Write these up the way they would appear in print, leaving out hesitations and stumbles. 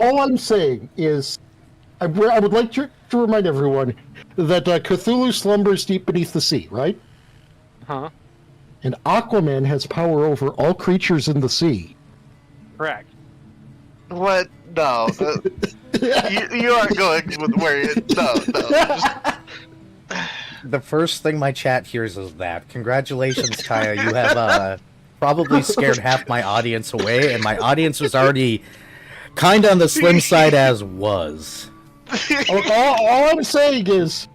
All I'm saying is, I would like to remind everyone that Cthulhu slumbers deep beneath the sea, right? Huh? And Aquaman has power over all creatures in the sea. Correct. What? No. You aren't going with where you... No. The first thing my chat hears is that. Congratulations, Taya. You have probably scared half my audience away, and my audience was already kind of on the slim side as was. All I'm saying is,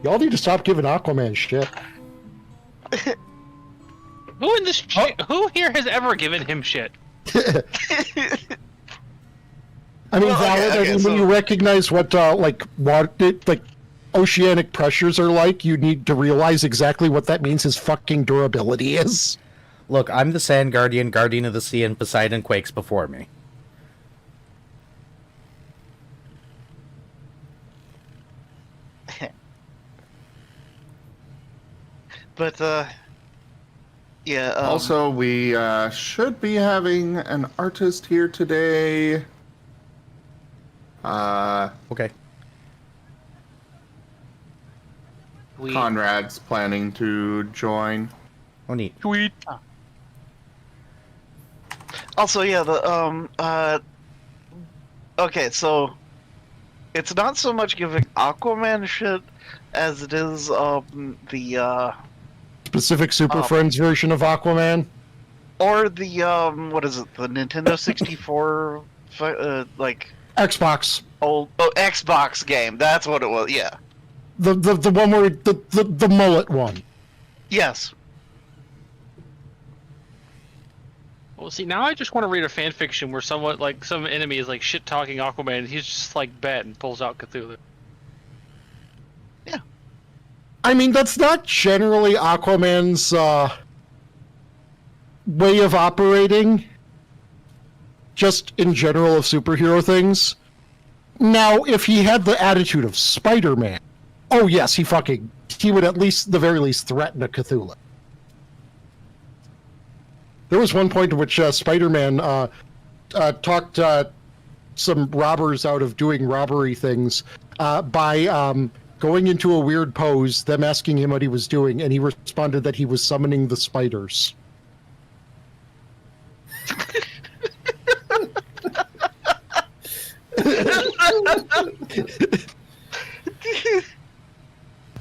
y'all need to stop giving Aquaman shit. Who in this? Who here has ever given him shit? I mean, well, when you recognize what oceanic pressures are like, you need to realize exactly what that means his fucking durability is. Look, I'm the Sand Guardian, Guardian of the Sea, and Poseidon quakes before me. But, yeah, Also, we should be having an artist here today. Okay. Conrad's planning to join. Oh, neat. Tweet. Also, yeah, okay, so it's not so much giving Aquaman shit as it is, the, Specific Super Friends version of Aquaman? or the, what is it, the Nintendo 64, like... Xbox. Xbox game, that's what it was, yeah. The one where, the mullet one. Yes. Well, see, now I just want to read a fan fiction where someone, like, some enemy is, like, shit-talking Aquaman, and he's just, like, bet and pulls out Cthulhu. Yeah. I mean, that's not generally Aquaman's, way of operating. Just in general of superhero things. Now, if he had the attitude of Spider-Man, oh yes, he would at least, the very least, threaten a Cthulhu. There was one point in which Spider-Man talked some robbers out of doing robbery things by going into a weird pose, them asking him what he was doing, and he responded that he was summoning the spiders.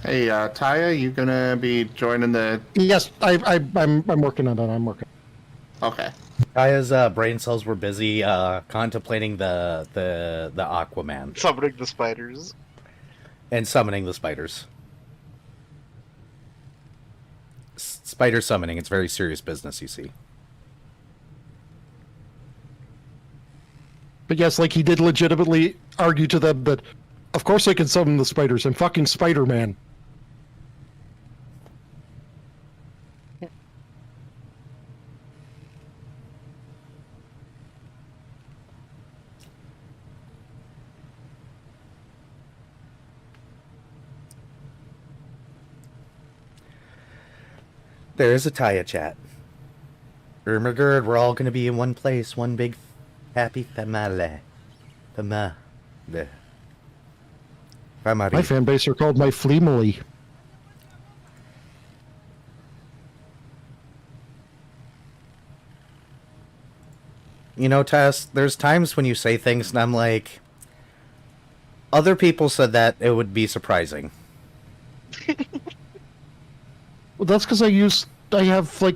Hey, Taya, you gonna be joining the... Yes, I'm working on it. I'm working. Okay. Taya's brain cells were busy contemplating the Aquaman Summoning the spiders. and summoning the spiders. Spider summoning, it's very serious business, you see. But yes, like he did legitimately argue to them that, of course I can summon the spiders. I'm fucking Spider-Man. There is a Taya chat. Ermagerd, we're all gonna be in one place, one big happy family. Family. My fan base are called my Fleemily. You know, Tess, there's times when you say things and I'm like, other people said that it would be surprising. Well, that's because I have, like,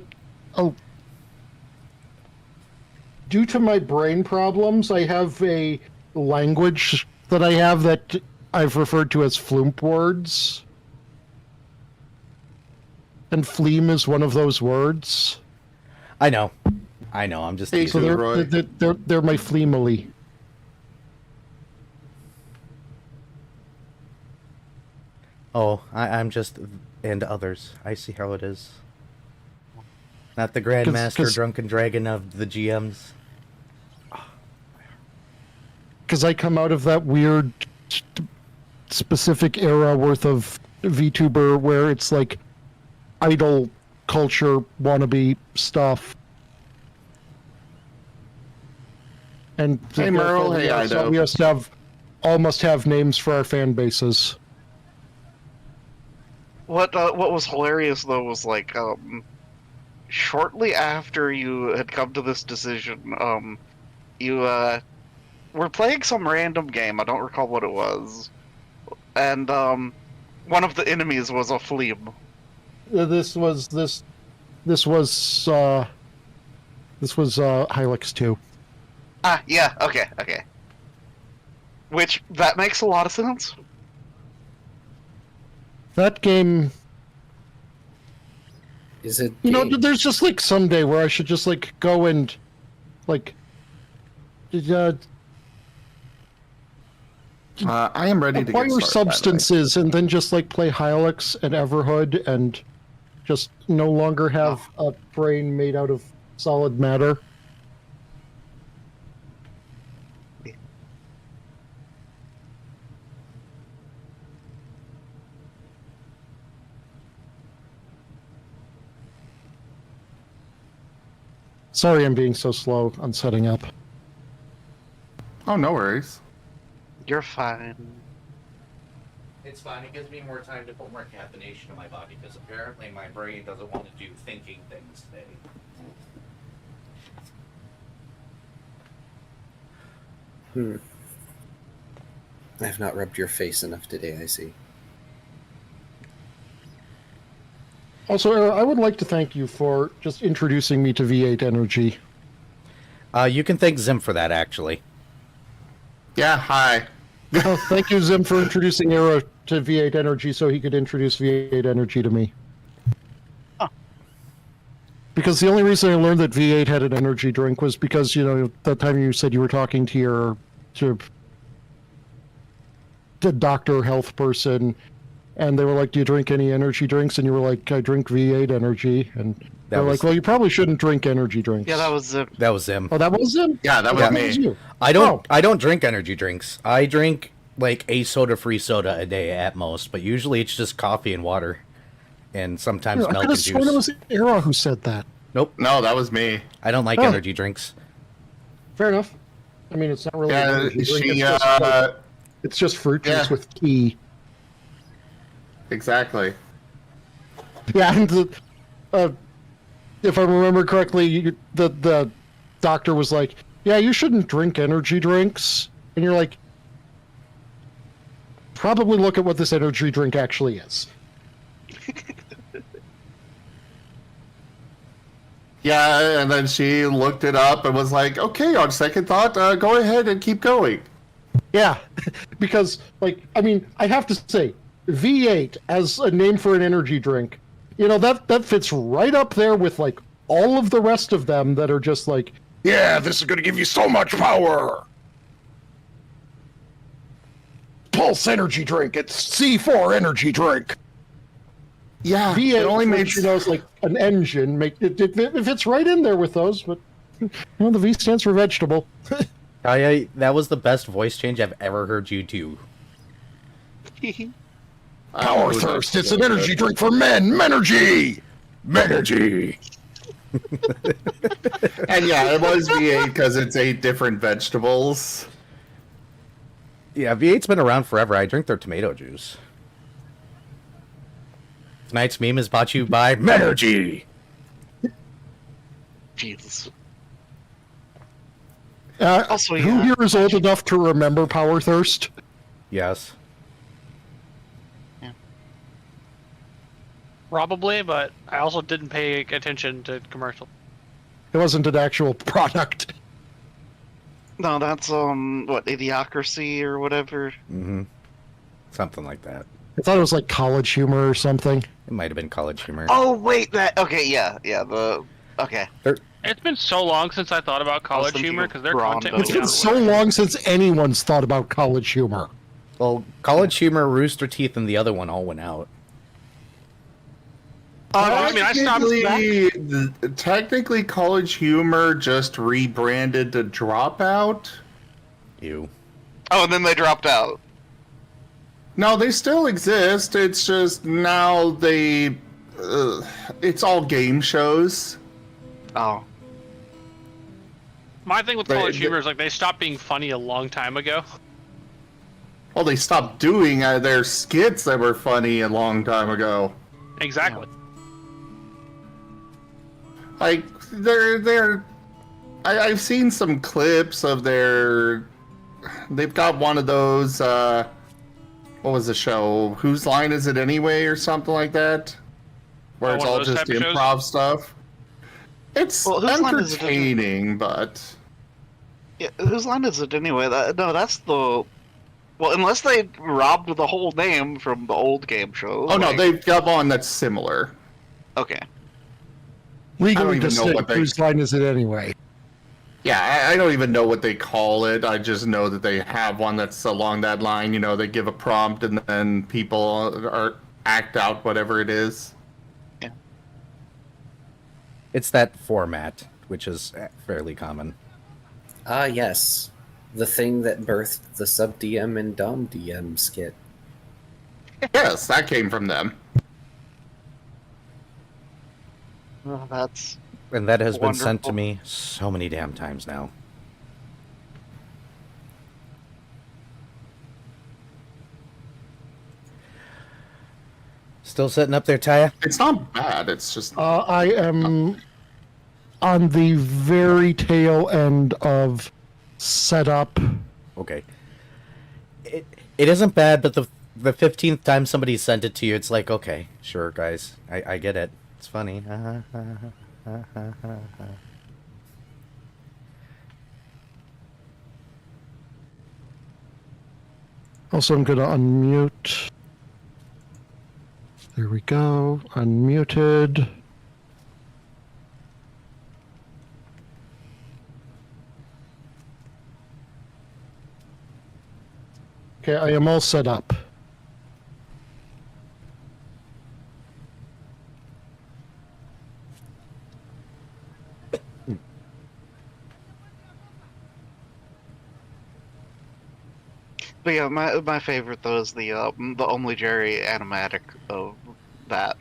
due to my brain problems, I have a language that I have that I've referred to as floomp words. And fleem is one of those words. I know, I'm just... Hey, So Roy. they're my Fleemily. Oh, I'm just... and others. I see how it is. Not the Grandmaster Drunken Dragon of the GMs. Because I come out of that weird specific era worth of VTuber where it's like idol culture wannabe stuff. And Hey, Merle. therefore, Hey, Ido. we must have names for our fan bases. What was hilarious though was like shortly after you had come to this decision, you were playing some random game. I don't recall what it was, and one of the enemies was a flea. This was Hylix 2. Ah, yeah. Okay. Which that makes a lot of sense. That game, Is it? you know, gay? there's just like someday where I should just like go and like I am ready to acquire get started. substances and then just like play Hylix and Everhood and just no longer have a brain made out of solid matter. Sorry I'm being so slow on setting up. Oh, no worries. You're fine. It's fine. It gives me more time to put more caffeination in my body because apparently my brain doesn't want to do thinking things today. I have not rubbed your face enough today, I see. Also, Era, I would like to thank you for just introducing me to V8 Energy. You can thank Zim for that, actually. Yeah, hi. Oh, thank you, Zim, for introducing Era to V8 Energy so he could introduce V8 Energy to me. Huh. Because the only reason I learned that V8 had an energy drink was because, you know, that time you said you were talking to the doctor, health person, and they were like, do you drink any energy drinks? And you were like, I drink V8 Energy. And they were like, well, you probably shouldn't drink energy drinks. Yeah, that was That was Zim. Oh, that was him? Yeah, that was That me. was you. I don't. Oh. I don't drink energy drinks. I drink like a soda-free soda a day at most, but usually it's just coffee and water, and sometimes I milk could and have sworn it juice. was Era who said that. Nope, No, that was me. I don't like Oh. energy drinks. Fair enough. I mean, it's not really an Yeah, energy drink. she, It's just fruit juice yeah. with tea. Exactly. Yeah, and if I remember correctly, the doctor was like, yeah, you shouldn't drink energy drinks. And you're like, probably look at what this energy drink actually is. Yeah, and then she looked it up and was like, okay, on second thought, go ahead and keep going. Yeah, because, like, I mean, I have to say, V8 as a name for an energy drink, you know, that fits right up there with, like, all of the rest of them that are just like, yeah, this is going to give you so much power. Pulse energy drink. It's C4 energy drink. Yeah, V8 it only makes... you know, it's like an engine. It fits right in there with those, but, you know, the V stands for vegetable. That was the best voice change I've ever heard you do. Power thirst. It's an energy drink for men. Menergy. Menergy. And yeah, it was V8 because it's 8 different vegetables. Yeah, V8's been around forever. I drink their tomato juice. Tonight's meme is brought to you by Menergy. Jesus. Also, who yeah. here is old enough to remember Power Thirst? Yes. Probably, but I also didn't pay attention to commercial. It wasn't an actual product. No, that's what, Idiocracy or whatever. Mm-hmm. Something like that. I thought it was like College Humor or something. It might have been College Humor. Oh wait, okay. It's been so long since I thought about College thinking Humor of because their Rondo. content It's was been so long since anyone's thought about College Humor. Well, College Humor, Rooster Teeth, and the other one all went out. I mean, I stopped back. Technically, College Humor just rebranded to Dropout. Ew. Oh, and then they dropped out. No, they still exist. It's just now they... it's all game shows. Oh. My thing with They- College they- Humor is like they stopped being funny a long time ago. Well, they stopped doing their skits that were funny a long time ago. Exactly. Like I've seen some clips of their. They've got one of those. What was the show? Whose Line Is It Anyway, or something like that, where Oh, it's one of all those just type of shows? improv stuff. It's Well, Whose Line Is It Anyway? entertaining, but Yeah, whose line is it anyway? No, that's the. Well, unless they robbed the whole name from the old game show. oh no, like- they've got one that's similar. Okay. Legally even know what distinct. they- Whose line is it anyway? Yeah, I don't even know what they call it. I just know that they have one that's along that line. You know, they give a prompt and then people act out whatever it is. It's that format, which is fairly common. Ah, yes. The thing that birthed the Sub DM and Dom DM skit. Yes, that came from them. Well, that's. And that has been sent to Wonderful. me so many damn times now. Still sitting up there, Taya? It's not bad. It's just I am on the very tail end of setup. Okay. It isn't bad, but the 15th time somebody sent it to you, it's like, okay, sure, guys, I get it. It's funny. Also, I'm going to unmute. There we go. Unmuted. Okay, I am all set up. But yeah, my favorite though is the Only Jerry animatic of that.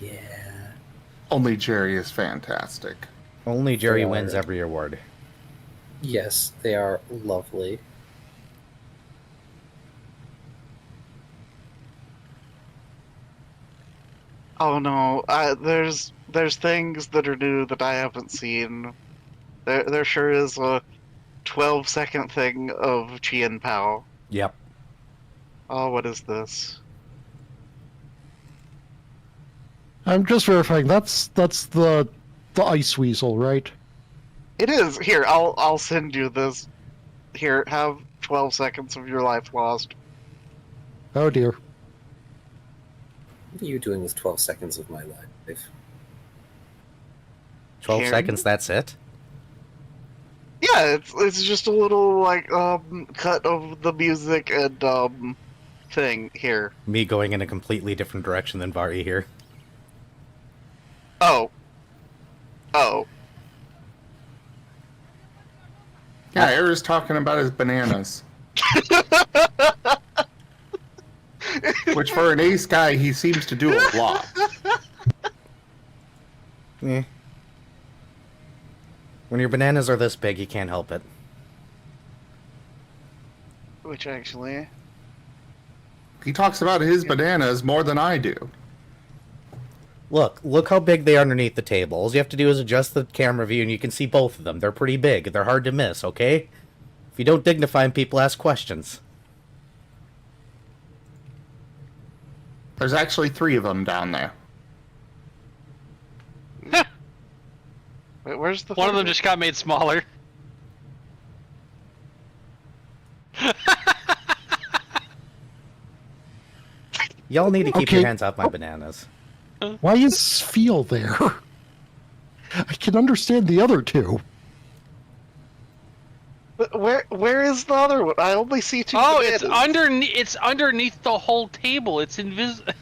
Yeah. only Jerry is fantastic. Only Jerry They are- wins every award. Yes, they are lovely. Oh no, there's things that are new that I haven't seen. There sure is a 12-second thing of Chien Pao. Yep. Oh, what is this? I'm just verifying. That's the ice weasel, right? It is. Here, I'll send you this. Here, have 12 seconds of your life lost. Oh dear. What are you doing with 12 seconds of my life? 12 Karen? seconds, that's it? Yeah, it's just a little like cut of the music and thing here. Me going in a completely different direction than Vari here. Oh. Yeah, Era's talking about his bananas. Which for an ace guy, he seems to do a lot. Eh. When your bananas are this big, you can't help it. Which actually. He talks about his bananas more than I do. Look how big they are underneath the table. All you have to do is adjust the camera view and you can see both of them. They're pretty big. They're hard to miss, okay? If you don't dignify them, people ask questions. There's actually 3 of them down there. Wait, where's the One of third them just got made smaller. Y'all need to keep Okay. your hands off my bananas. Why is Feel there? I can understand the other two. But where is the other one? I only see 2 Oh, it's bananas. underneath. It's underneath the whole table. It's invisible.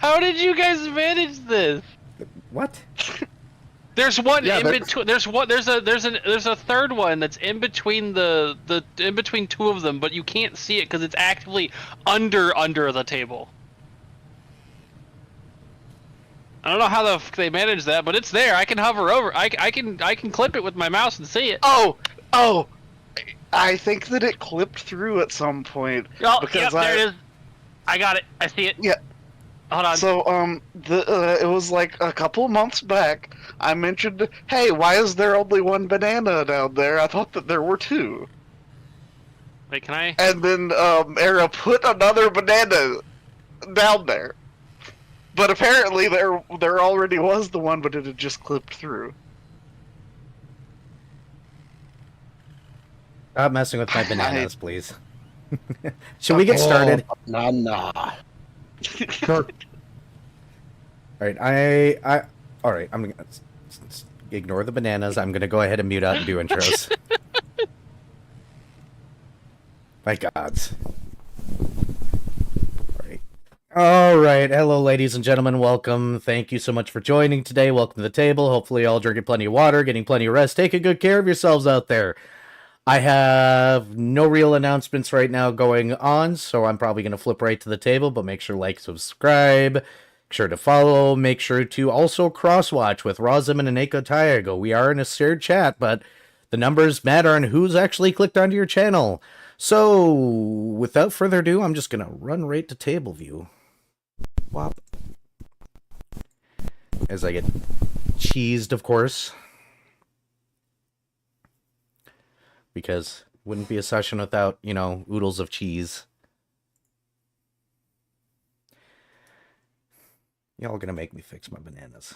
How did you guys manage this? What? There's one Yeah, in that- between. There's a third one that's in between the in between 2 of them, but you can't see it because it's actively under the table. I don't know how they manage that, but it's there. I can hover over. I can clip it with my mouse and see it. Oh, I think that it clipped through at some point. Oh, because there it is. I got it. I see it. Yeah. Hold on. So, it was like a couple months back, I mentioned, hey, why is there only one banana down there? I thought that there were two. Wait, can I? And then, Era put another banana down there. But apparently there already was the one, but it had just clipped through. Stop messing with my bananas, please. Should we get started? Nah. Sure. All right, all right. I'm gonna ignore the bananas. I'm gonna go ahead and mute out and do intros. My gods. All right. Hello, ladies and gentlemen. Welcome. Thank you so much for joining today. Welcome to the table. Hopefully, you all drinking plenty of water, getting plenty of rest, taking good care of yourselves out there. I have no real announcements right now going on, so I'm probably going to flip right to the table, but make sure to like, subscribe, make sure to follow, make sure to also cross-watch with Rozim and Aneko Taigo. We are in a shared chat, but the numbers matter on who's actually clicked onto your channel. So, without further ado, I'm just going to run right to table view. Wop. As I get cheesed, of course. Because it wouldn't be a session without, oodles of cheese. Y'all gonna make me fix my bananas.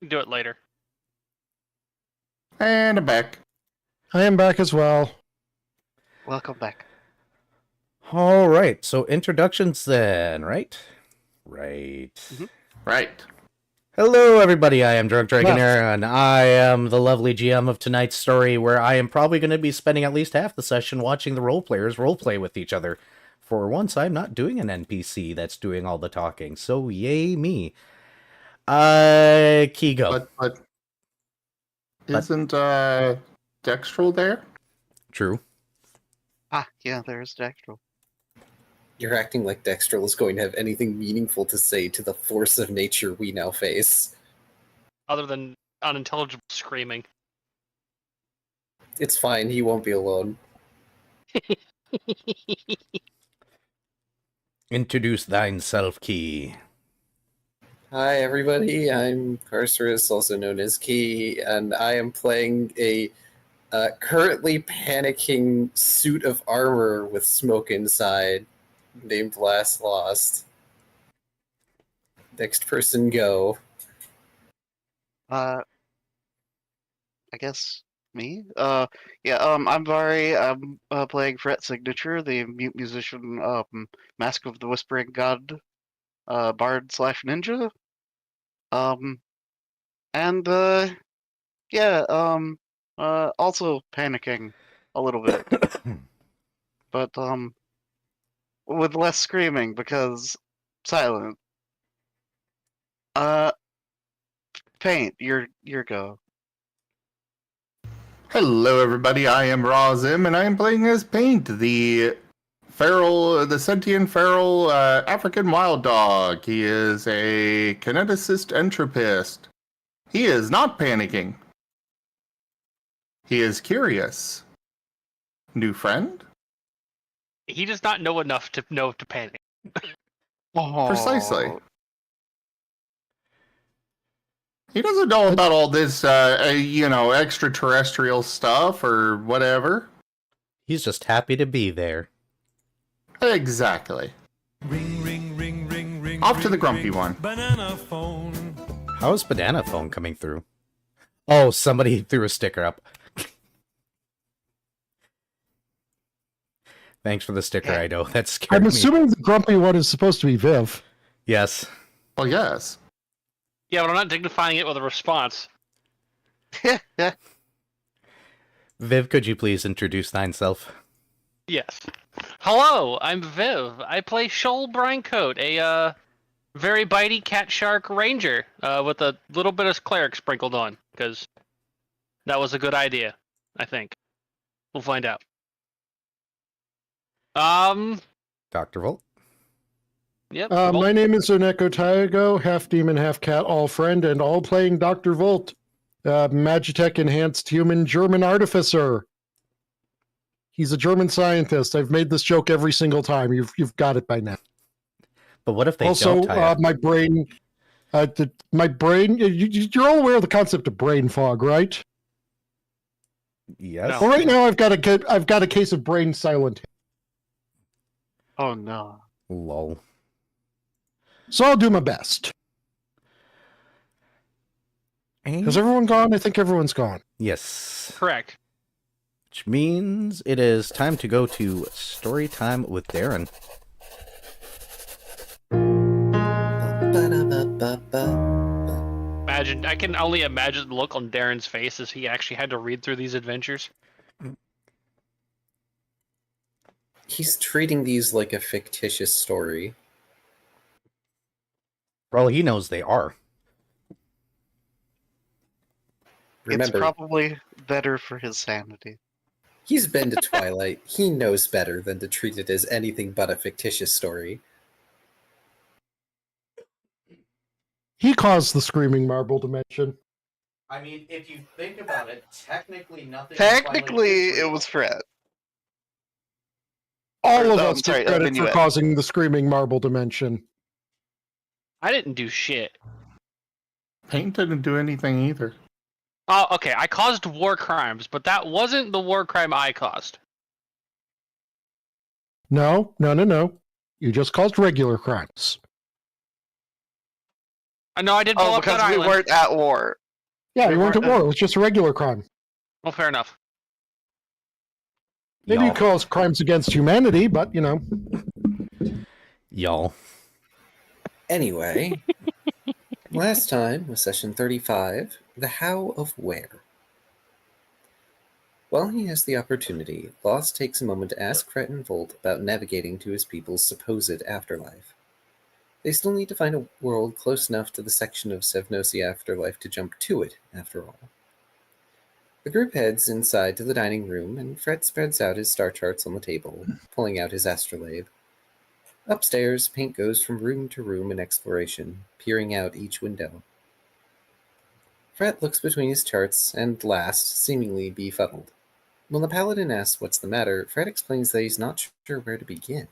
Do it later. And I'm back. I am back as well. Welcome back. All right, so introductions then, right? Right. Mm-hmm. Right. Hello, everybody. I am Drunk Dragonair, and I am the lovely GM of tonight's story, where I am probably going to be spending at least half the session watching the role players roleplay with each other. For once, I'm not doing an NPC that's doing all the talking, so yay me. Kigo. But isn't Dextrol there? True. Yeah, there's Dextrol. You're acting like Dextrol is going to have anything meaningful to say to the force of nature we now face. Other than unintelligible screaming. It's fine, he won't be alone. Introduce thyself, Key. Hi everybody, I'm Carcerus, also known as Key, and I am playing a currently panicking suit of armor with smoke inside, named Last Lost. Next person go. I guess me? I'm Vari. I'm playing Fret Signature, the mute musician, Mask of the Whispering God, bard / ninja. Also panicking a little bit. But, with less screaming, because silent. Paint, your go. Hello, everybody. I am Rozim, and I am playing as Paint, the sentient feral African wild dog. He is a kineticist entropist. He is not panicking. He is curious. New friend? He does not know enough to know to panic. Precisely. He doesn't know about all this, extraterrestrial stuff or whatever. He's just happy to be there. Exactly. Ring, ring, ring, ring, ring. Off to the ring, grumpy ring. one. Banana phone. How is Banana Phone coming through? Oh, somebody threw a sticker up. Thanks for the sticker, I know. That scared I'm me. assuming the grumpy one is supposed to be Viv. Yes. Well, yes. Yeah, but I'm not dignifying it with a response. Viv, could you please introduce thyself? Yes. Hello, I'm Viv. I play Shoal Brinecoat, a very bitey cat shark ranger with a little bit of cleric sprinkled on, because that was a good idea, I think. We'll find out. Dr. Volt? Yep. My name is Oneko Taigo, half demon, half cat, all friend, and all playing Dr. Volt, Magitech enhanced human German artificer. He's a German scientist. I've made this joke every single time. You've got it by now. But what if they Also, don't tie my brain, you're all aware of the concept of brain fog, right? Yes. No. Well, right now I've got a case of brain silent. Oh no. Lol. So I'll do my best. Has everyone gone? I think everyone's gone. Yes. Correct. Which means it is time to go to story time with Darren. I can only imagine the look on Darren's face as he actually had to read through these adventures. He's treating these like a fictitious story. Well, he knows they are. Remember, It's probably better for his sanity. he's been to Twilight. He knows better than to treat it as anything but a fictitious story. He caused the Screaming Marble dimension. I mean, if you think about it, technically nothing. Technically, it was Fred. All of Oh, us sorry, get credit for Minuet. causing the Screaming Marble dimension. I didn't do shit. Paint didn't do anything either. Oh, okay. I caused war crimes, but that wasn't the war crime I caused. No. You just caused regular crimes. No, I did blow Oh, up that because we island. weren't at war. Yeah, We you weren't at weren't- war. It was just a regular crime. Well, fair enough. Maybe you caused crimes against humanity, but you know. Y'all. Anyway, last time was session 35, The How of Where. While he has the opportunity, Lost takes a moment to ask Fret and Volt about navigating to his people's supposed afterlife. They still need to find a world close enough to the section of Sevnosi afterlife to jump to it, after all. The group heads inside to the dining room, and Fret spreads out his star charts on the table, pulling out his astrolabe. Upstairs, Pink goes from room to room in exploration, peering out each window. Fret looks between his charts and last, seemingly befuddled. When the paladin asks what's the matter, Fret explains that he's not sure where to begin.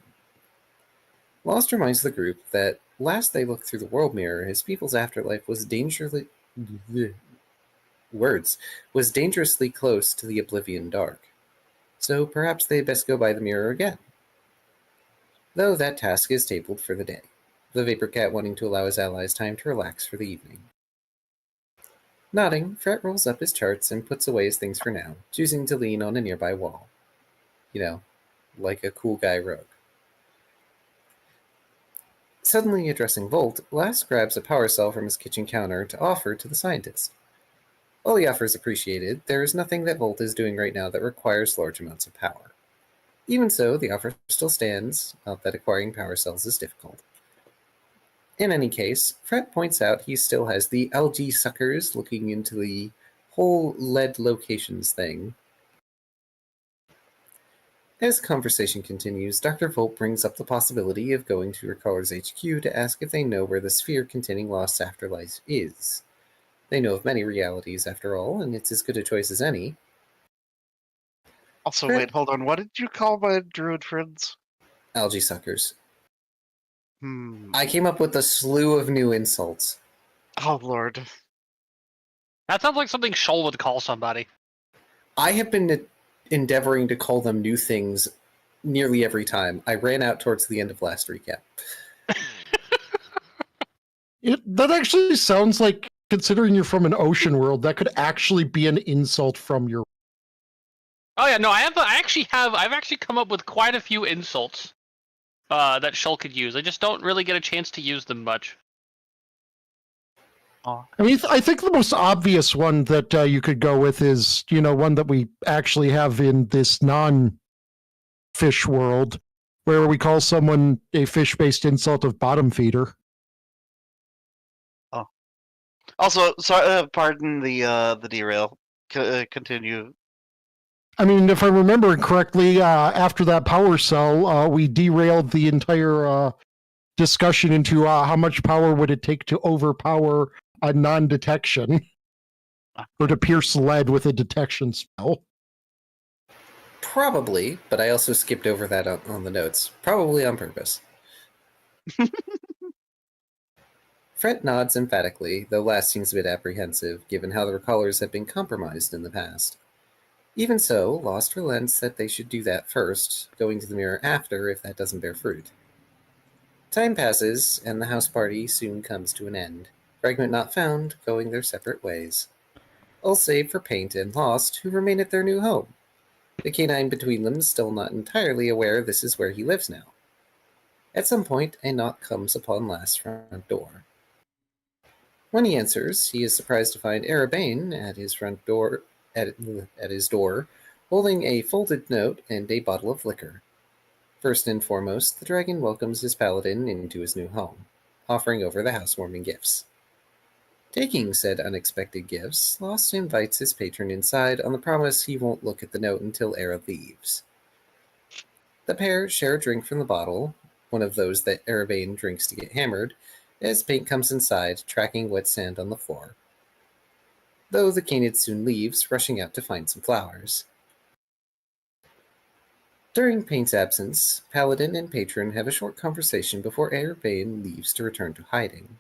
Lost reminds the group that last they looked through the world mirror, his people's afterlife was dangerously close to the oblivion dark. So perhaps they'd best go by the mirror again. Though that task is tabled for the day, the Vapor Cat wanting to allow his allies time to relax for the evening. Nodding, Fret rolls up his charts and puts away his things for now, choosing to lean on a nearby wall. You know, like a cool guy rogue. Suddenly addressing Volt, Last grabs a power cell from his kitchen counter to offer to the scientist. While the offer is appreciated, there is nothing that Volt is doing right now that requires large amounts of power. Even so, the offer still stands, not that acquiring power cells is difficult. In any case, Fret points out he still has the LG suckers looking into the whole lead locations thing. As conversation continues, Dr. Volt brings up the possibility of going to Recaller's HQ to ask if they know where the sphere containing Lost Afterlife is. They know of many realities, after all, and it's as good a choice as any. Also, Fred- wait, hold on. What did you call my druid friends? Algae suckers. Hmm. I came up with a slew of new insults. Oh, Lord. That sounds like something Shoal would call somebody. I have been endeavoring to call them new things nearly every time. I ran out towards the end of last recap. That actually sounds like, considering you're from an ocean world, that could actually be an insult from your. Oh yeah, no, I've actually come up with quite a few insults that Shoal could use. I just don't really get a chance to use them much. I mean, I think the most obvious one that you could go with is, one that we actually have in this non-fish world, where we call someone a fish-based insult of bottom feeder. Also, sorry, pardon the derail. Continue. I mean, if I remember correctly, after that power cell, we derailed the entire discussion into how much power would it take to overpower a non-detection or to pierce lead with a detection spell. Probably, but I also skipped over that on the notes. Probably on purpose. Fred nods emphatically, though Last seems a bit apprehensive, given how the recallers have been compromised in the past. Even so, Lost relents that they should do that first, going to the mirror after if that doesn't bear fruit. Time passes, and the house party soon comes to an end. Fragment not found, going their separate ways. All save for Paint and Lost, who remain at their new home. The canine between them is still not entirely aware this is where he lives now. At some point, a knock comes upon Last's front door. When he answers, he is surprised to find Arabane at his front door, at his door, holding a folded note and a bottle of liquor. First and foremost, the dragon welcomes his paladin into his new home, offering over the housewarming gifts. Taking said unexpected gifts, Lost invites his patron inside on the promise he won't look at the note until Era leaves. The pair share a drink from the bottle, one of those that Arabane drinks to get hammered, as Paint comes inside, tracking wet sand on the floor. Though the canid soon leaves, rushing out to find some flowers. During Paint's absence, Paladin and Patron have a short conversation before Arabane leaves to return to hiding.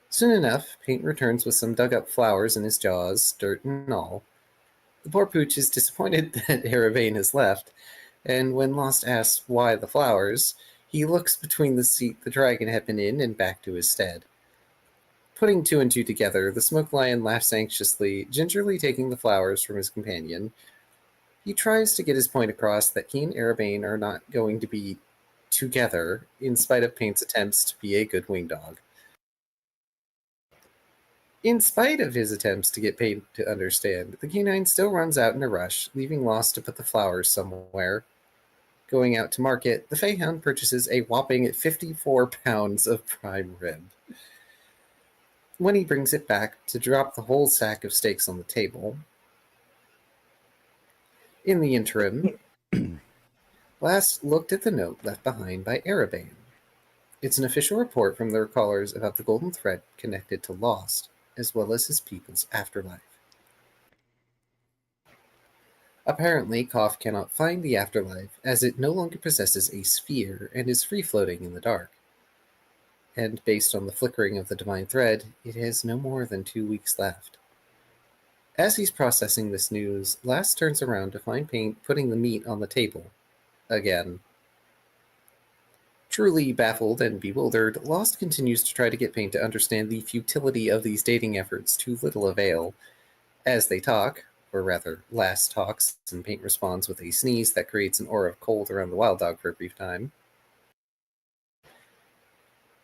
Soon enough, Paint returns with some dug-up flowers in his jaws, dirt and all. The poor pooch is disappointed that Arabane has left, and when Lost asks why the flowers, he looks between the seat the dragon had been in and back to his stead. Putting two and two together, the Smoke Lion laughs anxiously, gingerly taking the flowers from his companion. He tries to get his point across that he and Arabane are not going to be together, in spite of Paint's attempts to be a good wingdog. In spite of his attempts to get Paint to understand, the canine still runs out in a rush, leaving Lost to put the flowers somewhere. Going out to market, the Feyhound purchases a whopping 54 pounds of prime rib. When he brings it back to drop the whole sack of steaks on the table. In the interim, Last looked at the note left behind by Arabane. It's an official report from the recallers about the golden thread connected to Lost, as well as his people's afterlife. Apparently, Koff cannot find the afterlife, as it no longer possesses a sphere and is free-floating in the dark. And based on the flickering of the divine thread, it has no more than 2 weeks left. As he's processing this news, Last turns around to find Paint putting the meat on the table. Again. Truly baffled and bewildered, Lost continues to try to get Paint to understand the futility of these dating efforts to little avail. As they talk, or rather, Last talks, and Paint responds with a sneeze that creates an aura of cold around the wild dog for a brief time.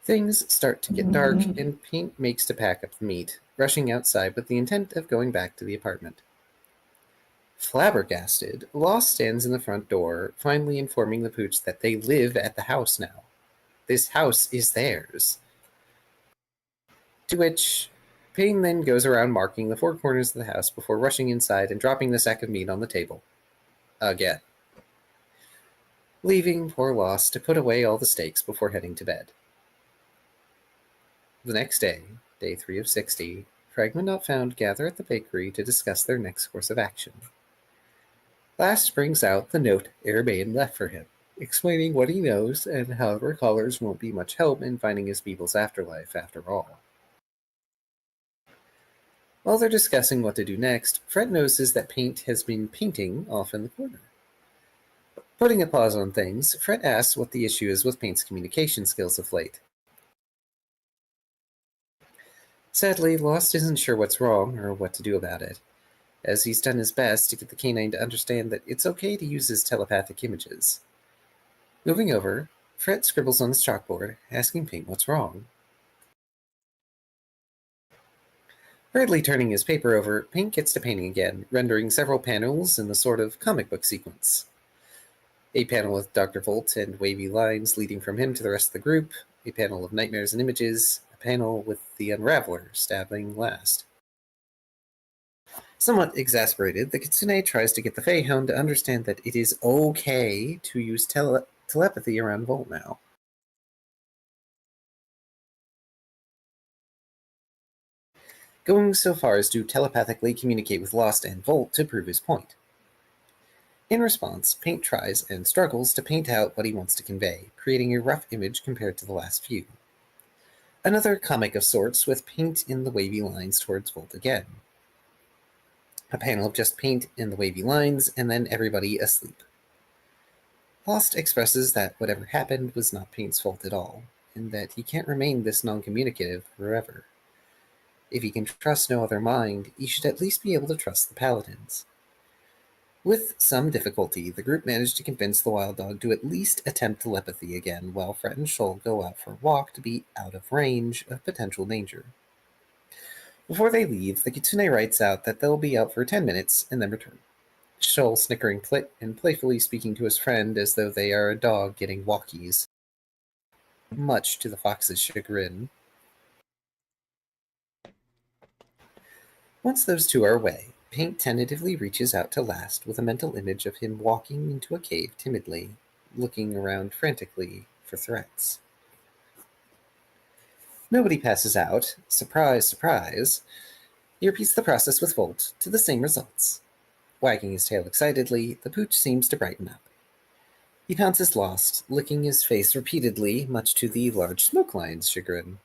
Things start to get dark, and Paint makes to pack up the meat, rushing outside with the intent of going back to the apartment. Flabbergasted, Lost stands in the front door, finally informing the pooch that they live at the house now. This house is theirs. To which Pain then goes around marking the 4 corners of the house before rushing inside and dropping the sack of meat on the table. Again. Leaving poor Lost to put away all the steaks before heading to bed. The next day, day 3 of 60, Fragment Not Found gather at the bakery to discuss their next course of action. Last brings out the note Arabane left for him, explaining what he knows and how the recallers won't be much help in finding his people's afterlife after all. While they're discussing what to do next, Fred notices that Paint has been painting off in the corner. Putting a pause on things, Fred asks what the issue is with Paint's communication skills of late. Sadly, Lost isn't sure what's wrong or what to do about it, as he's done his best to get the canine to understand that it's okay to use his telepathic images. Moving over, Fred scribbles on his chalkboard, asking Paint what's wrong. Hurriedly turning his paper over, Paint gets to painting again, rendering several panels in the sort of comic book sequence. A panel with Dr. Volt and wavy lines leading from him to the rest of the group, a panel of nightmares and images, a panel with the Unraveler stabbing Last. Somewhat exasperated, the Kitsune tries to get the Feyhound to understand that it is okay to use telepathy around Volt now. going so far as to telepathically communicate with Lost and Volt to prove his point. In response, Paint tries and struggles to paint out what he wants to convey, creating a rough image compared to the last few. Another comic of sorts, with Paint in the wavy lines towards Volt again. A panel of just Paint in the wavy lines, and then everybody asleep. Lost expresses that whatever happened was not Paint's fault at all, and that he can't remain this non-communicative forever. If he can trust no other mind, he should at least be able to trust the Paladins. With some difficulty, the group managed to convince the wild dog to at least attempt telepathy again, while Fred and Shoal go out for a walk to be out of range of potential danger. Before they leave, the Kitsune writes out that they'll be out for 10 minutes and then return. Shoal snickering and playfully speaking to his friend as though they are a dog getting walkies, much to the fox's chagrin. Once those two are away, Paint tentatively reaches out to Last with a mental image of him walking into a cave timidly, looking around frantically for threats. Nobody passes out. Surprise, surprise. He repeats the process with Volt, to the same results. Wagging his tail excitedly, the pooch seems to brighten up. He pounces Lost, licking his face repeatedly, much to the large smoke lion's chagrin.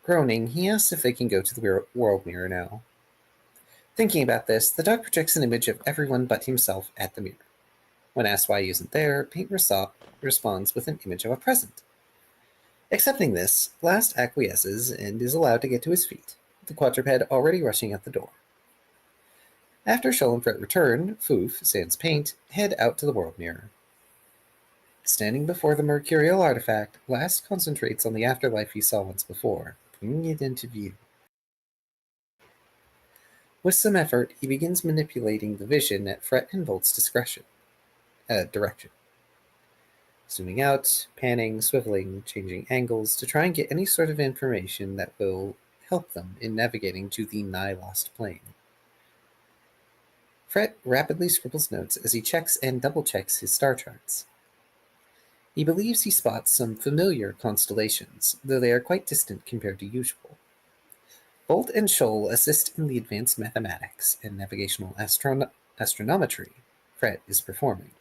Groaning, he asks if they can go to the world mirror now. Thinking about this, the dog projects an image of everyone but himself at the mirror. When asked why he isn't there, Paint responds with an image of a present. Accepting this, Last acquiesces and is allowed to get to his feet, the quadruped already rushing out the door. After Shoal and Fret return, Foof, sans Paint, head out to the world mirror. Standing before the mercurial artifact, Last concentrates on the afterlife he saw once before, bringing it into view. With some effort, he begins manipulating the vision at Fret and Volt's direction. Zooming out, panning, swiveling, changing angles to try and get any sort of information that will help them in navigating to the nigh-lost plane. Fret rapidly scribbles notes as he checks and double-checks his star charts. He believes he spots some familiar constellations, though they are quite distant compared to usual. Volt and Shoal assist in the advanced mathematics and navigational astronometry Fret is performing.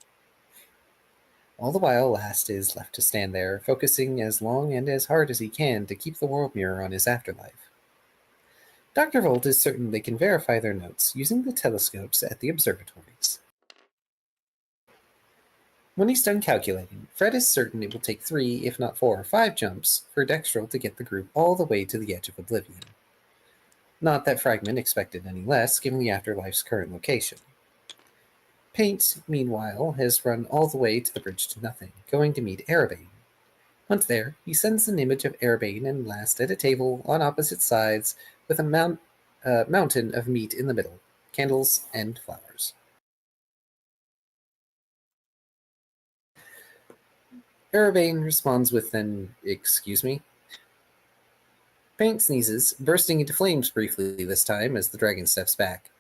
All the while, Last is left to stand there, focusing as long and as hard as he can to keep the world mirror on his afterlife. Dr. Volt is certain they can verify their notes using the telescopes at the observatories. When he's done calculating, Fred is certain it will take 3, if not 4 or 5 jumps for Dextrol to get the group all the way to the edge of oblivion. Not that Fragment expected any less, given the afterlife's current location. Paint, meanwhile, has run all the way to the bridge to nothing, going to meet Erebane. Once there, he sends an image of Erebane and Last at a table on opposite sides with a mountain of meat in the middle, candles and flowers. Erebane responds with an, "Excuse me?" Paint sneezes, bursting into flames briefly this time as the dragon steps back.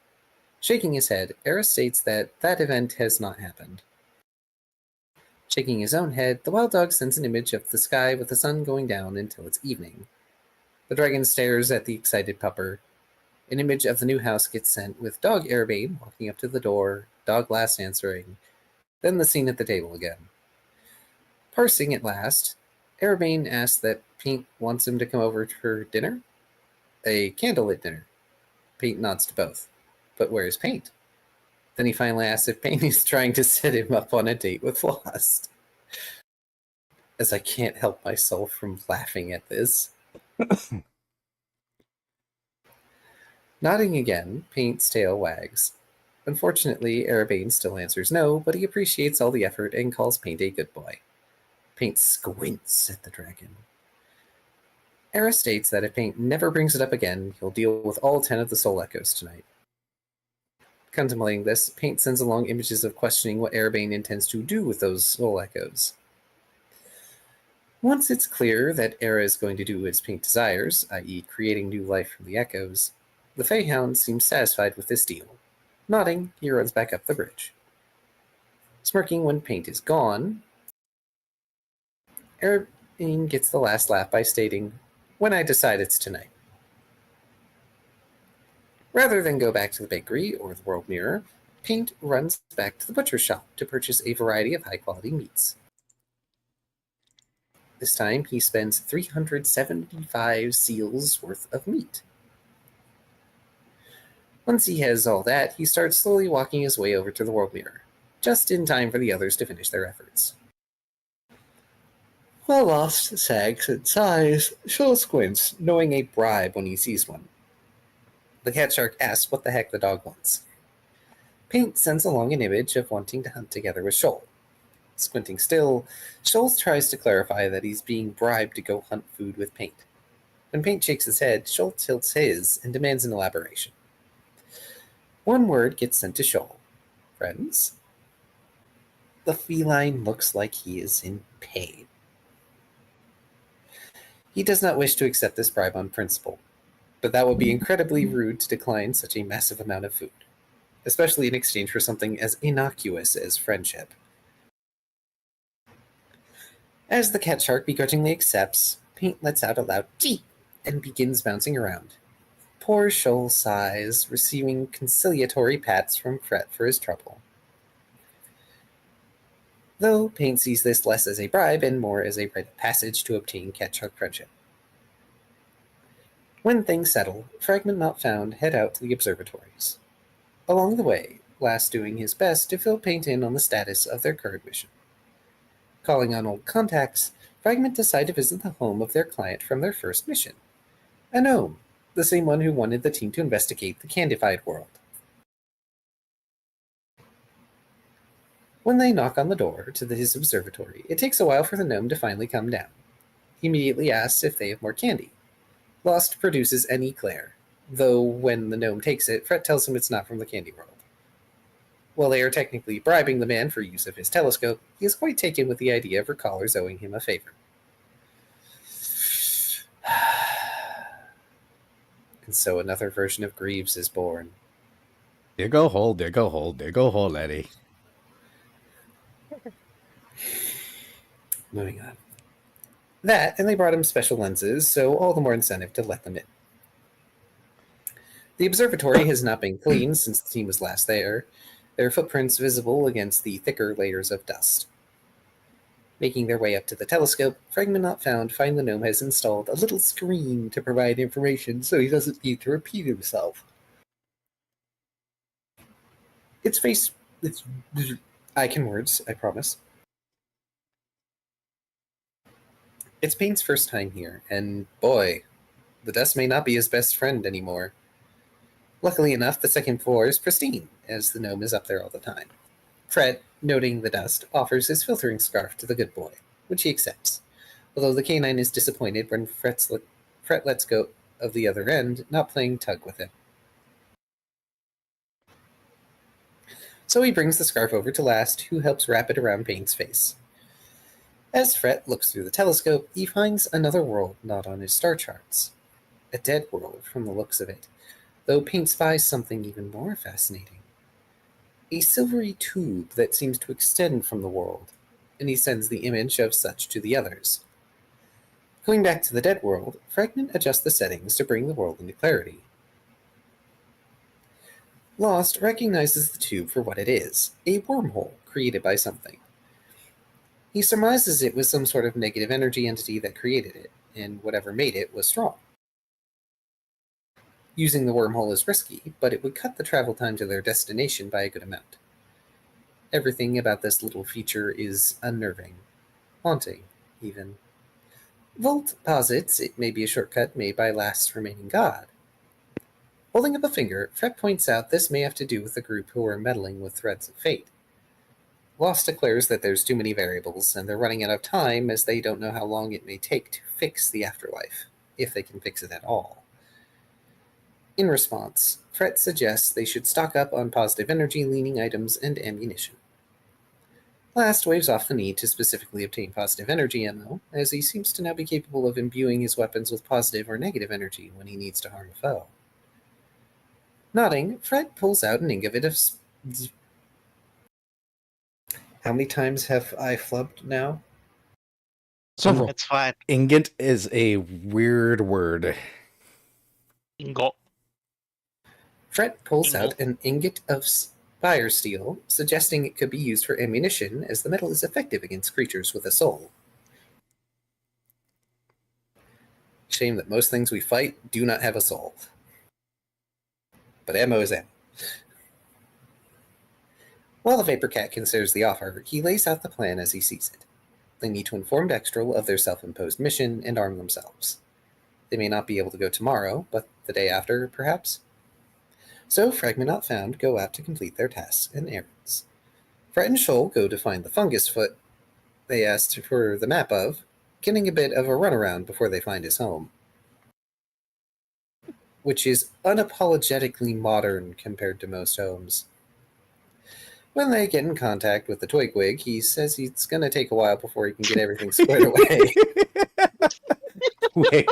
Shaking his head, Eris states that event has not happened. Shaking his own head, the wild dog sends an image of the sky with the sun going down until it's evening. The dragon stares at the excited pupper. An image of the new house gets sent with dog Erebane walking up to the door, dog Last answering, then the scene at the table again. Parsing at last, Erebane asks that Paint wants him to come over for dinner? A candlelit dinner. Paint nods to both. But where's Paint? Then he finally asks if Paint is trying to set him up on a date with Lost. As I can't help myself from laughing at this. Nodding again, Paint's tail wags. Unfortunately, Erebane still answers no, but he appreciates all the effort and calls Paint a good boy. Paint squints at the dragon. Eris states that if Paint never brings it up again, he'll deal with all 10 of the soul echoes tonight. Contemplating this, Paint sends along images of questioning what Erebane intends to do with those soul echoes. Once it's clear that Era is going to do as Paint desires, i.e. creating new life from the echoes, the Feyhound seems satisfied with this deal. Nodding, he runs back up the bridge. Smirking when Paint is gone, Erebane gets the last laugh by stating, "When I decide it's tonight." Rather than go back to the bakery or the world mirror, Paint runs back to the butcher shop to purchase a variety of high-quality meats. This time, he spends 375 seals worth of meat. Once he has all that, he starts slowly walking his way over to the world mirror, just in time for the others to finish their efforts. While Lost sags and sighs, Shoal squints, knowing a bribe when he sees one. The cat shark asks what the heck the dog wants. Paint sends along an image of wanting to hunt together with Shoal. Squinting still, Shoal tries to clarify that he's being bribed to go hunt food with Paint. When Paint shakes his head, Shoal tilts his and demands an elaboration. One word gets sent to Shoal. Friends? The feline looks like he is in pain. He does not wish to accept this bribe on principle, but that would be incredibly rude to decline such a massive amount of food, especially in exchange for something as innocuous as friendship. As the cat shark begrudgingly accepts, Paint lets out a loud "Gee!" and begins bouncing around. Poor Shoal sighs, receiving conciliatory pats from Fret for his trouble. Though Paint sees this less as a bribe and more as a rite of passage to obtain cat shark friendship. When things settle, Fragment Not Found head out to the observatories. Along the way, Last doing his best to fill Paint in on the status of their current mission. Calling on old contacts, Fragment decide to visit the home of their client from their first mission, a gnome, the same one who wanted the team to investigate the Candified world. When they knock on the door to his observatory, it takes a while for the gnome to finally come down. He immediately asks if they have more candy. Lost produces an eclair, though when the gnome takes it, Fret tells him it's not from the candy world. While they are technically bribing the man for use of his telescope, he is quite taken with the idea of her callers owing him a favor. And so another version of Greaves is born. Dig a hole, dig a hole, dig a hole, Eddie. Moving on. That, and they brought him special lenses, so all the more incentive to let them in. The observatory has not been cleaned since the team was last there, their footprints visible against the thicker layers of dust. Making their way up to the telescope, Fragment Not Found find the gnome has installed a little screen to provide information so he doesn't need to repeat himself. I can words, I promise. It's Paint's first time here, and boy, the dust may not be his best friend anymore. Luckily enough, the second floor is pristine, as the gnome is up there all the time. Fred, noting the dust, offers his filtering scarf to the good boy, which he accepts, although the canine is disappointed when Fret lets go of the other end, not playing tug with him. So he brings the scarf over to Last, who helps wrap it around Paint's face. As Fret looks through the telescope, he finds another world not on his star charts. A dead world from the looks of it, though Paint spies something even more fascinating. A silvery tube that seems to extend from the world, and he sends the image of such to the others. Going back to the dead world, Fragment adjusts the settings to bring the world into clarity. Lost recognizes the tube for what it is, a wormhole created by something. He surmises it was some sort of negative energy entity that created it, and whatever made it was strong. Using the wormhole is risky, but it would cut the travel time to their destination by a good amount. Everything about this little feature is unnerving, haunting, even. Volt posits it may be a shortcut made by Last's remaining god. Holding up a finger, Fret points out this may have to do with the group who are meddling with threads of fate. Lost declares that there's too many variables, and they're running out of time as they don't know how long it may take to fix the afterlife, if they can fix it at all. In response, Fret suggests they should stock up on positive energy-leaning items and ammunition. Last waves off the need to specifically obtain positive energy ammo, as he seems to now be capable of imbuing his weapons with positive or negative energy when he needs to harm a foe. Nodding, Fret pulls out an ingot of... How many times have I flubbed now? Several. It's fine. Ingot is a weird word. Ingot. Fred pulls Ingle. out an ingot of spire steel, suggesting it could be used for ammunition, as the metal is effective against creatures with a soul. Shame that most things we fight do not have a soul. But ammo is ammo. While the Vapor Cat considers the offer, he lays out the plan as he sees it. They need to inform Dextrol of their self-imposed mission and arm themselves. They may not be able to go tomorrow, but the day after, perhaps? So Fragment Not Found go out to complete their tasks and errands. Fred and Shoal go to find the fungus foot they asked for the map of, getting a bit of a runaround before they find his home, which is unapologetically modern compared to most homes. When they get in contact with the Twigwig, he says it's going to take a while before he can get everything squared away. Wait.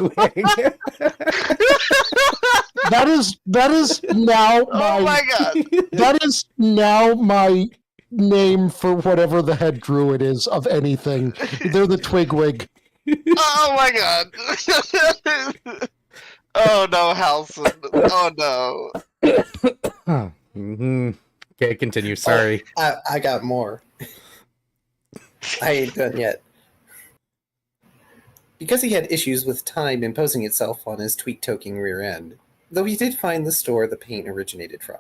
That is now Oh my god! that is now my name for whatever the head druid is of anything. They're the Twigwig. Oh my god! Oh no, Halson! Oh no! Mm-hmm. Okay, continue. Sorry. I got more. I ain't done yet. Because he had issues with time imposing itself on his tweak-toking rear end, though he did find the store the paint originated from.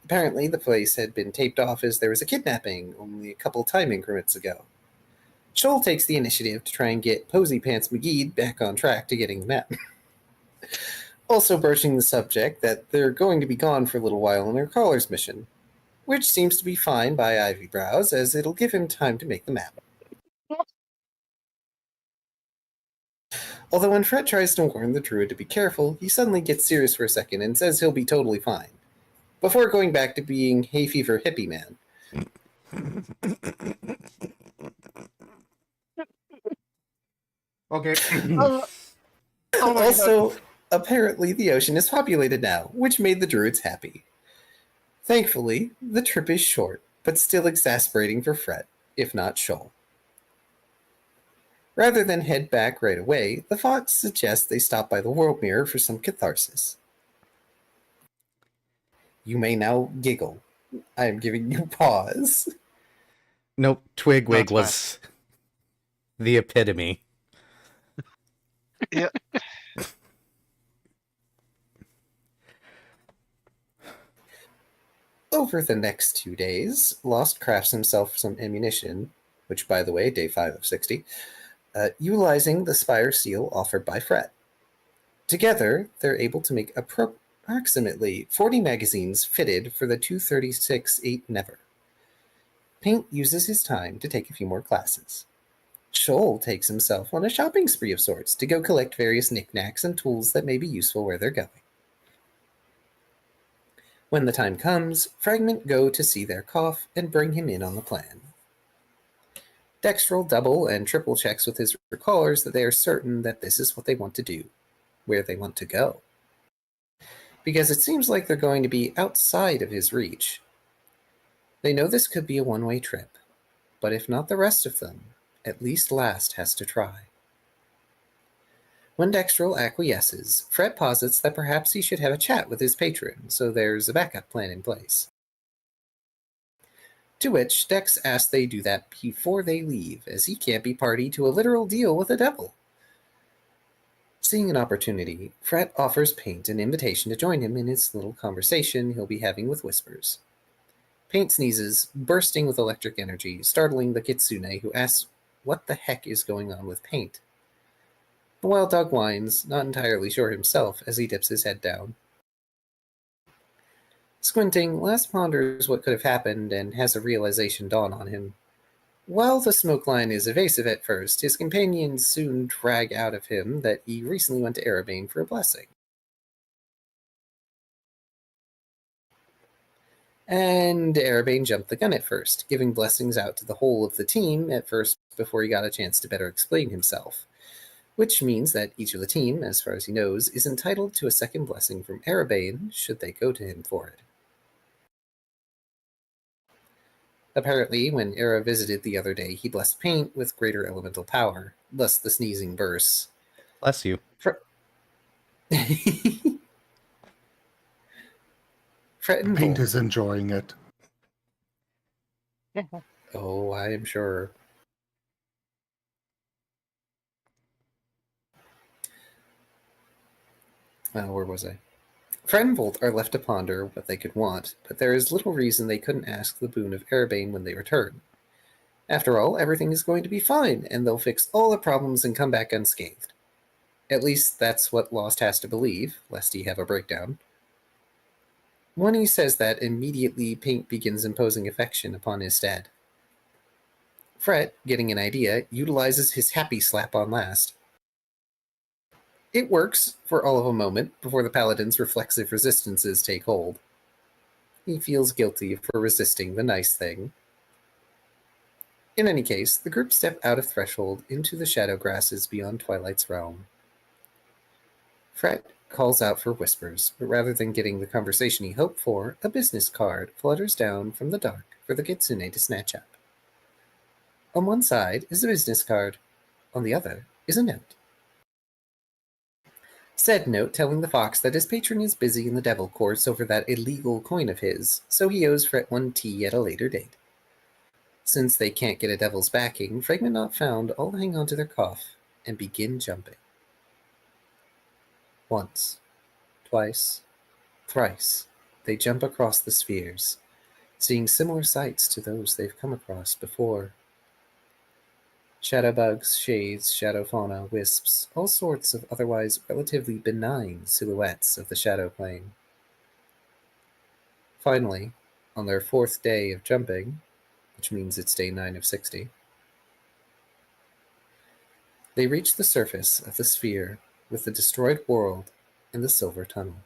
Apparently, the place had been taped off as there was a kidnapping only a couple time increments ago. Shoal takes the initiative to try and get Posy Pants McGee back on track to getting the map. Also broaching the subject that they're going to be gone for a little while on their caller's mission, which seems to be fine by Ivy Brows, as it'll give him time to make the map. Although when Fred tries to warn the druid to be careful, he suddenly gets serious for a second and says he'll be totally fine, before going back to being hay fever hippie man. Okay. Also, apparently the ocean is populated now, which made the druids happy. Thankfully, the trip is short, but still exasperating for Fred, if not Shoal. Rather than head back right away, the fox suggests they stop by the world mirror for some catharsis. You may now giggle. I am giving you pause. Nope, Twigwig That's was the epitome. Yeah. Over the next 2 days, Lost crafts himself some ammunition, which, by the way, day 5 of 60, utilizing the Spire Seal offered by Fred. Together, they're able to make approximately 40 magazines fitted for the 236-8 Never. Paint uses his time to take a few more classes. Shoal takes himself on a shopping spree of sorts to go collect various knickknacks and tools that may be useful where they're going. When the time comes, Fragment go to see their cough and bring him in on the plan. Dextrol double and triple checks with his recallers that they are certain that this is what they want to do, where they want to go. Because it seems like they're going to be outside of his reach. They know this could be a one-way trip, but if not the rest of them, at least Last has to try. When Dextrol acquiesces, Fred posits that perhaps he should have a chat with his patron, so there's a backup plan in place. To which Dex asks they do that before they leave, as he can't be party to a literal deal with the devil. Seeing an opportunity, Fred offers Paint an invitation to join him in his little conversation he'll be having with Whispers. Paint sneezes, bursting with electric energy, startling the Kitsune, who asks what the heck is going on with Paint. The wild dog whines, not entirely sure himself, as he dips his head down. Squinting, Last ponders what could have happened and has a realization dawn on him. While the smoke line is evasive at first, his companions soon drag out of him that he recently went to Erebane for a blessing. And Erebane jumped the gun at first, giving blessings out to the whole of the team at first before he got a chance to better explain himself. Which means that each of the team, as far as he knows, is entitled to a second blessing from Erebane should they go to him for it. Apparently, when Era visited the other day, he blessed Paint with greater elemental power, thus the sneezing bursts. Bless you. Fret and Paint Volt. is enjoying it. Oh, I am sure. Where was I? Fret and Volt are left to ponder what they could want, but there is little reason they couldn't ask the boon of Erebane when they return. After all, everything is going to be fine, and they'll fix all the problems and come back unscathed. At least that's what Lost has to believe, lest he have a breakdown. When he says that, immediately Paint begins imposing affection upon his dad. Fret, getting an idea, utilizes his happy slap on last. It works for all of a moment before the paladin's reflexive resistances take hold. He feels guilty for resisting the nice thing. In any case, the group step out of Threshold into the shadow grasses beyond Twilight's realm. Fret calls out for whispers, but rather than getting the conversation he hoped for, a business card flutters down from the dark for the Kitsune to snatch up. On one side is a business card, on the other is a note. Said note telling the fox that his patron is busy in the devil course over that illegal coin of his, so he owes Fret one tea at a later date. Since they can't get a devil's backing, Fragment Not Found all hang on to their cough and begin jumping. Once, twice, thrice, they jump across the spheres, seeing similar sights to those they've come across before. Shadowbugs, shades, shadow fauna, wisps, all sorts of otherwise relatively benign silhouettes of the shadow plane. Finally, on their 4th day of jumping, which means it's day 9 of 60, they reach the surface of the sphere with the destroyed world and the silver tunnel.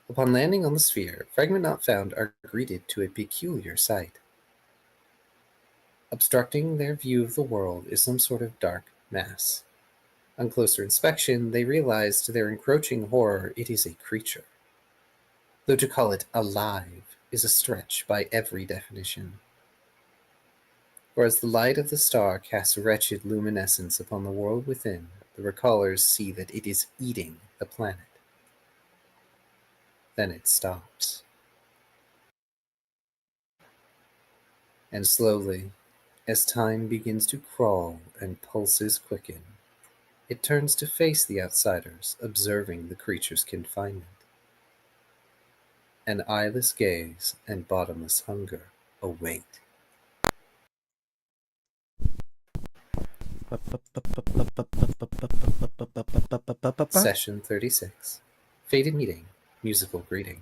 Upon landing on the sphere, Fragment Not Found are greeted to a peculiar sight. Obstructing their view of the world is some sort of dark mass. On closer inspection, they realize to their encroaching horror it is a creature. Though to call it alive is a stretch by every definition. For as the light of the star casts a wretched luminescence upon the world within, the recallers see that it is eating the planet. Then it stops. And slowly, as time begins to crawl and pulses quicken, it turns to face the outsiders, observing the creature's confinement. An eyeless gaze and bottomless hunger await. Session 36. Fated Meeting. Musical Greeting.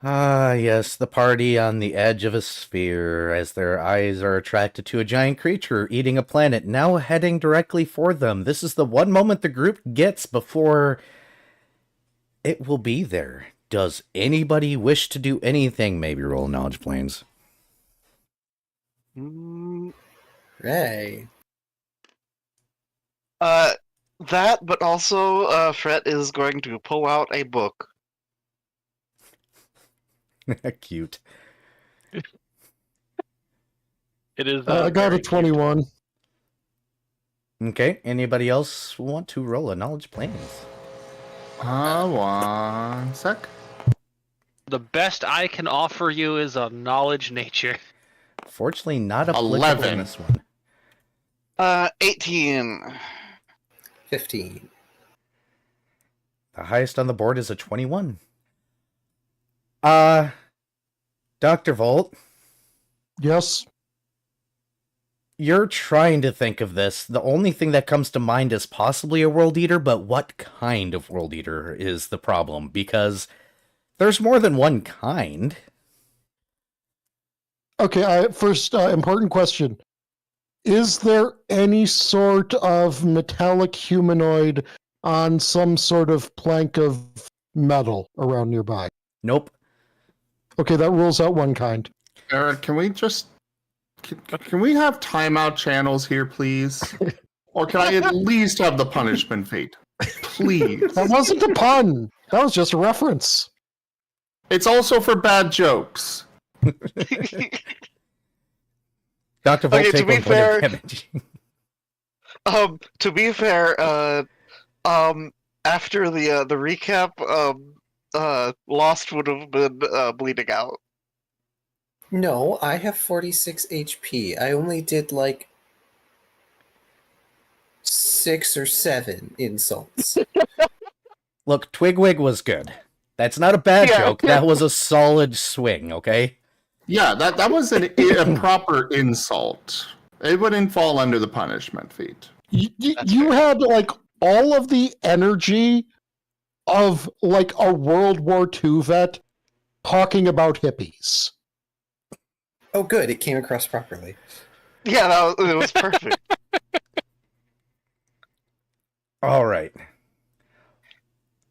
Ah, yes, the party on the edge of a sphere, as their eyes are attracted to a giant creature eating a planet, now heading directly for them. This is the one moment the group gets before it will be there. Does anybody wish to do anything? Maybe roll knowledge planes. Ray. That, but also, Fret is going to pull out a book. Cute. It is. I got very a 21. Okay, anybody else want to roll a knowledge planes? 1 sec. The best I can offer you is a knowledge nature. Fortunately, not applicable 11. in this one. 18. 15. The highest on the board is a 21. Dr. Volt, Yes. you're trying to think of this. The only thing that comes to mind is possibly a world eater, but what kind of world eater is the problem? Because there's more than one kind. Okay, first important question. Is there any sort of metallic humanoid on some sort of plank of metal around nearby? Nope. Okay, that rules out one kind. Eric, can we just... Can we have timeout channels here, please? Or can I at least have the punishment fate? Please. That wasn't a pun. That was just a reference. It's also for bad jokes. Dr. Volt, Okay, take to be 1 point fair- of damage. To be fair, after the recap, Lost would have been bleeding out. No, I have 46 HP. I only did like 6 or 7 insults. Look, Twigwig was good. That's not a bad Yeah. joke. That was a solid swing, okay? Yeah, that was a proper insult. It wouldn't fall under the punishment feat. You had like all of the energy of like a World War II vet talking about hippies. Oh, good. It came across properly. Yeah, it was perfect. All right.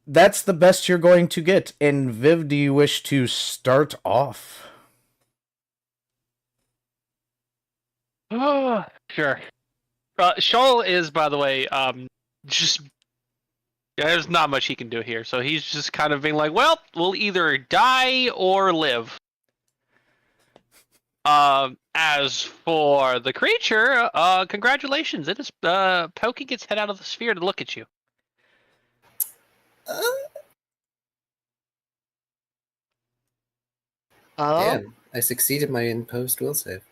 That's the best you're going to get. And Viv, do you wish to start off? Oh, sure. Shoal is, by the way, just there's not much he can do here, so he's just kind of being like, "Well, we'll either die or live." As for the creature, congratulations! It is poking its head out of the sphere to look at you. Damn, I succeeded my imposed will save.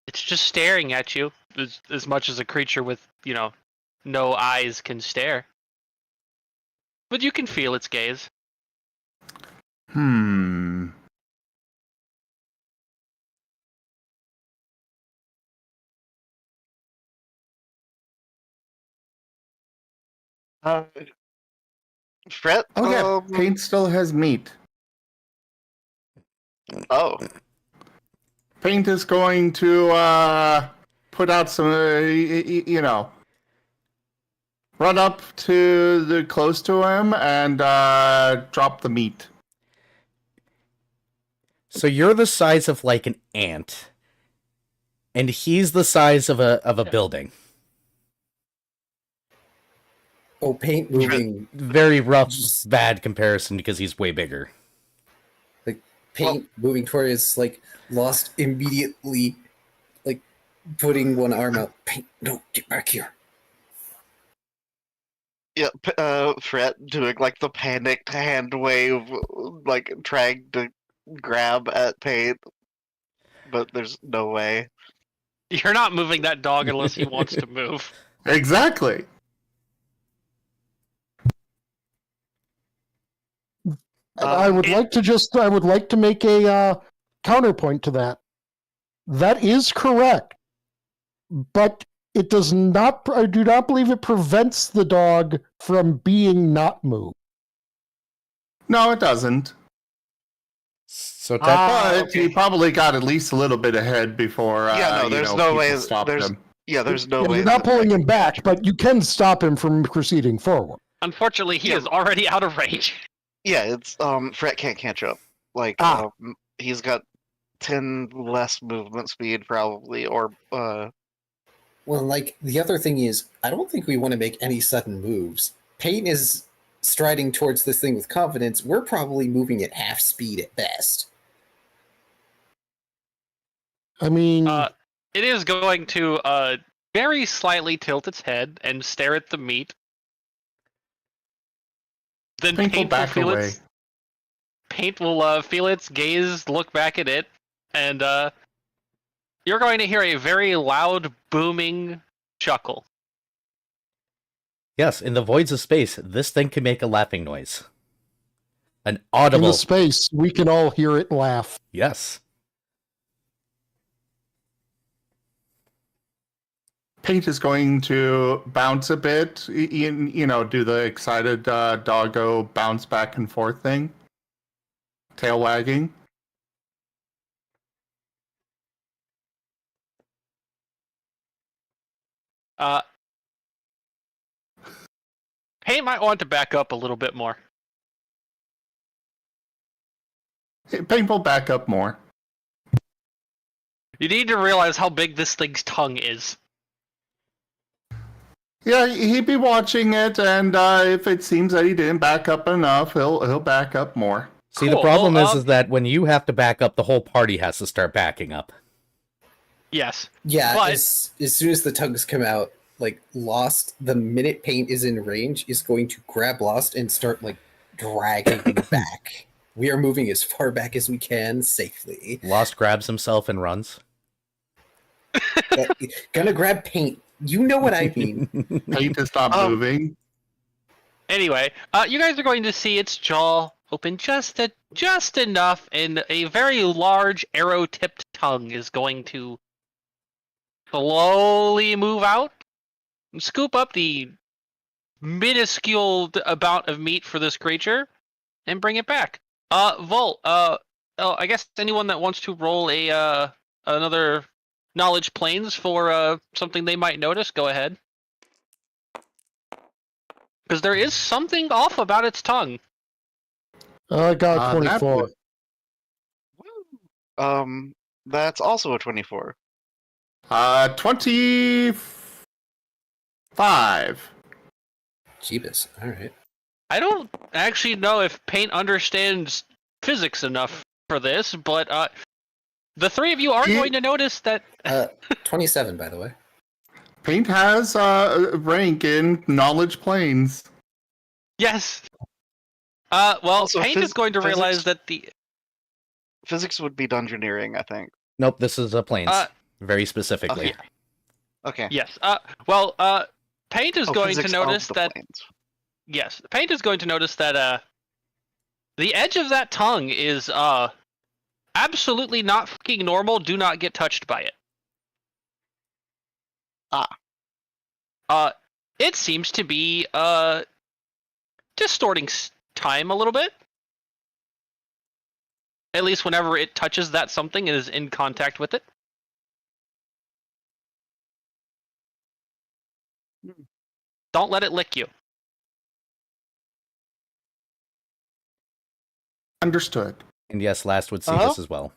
It's just staring at you as much as a creature with, no eyes can stare. But you can feel its gaze. Fret? Oh yeah, Paint still has meat. Oh. Paint is going to put out some, run up to the close to him and drop the meat. So you're the size of like an ant, and he's the size of a building. Oh, Paint moving. Very rough, bad comparison because he's way bigger. Paint moving towards like Lost immediately, like putting one arm out. Paint, no, get back here. Yeah, Fret doing like the panicked hand wave, like trying to grab at Paint, but there's no way. You're not moving that dog unless he wants to move. Exactly. I would like to make a counterpoint to that. That is correct, but it does not. I do not believe it prevents the dog from being not moved. No, it doesn't. So But he probably got at least a little bit ahead before. Yeah, no, there's no people way. stopped There's him. there's no Yeah, way. you're not pulling him back, but you can stop him from proceeding forward. Unfortunately, he is already out of range. Yeah, it's Fret can't catch up. Like he's got 10 less movement speed probably, or Well, like the other thing is, I don't think we want to make any sudden moves. Paint is striding towards this thing with confidence. We're probably moving at half speed at best. I mean, It is going to very slightly tilt its head and stare at the meat. Then Paint will Paint will back feel away. Paint will feel its gaze look back at it, and you're going to hear a very loud, booming chuckle. yes, in the voids of space, this thing can make a laughing noise. An in audible. the space, we can all hear it laugh. Yes. Paint is going to bounce a bit, do the excited doggo bounce back and forth thing. Tail wagging. Paint might want to back up a little bit more. Paint will back up more. You need to realize how big this thing's tongue is. Yeah, he'd be watching it, and if it seems that he didn't back up enough, he'll back up more. See, the Cool. problem Well, is that when you have to back up, the whole party has to start backing up. Yes. Yeah, But- as soon as the tongues come out, like Lost, the minute Paint is in range, is going to grab Lost and start like dragging him back. We are moving as far back as we can safely. Lost grabs himself and runs. Gonna grab Paint. You know what I mean. Paint to stop moving. Anyway, you guys are going to see its jaw open just enough, and a very large arrow-tipped tongue is going to slowly move out and scoop up the minuscule amount of meat for this creature and bring it back. Volt, I guess anyone that wants to roll another knowledge planes for something they might notice, go ahead. Because there is something off about its tongue. I got that 24. Woo. That's also a 24. 25. Jeebus. All right. I don't actually know if Paint understands physics enough for this, but the three of you are going to notice that... 27, by the way. Paint has rank in knowledge planes. Yes! Well, Also, Paint is going to realize physics- that the... Physics would be dungeoneering, I think. Nope, this is a planes. Very specifically. Okay. Okay. Yes. Paint is going to physics of notice the that... planes. Yes, Paint is going to notice that the edge of that tongue is absolutely not fucking normal. Do not get touched by it. It seems to be distorting time a little bit. At least whenever it touches that something and is in contact with it. Don't let it lick you. Understood. And yes, Last would see Uh-huh. this as well.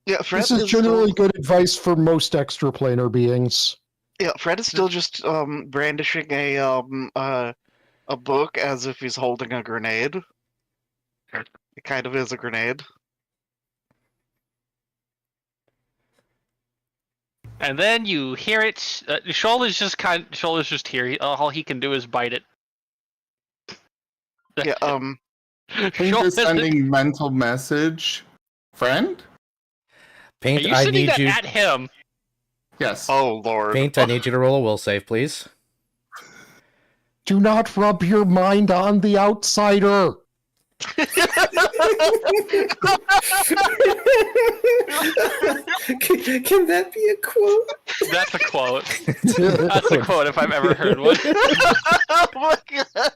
Yeah, Fred This is still- generally good advice for most extraplanar beings. Yeah, Fred is still just brandishing a book as if he's holding a grenade. It kind of is a grenade. And then you hear it. Shoal is just here. All he can do is bite it. Yeah. Paint Shoal is isn't- sending mental message. Friend? Are Paint, you I sending need that you. at him? Yes. Oh lord. Paint, I need you to roll a will save, please. Do not rub your mind on the outsider. Can that be a quote? That's a quote. That's a quote if I've ever heard one. Oh my god.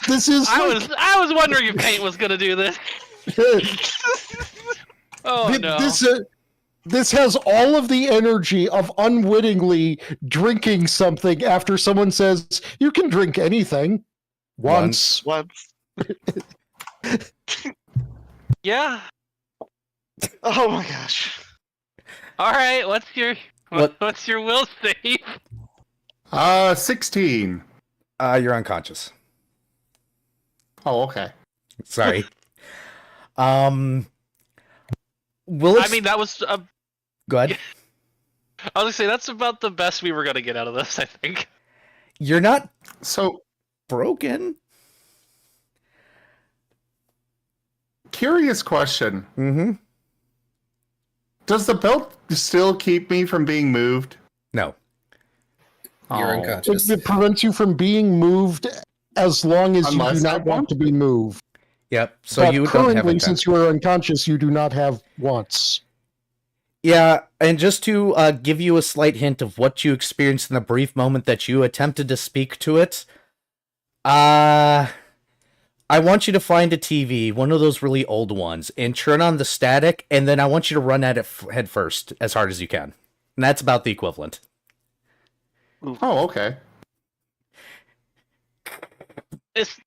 This is I was wondering if Paint was gonna do this. Oh no. This has all of the energy of unwittingly drinking something after someone says you can drink anything once. What? Yeah. Oh my gosh. All right. What's your What? what's your will save? 16. You're unconscious. Oh, okay. Sorry. Will I mean, that was. go ahead. I was gonna say that's about the best we were gonna get out of this. I think. You're not So, broken. curious question. Mm-hmm. Does the belt still keep me from being moved? No. You're Oh. unconscious. It prevents you from being moved as long as you Unless do I not want want to be moved. Yep. So but you don't currently, have intent. since you are unconscious, you do not have wants. Yeah, and just to give you a slight hint of what you experienced in the brief moment that you attempted to speak to it, I want you to find a TV, one of those really old ones, and turn on the static, and then I want you to run at it head first as hard as you can. And that's about the equivalent. Oh, okay. It's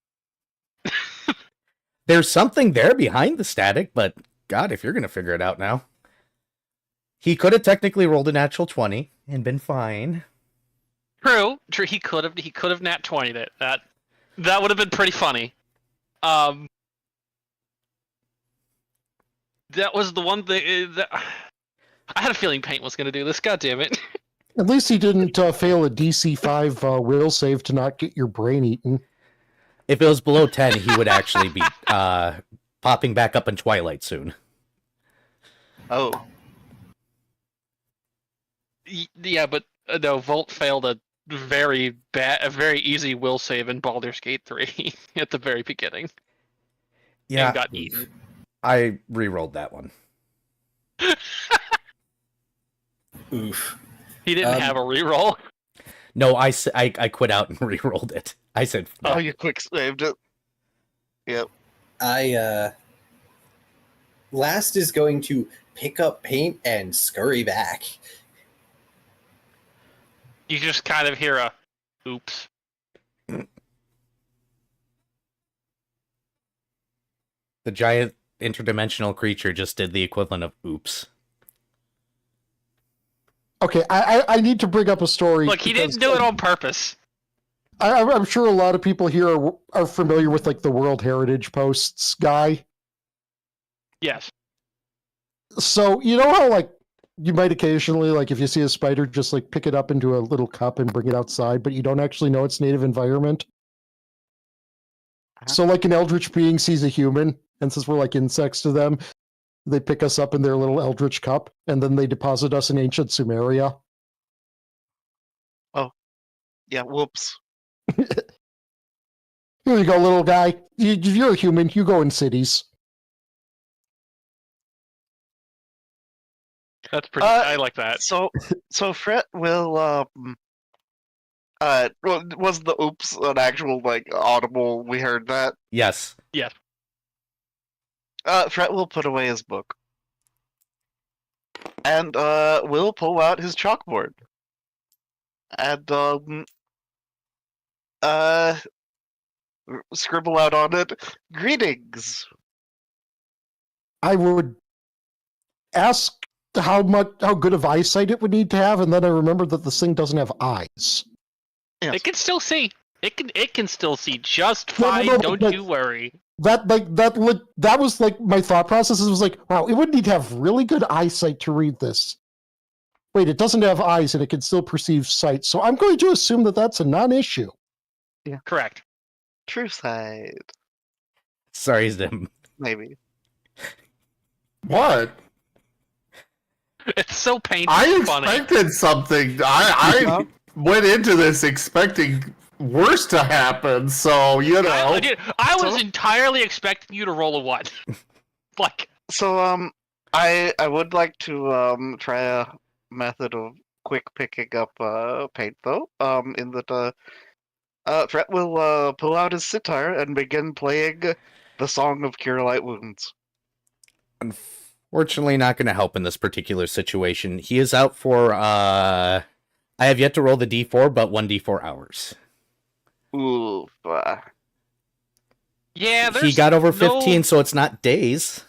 There's something there behind the static, but God, if you're going to figure it out now. He could have technically rolled a natural 20 and been fine. true. True. He could have nat 20'd it. That would have been pretty funny. That was the one thing that I had a feeling Paint was going to do this. God damn it. At least he didn't fail a DC5 will save to not get your brain eaten. If it was below 10, he would actually be popping back up in Twilight soon. Oh, Yeah, but no, Volt failed a very easy will save in Baldur's Gate 3 at the very beginning. And got eaten. I re-rolled that one. Oof. He didn't have a reroll. No, I quit out and re-rolled it. I said, oh, you quick saved it. Yep. Last is going to pick up Paint and scurry back. You just kind of hear a oops. the giant interdimensional creature just did the equivalent of oops. Okay, I need to bring up a story. Look, he didn't do it on purpose. I'm sure a lot of people here are familiar with like the World Heritage Posts guy. Yes. So you know how like you might occasionally like if you see a spider just like pick it up into a little cup and bring it outside, but you don't actually know its native environment. So like an eldritch being sees a human, and since we're like insects to them, they pick us up in their little eldritch cup, and then they deposit us in ancient Sumeria. Yeah, whoops. Here you go, little guy. You're a human. You go in cities. That's pretty. I like that. So Fret will was the oops an actual like audible? We heard that. Yes. Yes. Fret will put away his book, and will pull out his chalkboard, and scribble out on it, "Greetings." I would ask how good of eyesight it would need to have, and then I remembered that this thing doesn't have eyes. Yes. It can still see. It can still see just No, fine. no, Don't but- you worry. That was like my thought process. It was like, wow, it would need to have really good eyesight to read this. Wait, it doesn't have eyes, and it can still perceive sight. So I'm going to assume that that's a non-issue. Correct. True side, Sorry, Zim. maybe. What? It's so painful. I Funny. expected something. I went into this expecting worse to happen, so you know. I was entirely expecting you to roll a 1. Like, So I would like to try a method of quick picking up paint though. In that Fret will pull out his sitar and begin playing the Song of Cure Light Wounds. Unfortunately, not going to help in this particular situation. He is out for, I have yet to roll the D4, but 1d4 hours. Oof. yeah, He got over 15, so it's not days.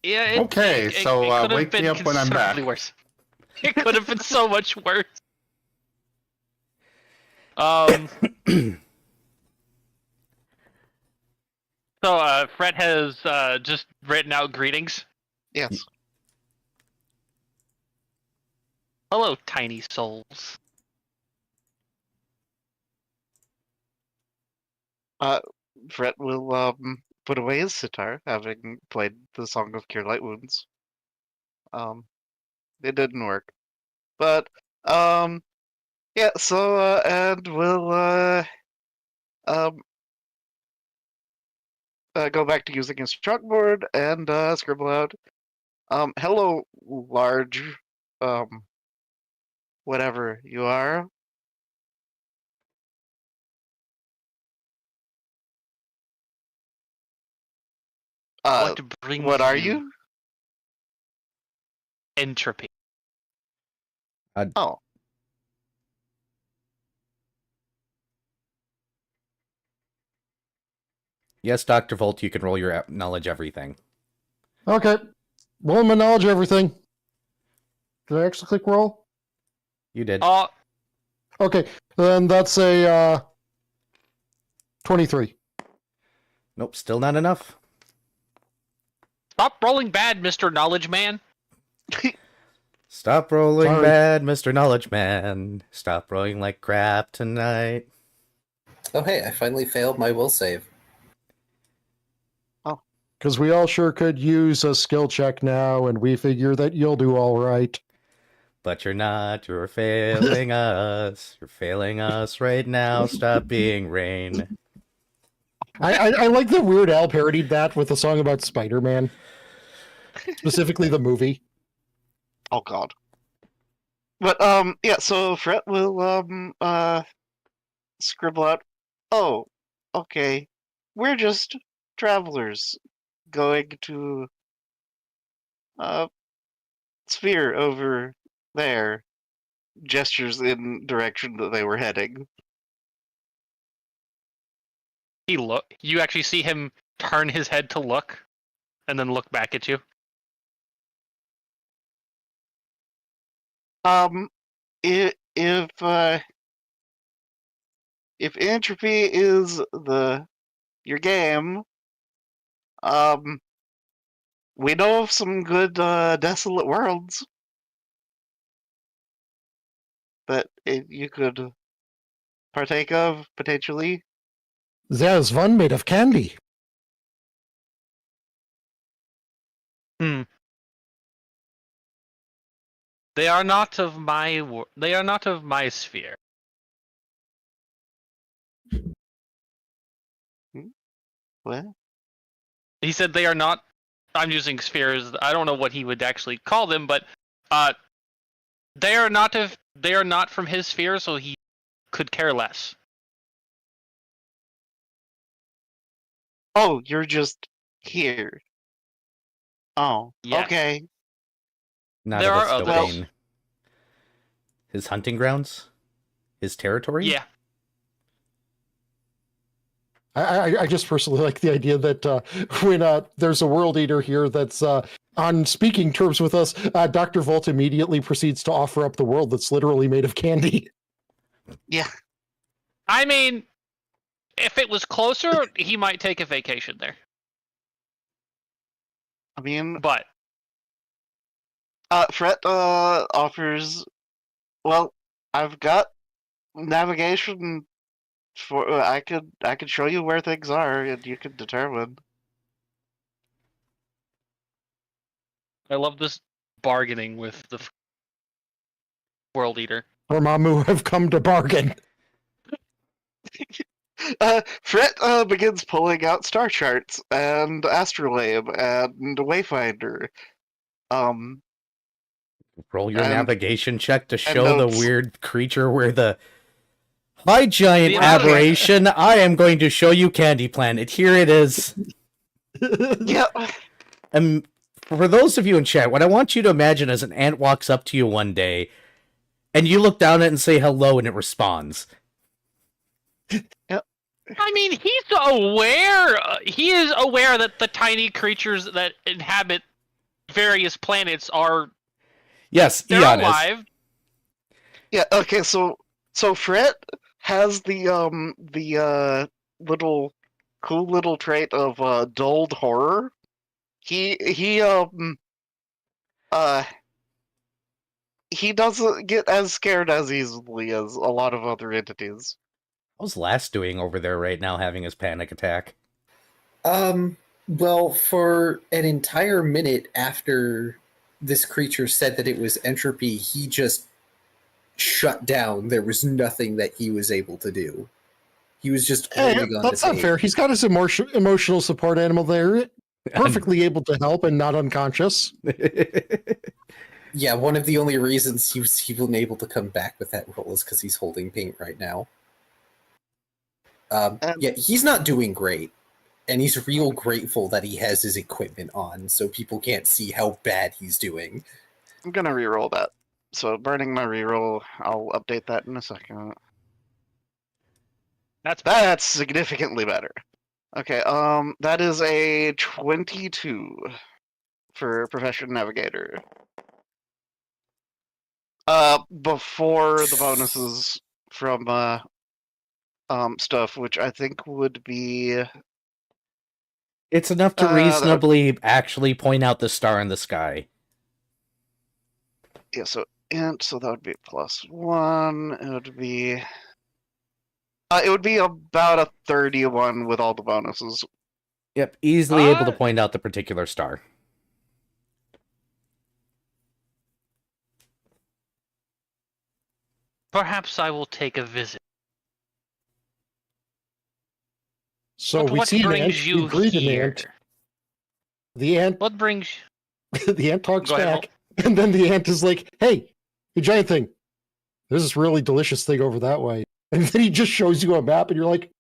Yeah. Okay, so, could've wake me been up when I'm back. considerably worse. It could have been so much worse. So, Fred has just written out greetings. Yes. Hello, tiny souls. Fret will put away his sitar, having played the Song of Cure Light Wounds. It didn't work, but yeah. So and we'll go back to using his chalkboard and scribble out, "Hello, large, whatever you are." What brings What are you? Entropy. Oh, Yes, Dr. Volt, you can roll your knowledge everything. Okay. Roll my knowledge of everything. Did I actually click roll? You did. Okay, then that's a 23. Nope, still not enough. Stop rolling bad, Mr. Knowledge Man. Stop rolling Sorry. bad, Mr. Knowledge Man. Stop rolling like crap tonight. Oh hey, I finally failed my will save. Because we all sure could use a skill check now, and we figure that you'll do all right. But you're not. You're failing us. You're failing us right now. Stop being Rain. I like that Weird Al parodied that with a song about Spider-Man. Specifically the movie. Oh god. But yeah, so Fret will scribble out, "Oh, okay. We're just travelers going to sphere over there." Gestures in direction that they were heading. You actually see him turn his head to look, and then look back at you. If entropy is your game, we know of some good desolate worlds that you could partake of potentially. There's one made of candy. They are not of my sphere. What? He said they are not. I'm using spheres. I don't know what he would actually call them, but they are not from his sphere, so he could care less. Oh, you're just here. Oh, Yes. okay. Not There of are his others. domain. His hunting grounds? His territory? Yeah. I just personally like the idea that when there's a world eater here that's on speaking terms with us, Dr. Volt immediately proceeds to offer up the world that's literally made of candy. Yeah. I mean, if it was closer, he might take a vacation there. I mean, But Fret offers. Well, I've got navigation for. I could show you where things are, and you can determine. I love this bargaining with the world eater. Dormammu have come to bargain. Fret begins pulling out star charts and astrolabe and wayfinder. Roll your And- navigation check to show the notes. weird creature where the... Hi, giant The amount of- aberration! I am going to show you Candy Planet. Here it is. Yeah. For those of you in chat, what I want you to imagine is an ant walks up to you one day, and you look down at it and say hello, and it responds. I mean, he's aware. He is aware that the tiny creatures that inhabit various planets are Yes, they're Eon is. alive. Yeah. Okay. So Fret has the little cool little trait of dulled horror. He doesn't get as scared as easily as a lot of other entities. How's Last doing over there right now, having his panic attack? Well, for an entire minute after this creature said that it was entropy, he just shut down. There was nothing that he was able to do. He was just Hey, holding on that's to not tape. fair. He's got his emotional support animal there, perfectly able to help and not unconscious. Yeah, one of the only reasons he was even able to come back with that roll is because he's holding paint right now. Yeah, he's not doing great, and he's real grateful that he has his equipment on, so people can't see how bad he's doing. I'm gonna reroll that. So burning my reroll, I'll update that in a second. That's significantly better. Okay, that is a 22 for Profession Navigator. Before the bonuses from stuff, which I think would be It's enough to that would- reasonably actually point out the star in the sky. Yeah, so int, so that would be +1. It would be about a 31 with all the bonuses. Yep, easily able to point out the particular star. Perhaps I will take a visit. So But we what see an brings ant, you we greet an here? ant. The ant, What brings? the ant talks Go ahead, back, and then the ant is like, "Hey, you giant thing, there's this really delicious thing over that way." And then he just shows you a map, and you're like,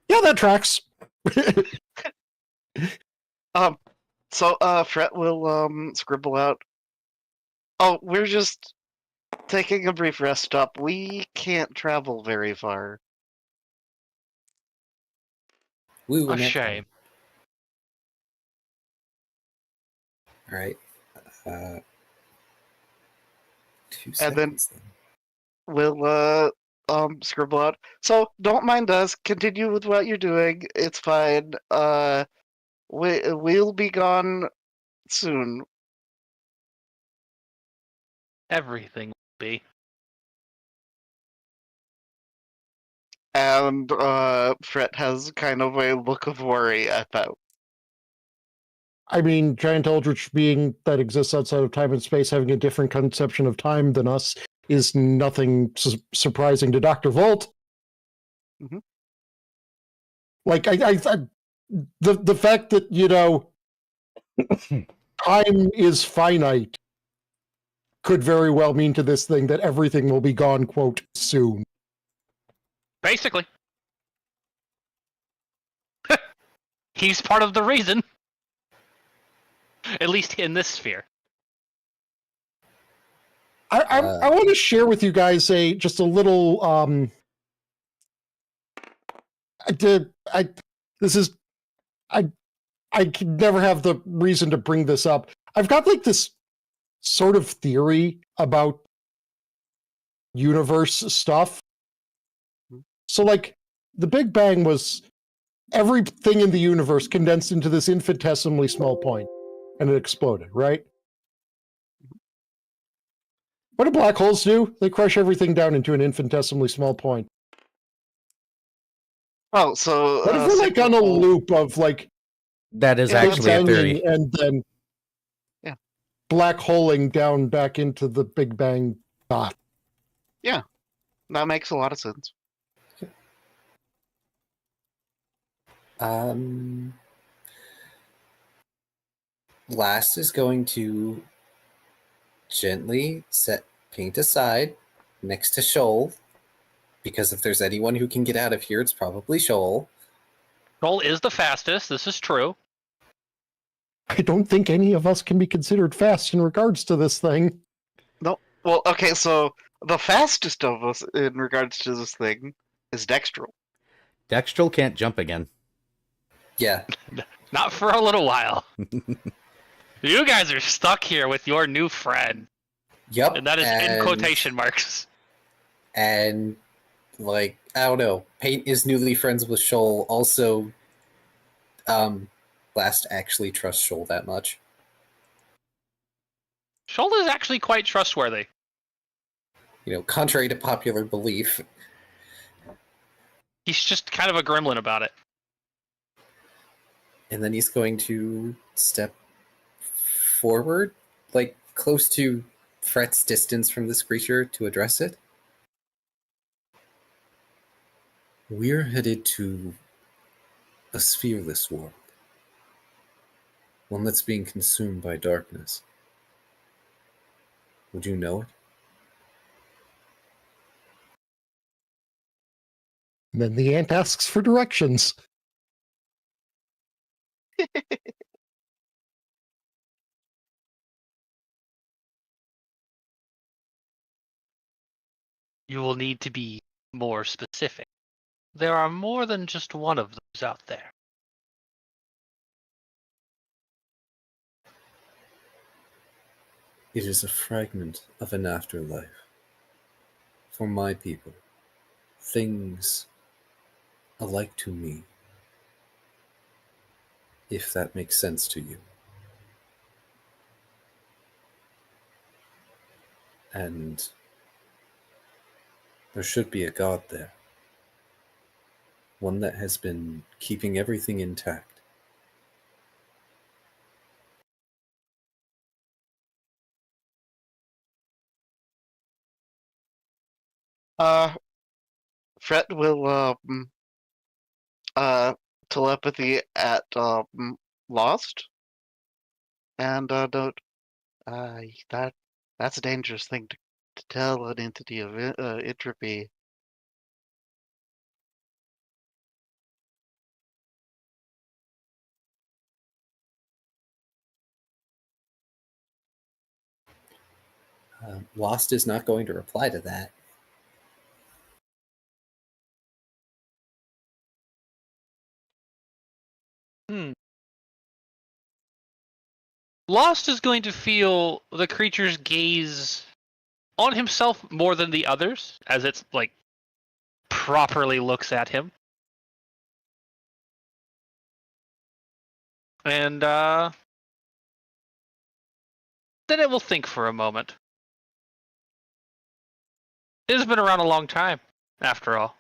"Yeah, that tracks." So Fret will scribble out. Oh, we're just taking a brief rest stop. We can't travel very far. Woo, A next shame. All right. 2 And then- seconds. Then. We'll scribble out. So don't mind us. Continue with what you're doing. It's fine. We'll be gone soon. Everything will be. And Fret has kind of a look of worry at that. I mean, giant eldritch being that exists outside of time and space, having a different conception of time than us, is nothing surprising to Dr. Volt. Mhm. Like, the fact that, you know, time is finite could very well mean to this thing that everything will be gone, quote, soon. Basically. He's part of the reason. At least in this sphere. I want to share with you guys just a little I could never have the reason to bring this up. I've got like this sort of theory about universe stuff. So like the Big Bang was everything in the universe condensed into this infinitesimally small point and it exploded, right? What do black holes do? They crush everything down into an infinitesimally small point. Oh, so What if we're like on a loop of like That is Yeah, actually a banging theory. and then black holing down back into the Big Bang dot? that makes a lot of sense. Last is going to gently set paint aside next to Shoal, because if there's anyone who can get out of here, it's probably Shoal. Roll is the fastest. This is true. I don't think any of us can be considered fast in regards to this thing. Well, okay, so the fastest of us in regards to this thing is Dextral. Dextral can't jump again. Yeah, Not for a little while. You guys are stuck here with your new friend. yep. And that is in quotation marks. And, like, I don't know, Paint is newly friends with Shoal. Also, Last actually trusts Shoal that much. Shoulder is actually quite trustworthy. You know, contrary to popular belief. He's just kind of a gremlin about it. And then he's going to step forward, like close to Fret's distance from this creature to address it. We're headed to a sphereless world. One that's being consumed by darkness. Would you know it? And then the ant asks for directions. You will need to be more specific. There are more than just one of those out there. It is a fragment of an afterlife. For my people, things alike to me. if that makes sense to you. And there should be a god there. One that has been keeping everything intact. Fred will telepathy at Lost, and note that's a dangerous thing to tell an entity of entropy. Lost is not going to reply to that. Lost is going to feel the creature's gaze on himself more than the others, as it's like properly looks at him. And then it will think for a moment. It has been around a long time, after all.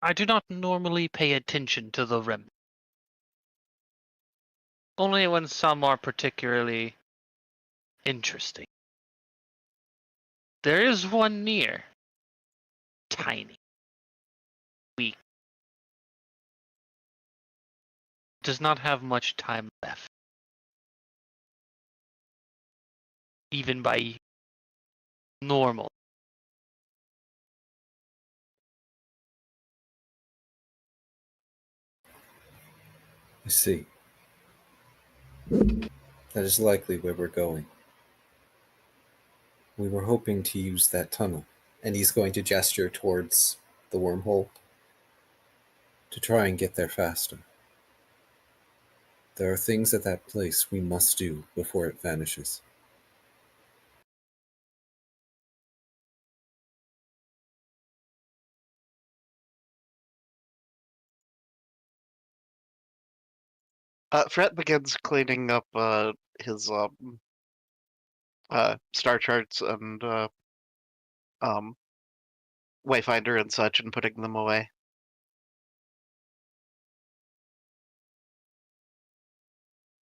I do not normally pay attention to the rim. Only when some are particularly interesting. There is one near. Tiny. Weak. Does not have much time left. Even by normal. I see. That is likely where we're going. We were hoping to use that tunnel, and he's going to gesture towards the wormhole to try and get there faster. There are things at that place we must do before it vanishes. Fred begins cleaning up his star charts and Wayfinder and such, and putting them away.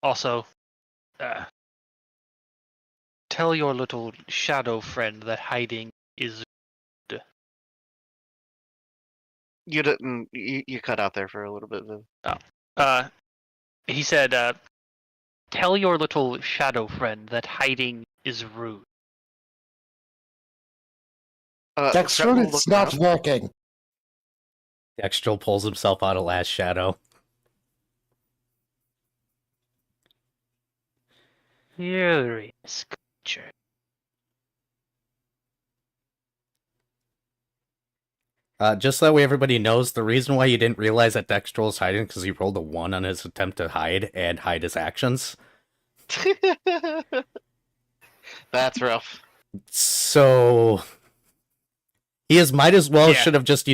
Also, tell your little shadow friend that hiding is good. You didn't. You cut out there for a little bit. He said, tell your little shadow friend that hiding is rude. Dexter, Fred will it's look not around. working. Dextrol pulls himself out of Last Shadow. Curious creature. Just so that way everybody knows, the reason why you didn't realize that Dextrol is hiding because he rolled a 1 on his attempt to hide and hide his actions. That's rough. So he might as well should have just,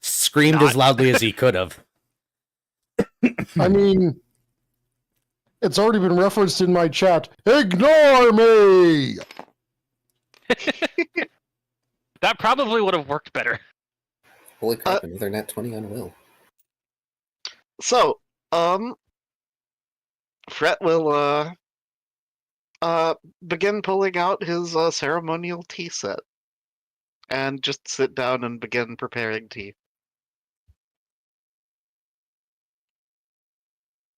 screamed as loudly as he could have. I mean, it's already been referenced in my chat. Ignore me! That probably would have worked better. Holy crap, another nat 20 on Will. So, Fred will begin pulling out his ceremonial tea set and just sit down and begin preparing tea.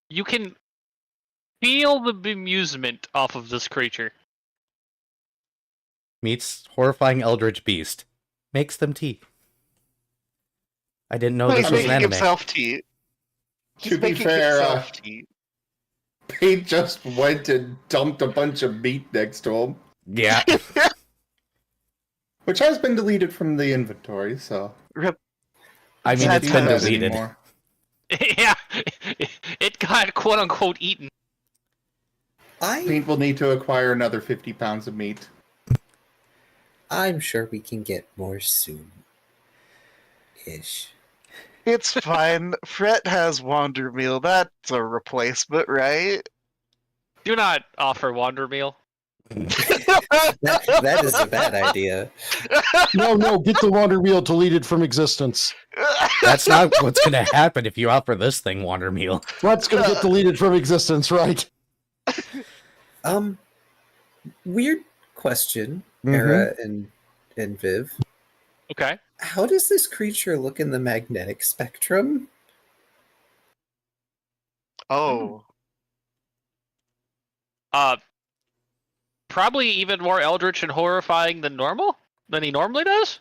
You can feel the bemusement off of this creature. Meets horrifying eldritch beast. Makes them tea. I didn't know He's this was an making anime. himself tea. He's To be making fair, himself tea. Paint just went and dumped a bunch of meat next to him, Yeah. which has been deleted from the inventory, so... I mean, Sad it's been times. deleted. Yeah, it got quote unquote eaten. Paint will need to acquire another 50 pounds of meat. I'm sure we can get more soon. Ish. It's fine. Fret has Wander Meal. That's a replacement, right? Do not offer Wander Meal. That is a bad idea. No, get the Wander Wheel deleted from existence. That's not what's going to happen if you offer this thing Wander Meal. What's going to get deleted from existence, right? Weird question, Mhm. Era and Viv. Okay. How does this creature look in the magnetic spectrum? Oh. Probably even more eldritch and horrifying than he normally does.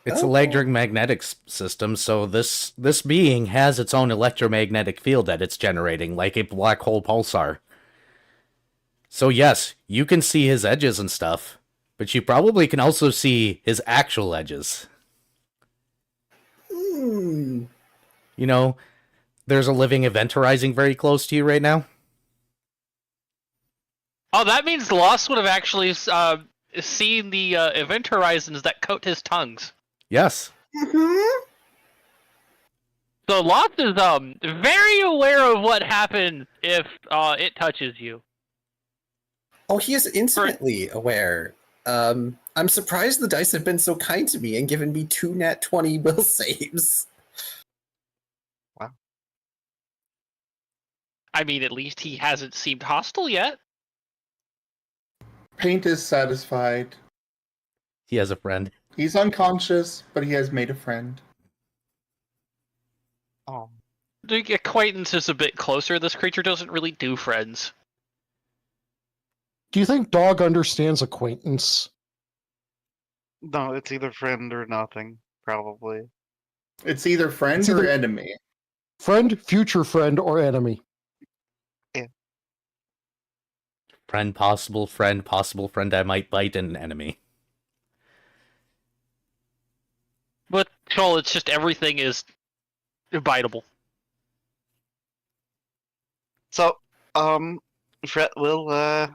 It's Oh. a electromagnetic system, so this being has its own electromagnetic field that it's generating, like a black hole pulsar. So yes, you can see his edges and stuff, but you probably can also see his actual edges. Hmm. You know, there's a living event horizon very close to you right now. Oh, that means Lost would have actually seen the event horizons that coat his tongues. Yes. So Lost is very aware of what happens if it touches you. Oh, he is intimately aware. I'm surprised the dice have been so kind to me and given me 2 nat 20 will saves. I mean, at least he hasn't seemed hostile yet. Paint is satisfied. He has a friend. He's unconscious, but he has made a friend. Oh. The acquaintance is a bit closer. This creature doesn't really do friends. Do you think dog understands acquaintance? No, it's either friend or nothing, probably. It's either friend It's either- or enemy. Friend, future friend, or enemy? Friend, possible friend I might bite, and enemy. But Joel, it's just everything is biteable. So, Fret will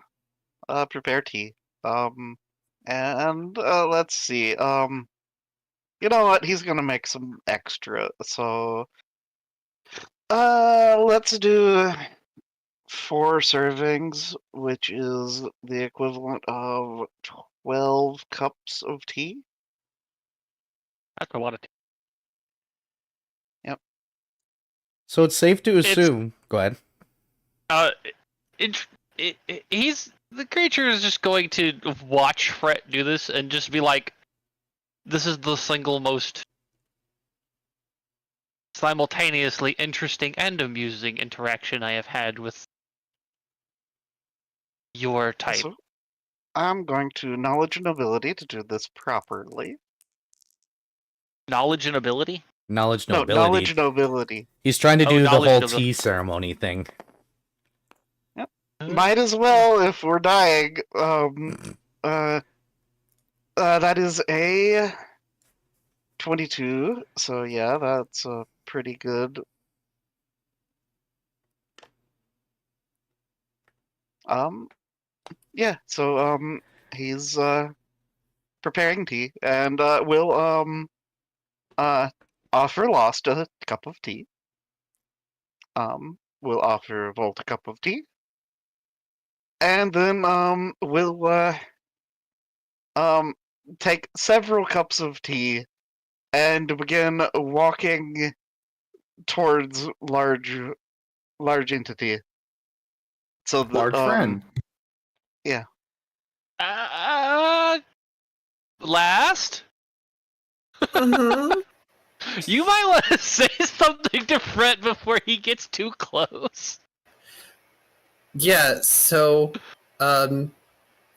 prepare tea. And let's see. You know what? He's gonna make some extra. So, let's do 4 servings, which is the equivalent of 12 cups of tea. That's a lot of. So it's safe to assume. Go ahead. He's the creature is just going to watch Fret do this and just be like, "This is the single most simultaneously interesting and amusing interaction I have had with your type." So, I'm going to knowledge and ability to do this properly. Knowledge and ability. Knowledge, no No, ability. knowledge and ability. He's trying to Oh, do the knowledge, whole no tea ceremony thing. Might as well if we're dying. That is a 22. So yeah, that's pretty good. Yeah. So he's preparing tea and will offer Lost a cup of tea. We'll offer Volt a cup of tea. And then we'll take several cups of tea and begin walking towards large entity. So the Large friend. Yeah. Last. You might want to say something to Fret before he gets too close. Yeah, so,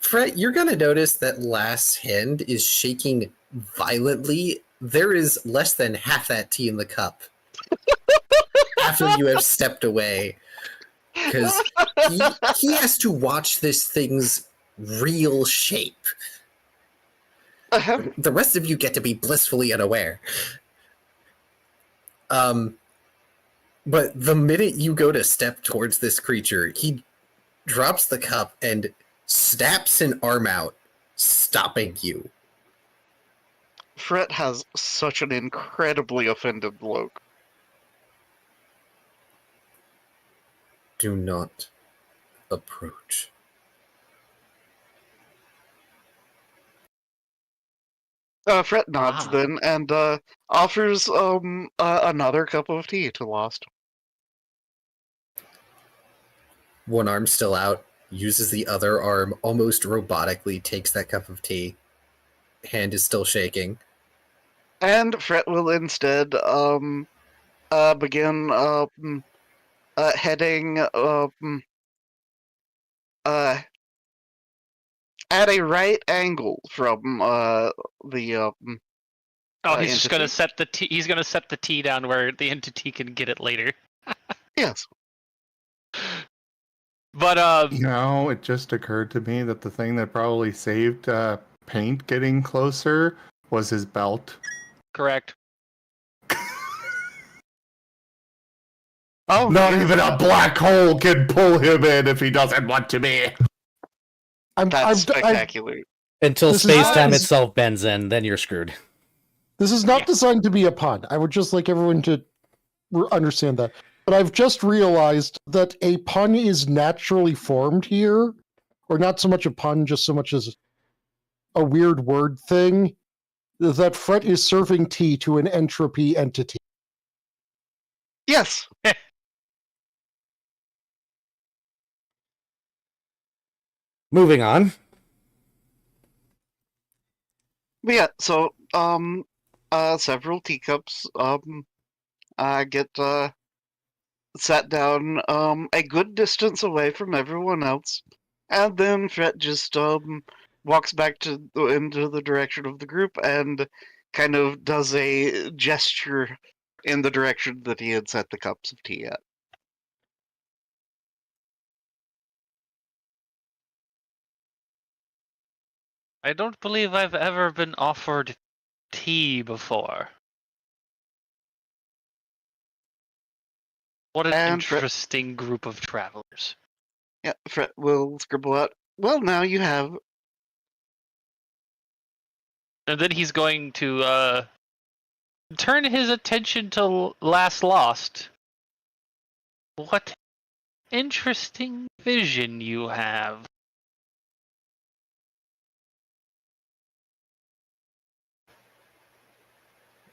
Fret, you're gonna notice that Last's hand is shaking violently. There is less than half that tea in the cup after you have stepped away. because he has to watch this thing's real shape. The rest of you get to be blissfully unaware. But the minute you go to step towards this creature, he drops the cup and snaps an arm out, stopping you. Fret has such an incredibly offended look. Do not approach. Fret nods then and offers another cup of tea to Lost. One arm still out, uses the other arm, almost robotically takes that cup of tea. Hand is still shaking. And Fret will instead begin heading at a right angle from the Oh, he's just gonna entity. set the T. He's gonna set the T down where the entity can get it later. Yes. But It just occurred to me that the thing that probably saved Paint getting closer was his belt. correct. Oh, Not even a black hole can pull him in if he doesn't want to be. that's spectacular. Until This is space-time not- itself bends in, then you're screwed. This is not Yeah. designed to be a pun. I would just like everyone to understand that. But I've just realized that a pun is naturally formed here, or not so much a pun, just so much as a weird word thing. That Fret is serving tea to an entropy entity. Yes. Moving on. But yeah, so several teacups get sat down a good distance away from everyone else, and then Fret just walks back into the direction of the group and kind of does a gesture in the direction that he had set the cups of tea at. I don't believe I've ever been offered tea before. What an And Fret- interesting group of travelers. Yeah, Fret will scribble out. Well, now you have. And then he's going to turn his attention to Last Lost. What interesting vision you have.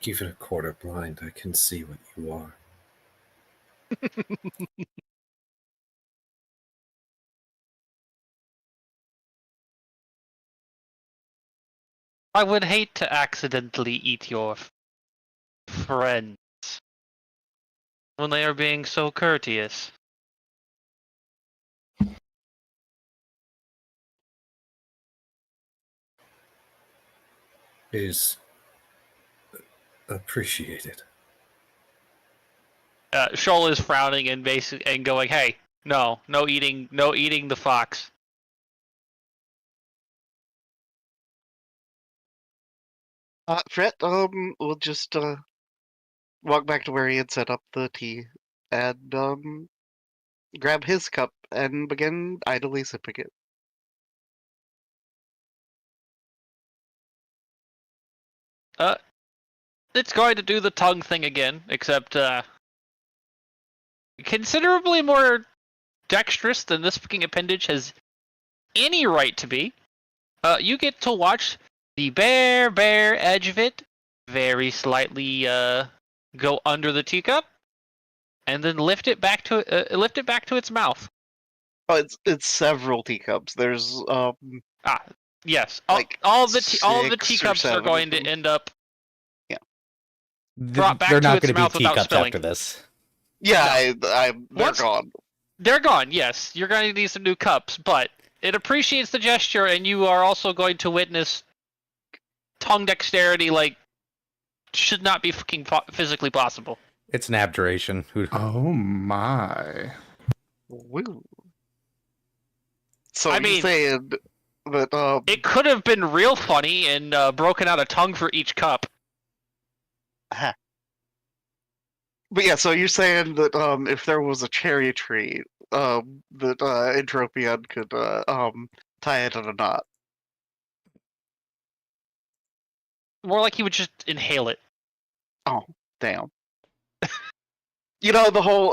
Even a quarter blind, I can see what you are. I would hate to accidentally eat your friends when they are being so courteous. Is appreciated. Shoal is frowning and going, "Hey, no eating the fox." Fret will just walk back to where he had set up the tea and grab his cup and begin idly sipping it. It's going to do the tongue thing again, except considerably more dexterous than this fucking appendage has any right to be. You get to watch the bare edge of it very slightly go under the teacup, and then lift it back to its mouth. Oh, it's several teacups. There's Yes, like all the 6 or teacups are 7 going of to them. end up. They're Brought back to not its going to mouth be without teacups spilling. after this. yeah, they're Once- gone. They're gone. Yes, you're going to need some new cups, but it appreciates the gesture, and you are also going to witness tongue dexterity like should not be fucking physically possible. It's an abjuration. Oh my. Woo. So I you mean- saying that It could have been real funny and broken out a tongue for each cup. but yeah, so you're saying that if there was a cherry tree, that Entropion could tie it in a knot. More like he would just inhale it. Oh, damn. You know the whole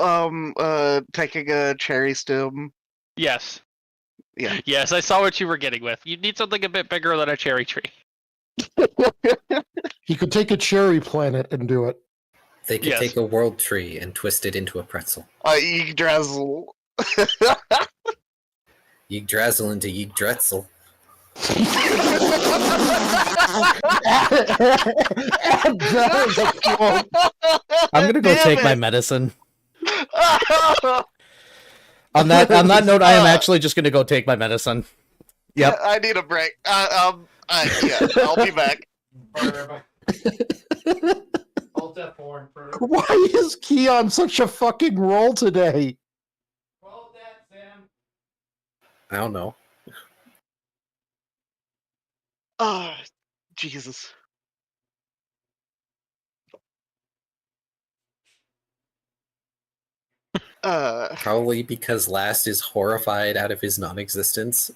taking a cherry stem. Yes. Yeah. Yes, I saw what you were getting with. You need something a bit bigger than a cherry tree. He could take a cherry planet and do it. They could Yes. take a world tree and twist it into a pretzel. Yggdrasil. Yggdrasil into Yggdretzel. I'm gonna go Damn take my it. medicine. On that note, I am actually just gonna go take my medicine. Yep. I need a break. Yeah, I'll be back. Why is Key on such a fucking roll today? I don't know. Ah, Jesus. Probably because Last is horrified out of his non-existence.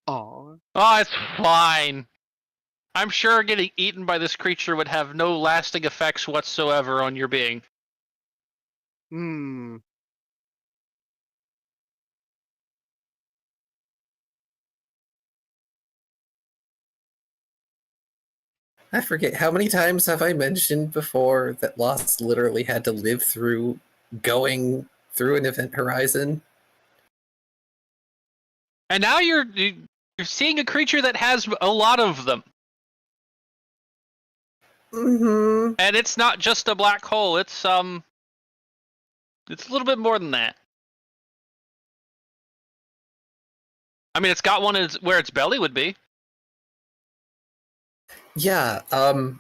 Oh. Oh, it's fine. I'm sure getting eaten by this creature would have no lasting effects whatsoever on your being. Hmm. I forget how many times have I mentioned before that Lost literally had to live through going through an event horizon. And now you're seeing a creature that has a lot of them. Mm-hmm. And it's not just a black hole, it's a little bit more than that. I mean, it's got one where its belly would be. Yeah, I'm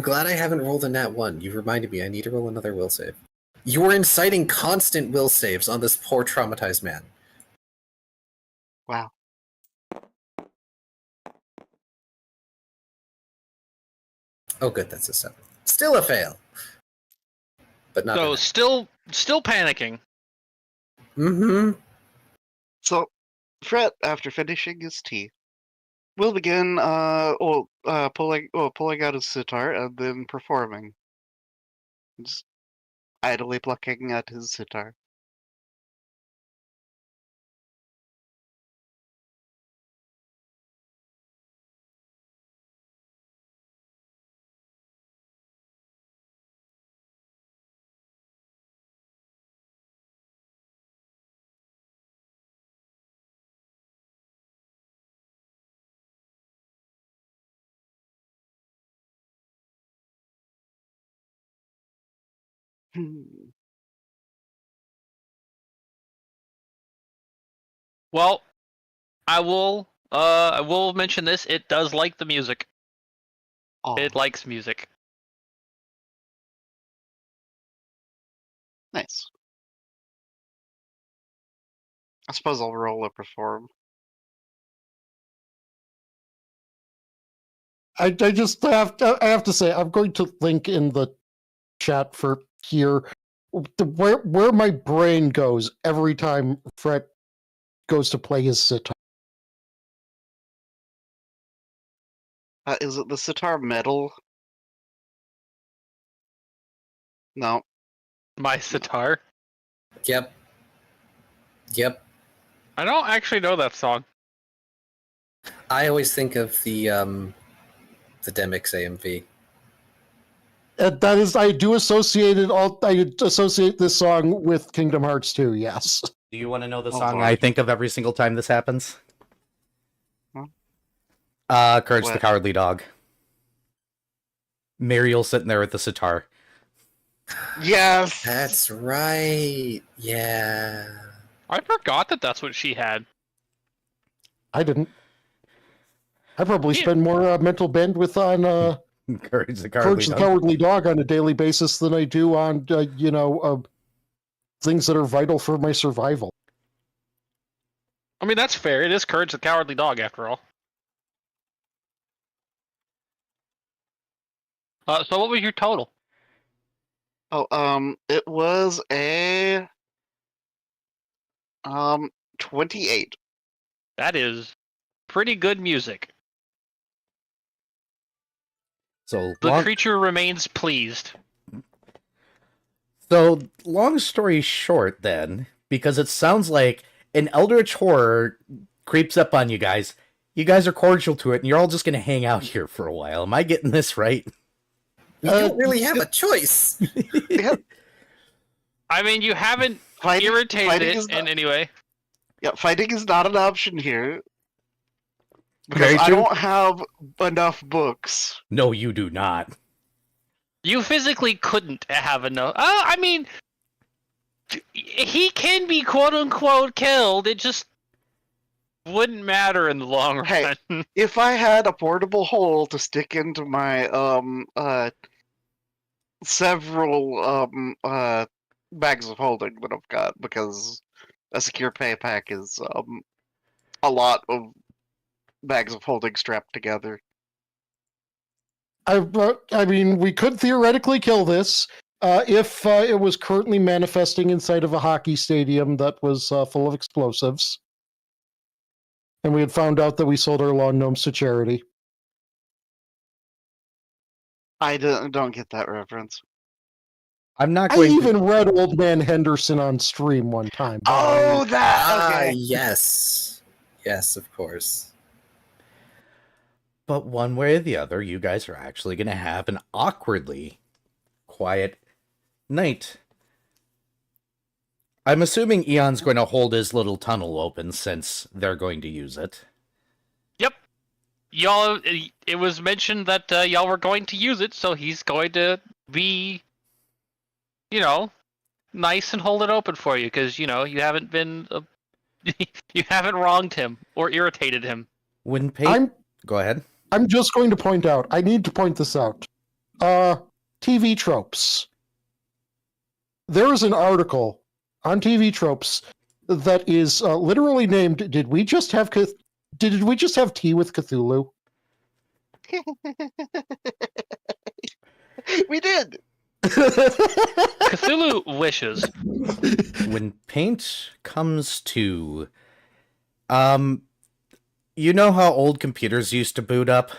glad I haven't rolled a nat 1. You reminded me I need to roll another will save. You were inciting constant will saves on this poor traumatized man. Wow. Oh good, that's a 7. Still a fail. But not So still panicking. Mm-hmm. So, Fred, after finishing his tea, will begin pulling out his sitar and then performing. Just idly plucking at his sitar. Hmm. Well, I will mention this. It does like the music. Aw, It likes music. nice. I suppose I'll roll a perform. I just have to say, I'm going to link in the chat for here where my brain goes every time Fred goes to play his sitar. Is it the sitar metal? No. My sitar. Yep. Yep. I don't actually know that song. I always think of the Demix AMV. That is, I do associate it all. I associate this song with Kingdom Hearts 2. Yes. Do you want to know the Oh, song Lord. I think of every single time this happens? Huh? Courage the What? Cowardly Dog. Mariel sitting there with the sitar. Yes! That's right. Yeah. I forgot that that's what she had. I didn't. I probably Yeah. spend more mental bandwidth on Courage the Cowardly Courage the Dog. Cowardly Dog on a daily basis than I do on things that are vital for my survival. I mean, that's fair. It is Courage the Cowardly Dog, after all. So what was your total? Oh, it was a 28. That is pretty good music. So The creature remains pleased. So, long story short, then, because it sounds like an eldritch horror creeps up on you guys. You guys are cordial to it, and you're all just going to hang out here for a while. Am I getting this right? You don't really have a choice. I mean, you haven't irritated it in any way. Yeah, fighting is not an option here. Because Very I true. don't have enough books. No, you do not. You physically couldn't have enough. I mean, he can be quote unquote killed. It just wouldn't matter in the long Hey. run. If I had a portable hole to stick into my several bags of holding that I've got, because a secure pay pack is a lot of bags of holding strapped together. I mean, we could theoretically kill this if it was currently manifesting inside of a hockey stadium that was full of explosives. And we had found out that we sold our lawn gnomes to charity. I don't get that reference. I'm not I going even read Old Man Henderson on stream one time. Oh, that! Ah, Okay. yes. Yes, of course. But one way or the other, you guys are actually going to have an awkwardly quiet night. I'm assuming Eon's going to hold his little tunnel open since they're going to use it. Yep. Y'all, it was mentioned that y'all were going to use it, so he's going to be, nice and hold it open for you, because, you haven't been, you haven't wronged him or irritated him. When Peyton... Go ahead. I'm just going to point out, I need to point this out. TV tropes. There is an article on TV tropes that is literally named, Did we just have tea with Cthulhu? We did! Cthulhu wishes. When paint comes to... You know how old computers used to boot up?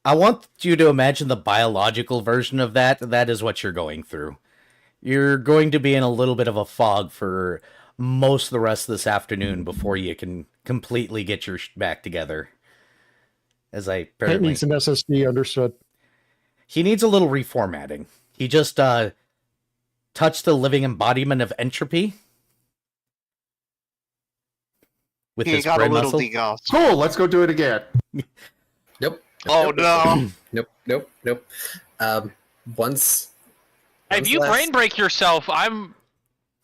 I want you to imagine the biological version of that. That is what you're going through. You're going to be in a little bit of a fog for most of the rest of this afternoon before you can completely get your back together. As I It apparently... needs an SSD, understood. He needs a little reformatting. He just touched the living embodiment of entropy. With He his got a brain little muscle. degossed. Cool, let's go do it again. Nope. Oh, no. Nope. Once If you brain break yourself,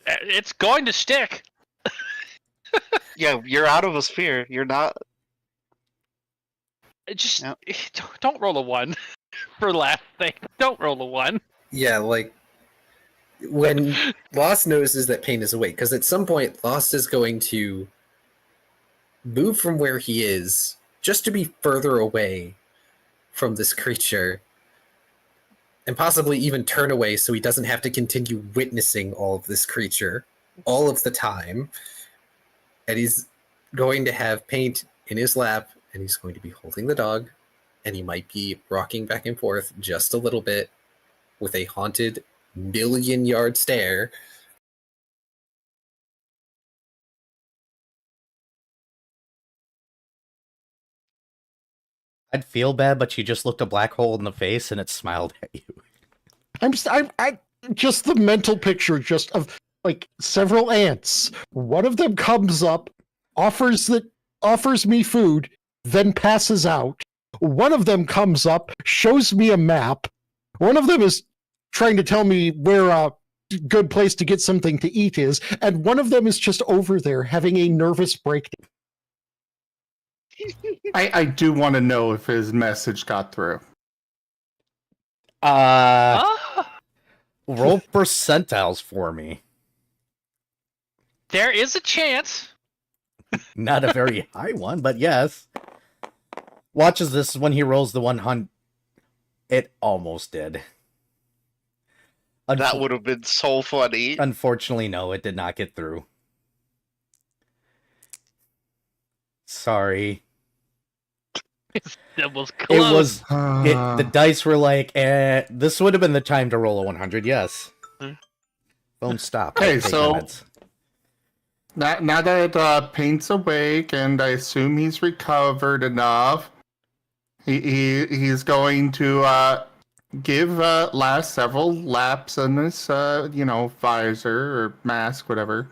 it's going to stick. Yeah, you're out of a sphere. You're not... Just Yep. don't roll a 1 for last thing. Don't roll a 1. Yeah, like when Lost notices that Pain is awake, because at some point Lost is going to move from where he is just to be further away from this creature, and possibly even turn away so he doesn't have to continue witnessing all of this creature all of the time. And he's going to have Paint in his lap, and he's going to be holding the dog, and he might be rocking back and forth just a little bit with a haunted million-yard stare. I'd feel bad, but you just looked a black hole in the face and it smiled at you. I just the mental picture just of like several ants. One of them comes up, offers me food, then passes out. One of them comes up, shows me a map. One of them is trying to tell me where a good place to get something to eat is, and one of them is just over there having a nervous breakdown. I do want to know if his message got through. Roll percentiles for me. There is a chance. Not a very high one, but yes. Watch as this when he rolls the 100. It almost did. That would have been so funny. Unfortunately, no, it did not get through. Sorry. That was close. It was. The dice were like, this would have been the time to roll a 100, yes. Phone stop. Okay, Take so- minutes. Now that Paint's awake, and I assume he's recovered enough, he's going to give last several laps on this, visor or mask, whatever.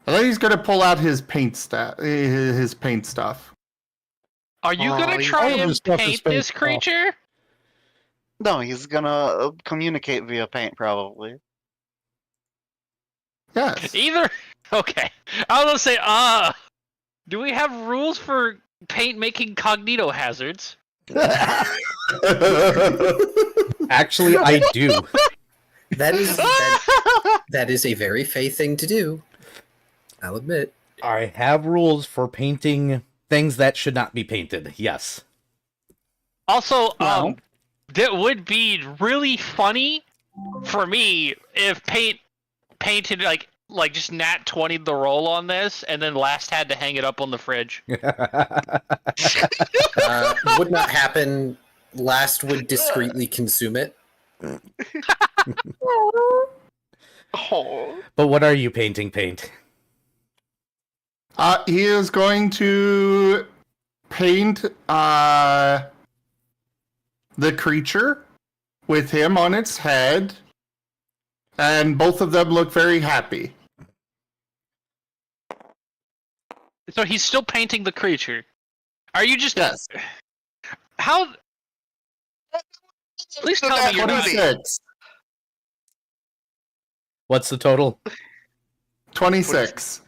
And then he's going to pull out his paint stuff. Are you Oh, gonna he's- try all of and his stuff is paint this paint. creature? No, he's gonna communicate via paint, probably. Yes. Either. Okay. I was gonna say, do we have rules for paint making cognito hazards? Actually, I do. That is a very Faye thing to do. I'll admit. I have rules for painting things that should not be painted. Yes. Also, Well. that would be really funny for me if painted like just nat 20 the roll on this, and then last had to hang it up on the fridge. Would not happen. Last would discreetly consume it. Oh. But what are you painting, Paint? He is going to paint the creature with him on its head, and both of them look very happy. So he's still painting the creature. Are you just Yes. how? Please tell me you're not. 26. What's the total? 26.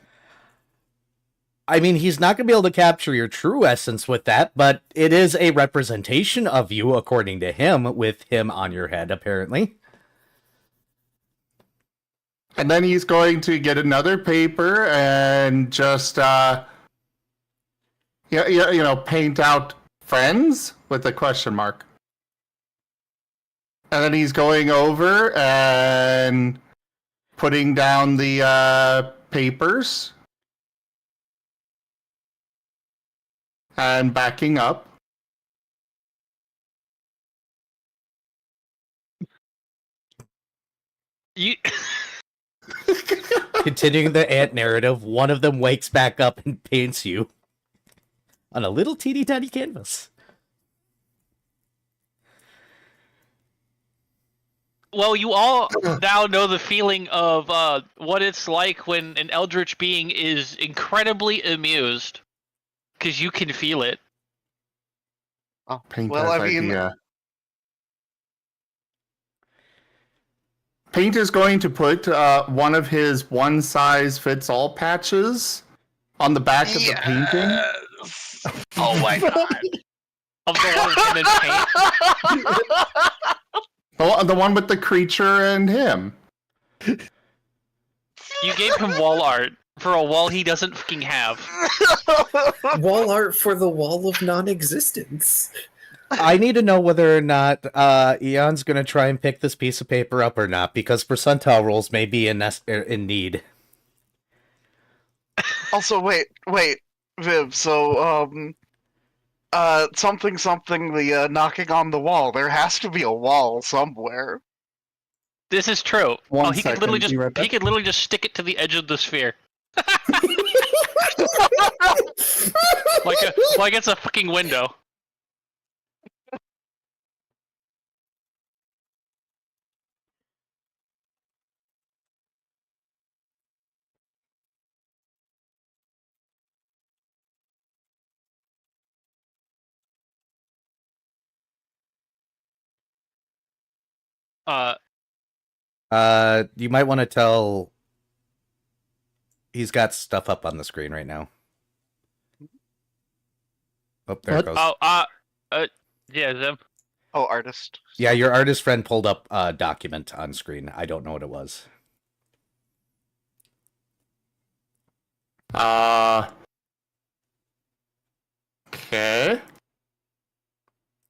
I mean, he's not going to be able to capture your true essence with that, but it is a representation of you, according to him, with him on your head, apparently. And then he's going to get another paper and just, paint out friends with a question mark. And then he's going over and putting down the papers and backing up. You. Continuing the ant narrative, one of them wakes back up and paints you on a little teeny tiny canvas. Well, you all now know the feeling of what it's like when an eldritch being is incredibly amused, because you can feel it. Oh. Paint Well, has I mean, idea. Paint is going to put one of his one-size-fits-all patches on the back of the painting. yes. Oh my god. Of the one with him in paint. The one with the creature and him. You gave him wall art for a wall he doesn't fucking have. Wall art for the wall of non-existence. I need to know whether or not Eon's going to try and pick this piece of paper up or not, because percentile rolls may be in need. Also, wait, Viv. So, something, the knocking on the wall. There has to be a wall somewhere. This is true. One He second, could be right back. literally just stick it to the edge of the sphere. like it's a fucking window. You might want to tell. He's got stuff up on the screen right now. Oh, there it What? goes. Yeah, them. Oh, artist. Yeah, your artist friend pulled up a document on screen. I don't know what it was. Okay.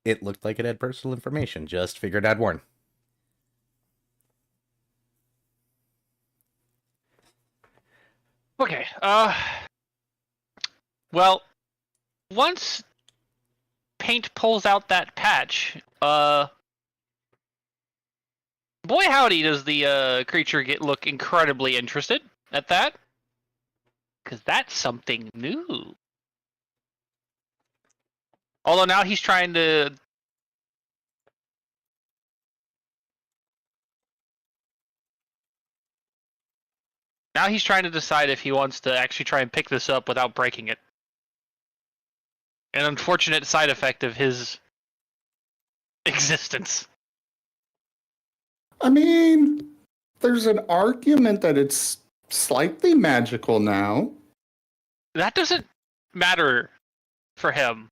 It looked like it had personal information. Just figured I'd warn. Okay. Well, once Paint pulls out that patch, boy howdy does the creature look incredibly interested at that, because that's something new. Although now he's trying to. Now he's trying to decide if he wants to actually try and pick this up without breaking it. An unfortunate side effect of his existence. I mean, there's an argument that it's slightly magical now. That doesn't matter for him.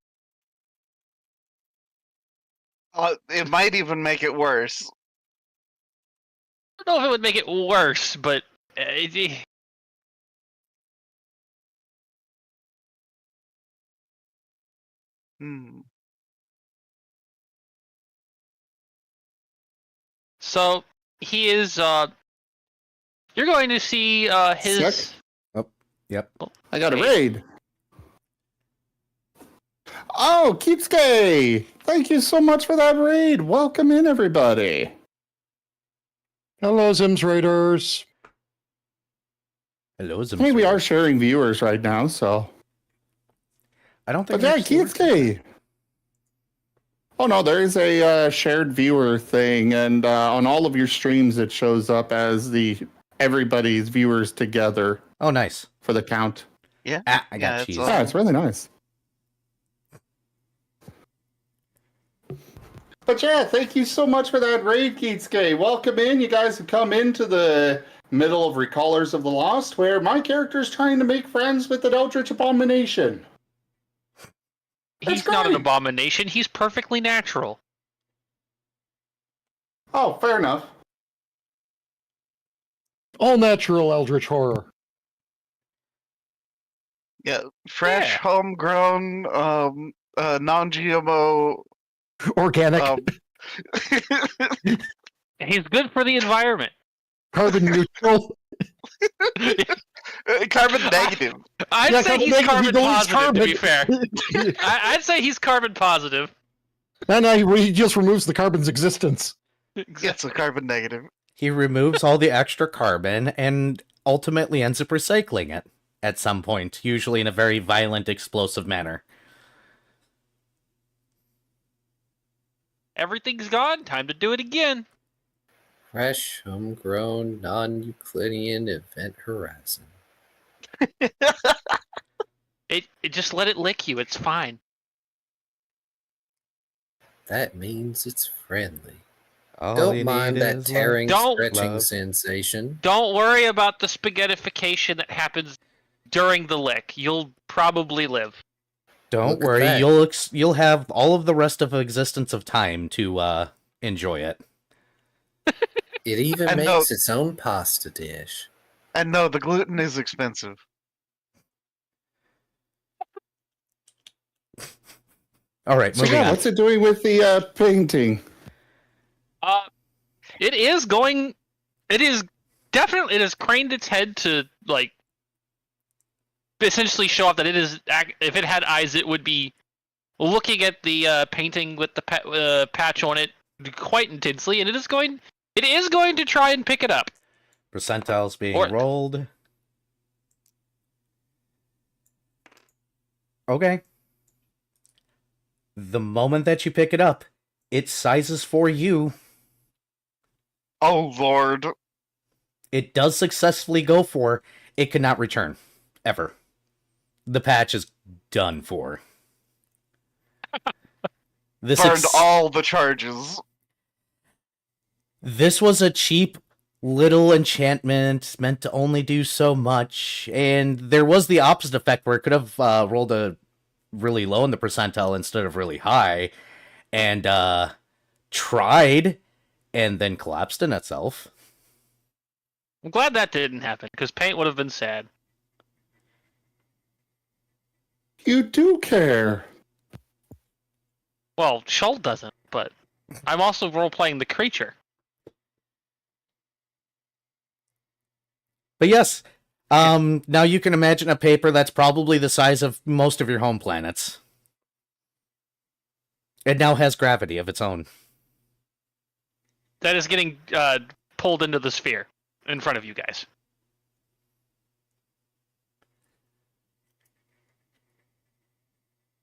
It might even make it worse. I don't know if it would make it worse, but Hmm. So he is. You're going to see his. Sick. Yep. I got a raid. Oh, Keepsky! Thank you so much for that raid. Welcome in, everybody. Hello, Zims Raiders. Hello, I mean, we are sharing viewers right now, so. I don't think. But yeah, I've seen- Keepsky. Oh no, there is a shared viewer thing, and on all of your streams, it shows up as everybody's viewers together Oh, nice. for the count. Yeah. Ah, I got Yeah, it's cheese. Yeah, it's really nice. But yeah, thank you so much for that raid, Keatsuke. Welcome in. You guys have come into the middle of Recallers of the Lost, where my character is trying to make friends with the Eldritch Abomination. He's That's not an great. abomination. He's perfectly natural. Oh, fair enough. All natural Eldritch horror. Yeah. Fresh, Yeah. homegrown, non-GMO. Organic, He's good for the environment. carbon neutral. Carbon negative. I'd Yeah, say he's negative, carbon he goes positive, to be carbon. fair. I'd say he's carbon positive. No, he just removes the carbon's existence. Yeah, so carbon negative. He removes all the extra carbon and ultimately ends up recycling it at some point, usually in a very violent, explosive manner. Everything's gone. Time to do it again. Fresh, homegrown, non-Euclidean event horizon. It just let it lick you. It's fine. That means it's friendly. All Don't you mind need that is tearing, Don't- stretching love. sensation. Don't worry about the spaghettification that happens during the lick. You'll probably live. Don't Look at worry, that. you'll have all of the rest of existence of time to enjoy it. It even I makes know. its own pasta dish. And no, the gluten is expensive. All right, So moving yeah, on. what's it doing with the painting? It is going. It is definitely. It has craned its head to like essentially show off that it is. If it had eyes, it would be looking at the painting with the patch on it quite intensely, and it is going. It is going to try and pick it up. Percentiles being Or- rolled. Okay. The moment that you pick it up, it sizes for you. Oh lord. It does successfully go for. It cannot return. Ever. The patch is done for. This Burned all the charges. This was a cheap little enchantment meant to only do so much, and there was the opposite effect where it could have rolled a really low in the percentile instead of really high, and tried, and then collapsed in itself. I'm glad that didn't happen because paint would have been sad. You do care. Well, Shoal doesn't, but I'm also role-playing the creature. But yes, now you can imagine a paper that's probably the size of most of your home planets. It now has gravity of its own. That is getting pulled into the sphere in front of you guys.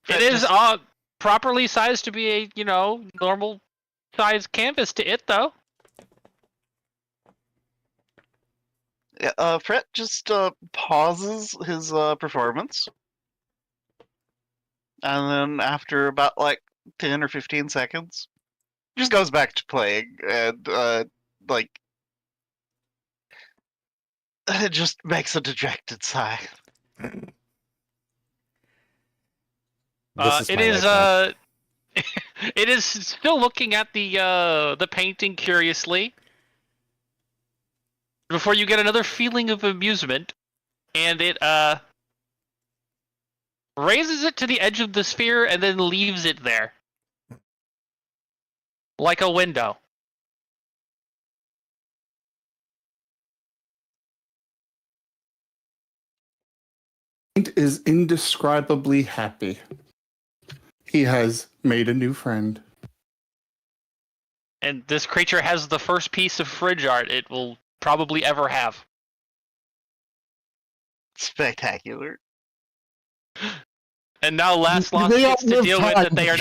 It is properly sized to be a, normal size canvas to it, though. Yeah, Fret just pauses his performance, and then after about like 10 or 15 seconds, just goes back to playing, and it just makes a dejected sigh. This is my life now. It is still looking at the painting curiously before you get another feeling of amusement, and it raises it to the edge of the sphere and then leaves it there like a window. Paint is indescribably happy. He has made a new friend. And this creature has the first piece of fridge art it will probably ever have. Spectacular. And now Laslos They gets to outlive deal with time. that they are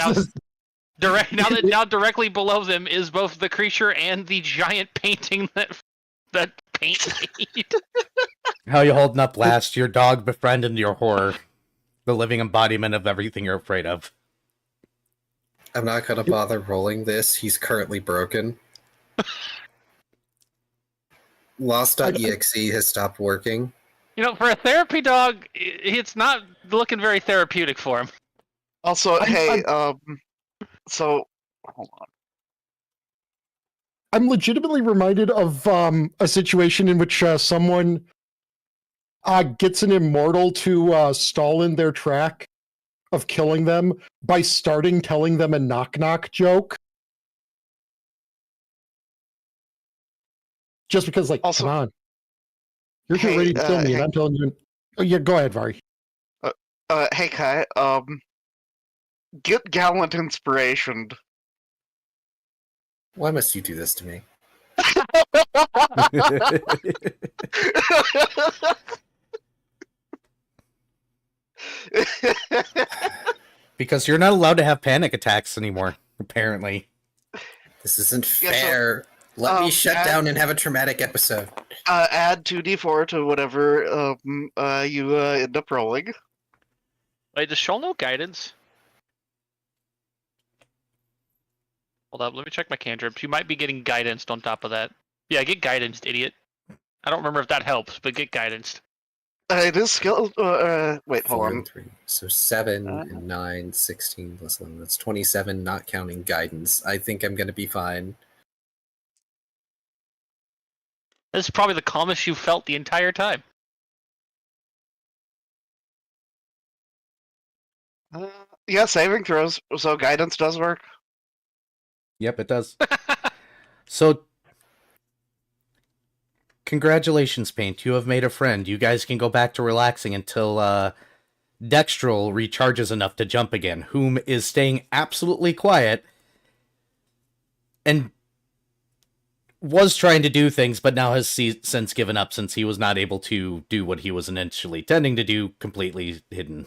now directly below them is both the creature and the giant painting that paint made. How you holding up, Last? Your dog befriended your horror. The living embodiment of everything you're afraid of. I'm not gonna bother rolling this. He's currently broken. Lost.exe has stopped working. For a therapy dog, it's not looking very therapeutic for him. Also, so hold on. I'm legitimately reminded of a situation in which someone gets an immortal to stall in their track of killing them by starting telling them a knock-knock joke. Just because, Also, come on. You're here hey, ready to kill me, and I'm telling you... Oh, yeah, go ahead, Vari. Hey Kai, get gallant inspiration. Why must you do this to me? Because you're not allowed to have panic attacks anymore, apparently. This isn't Yeah, so, fair. Let me shut down and have a traumatic episode. Add 2d4 to whatever you end up rolling. Wait, does Shoal know guidance? Hold up, let me check my cantrips. You might be getting guidanced on top of that. Yeah, get guidanced, idiot. I don't remember if that helps, but get guidanced. It is skill. Wait, hold 4 on. and 3. So 7 and 9, 16 plus 11. That's 27, not counting guidance. I think I'm going to be fine. This is probably the calmest you've felt the entire time. Yeah, saving throws. So guidance does work. Yep, it does. So, congratulations, Paint. You have made a friend. You guys can go back to relaxing until Dextral recharges enough to jump again, whom is staying absolutely quiet and was trying to do things, but now has since given up since he was not able to do what he was initially intending to do, completely hidden.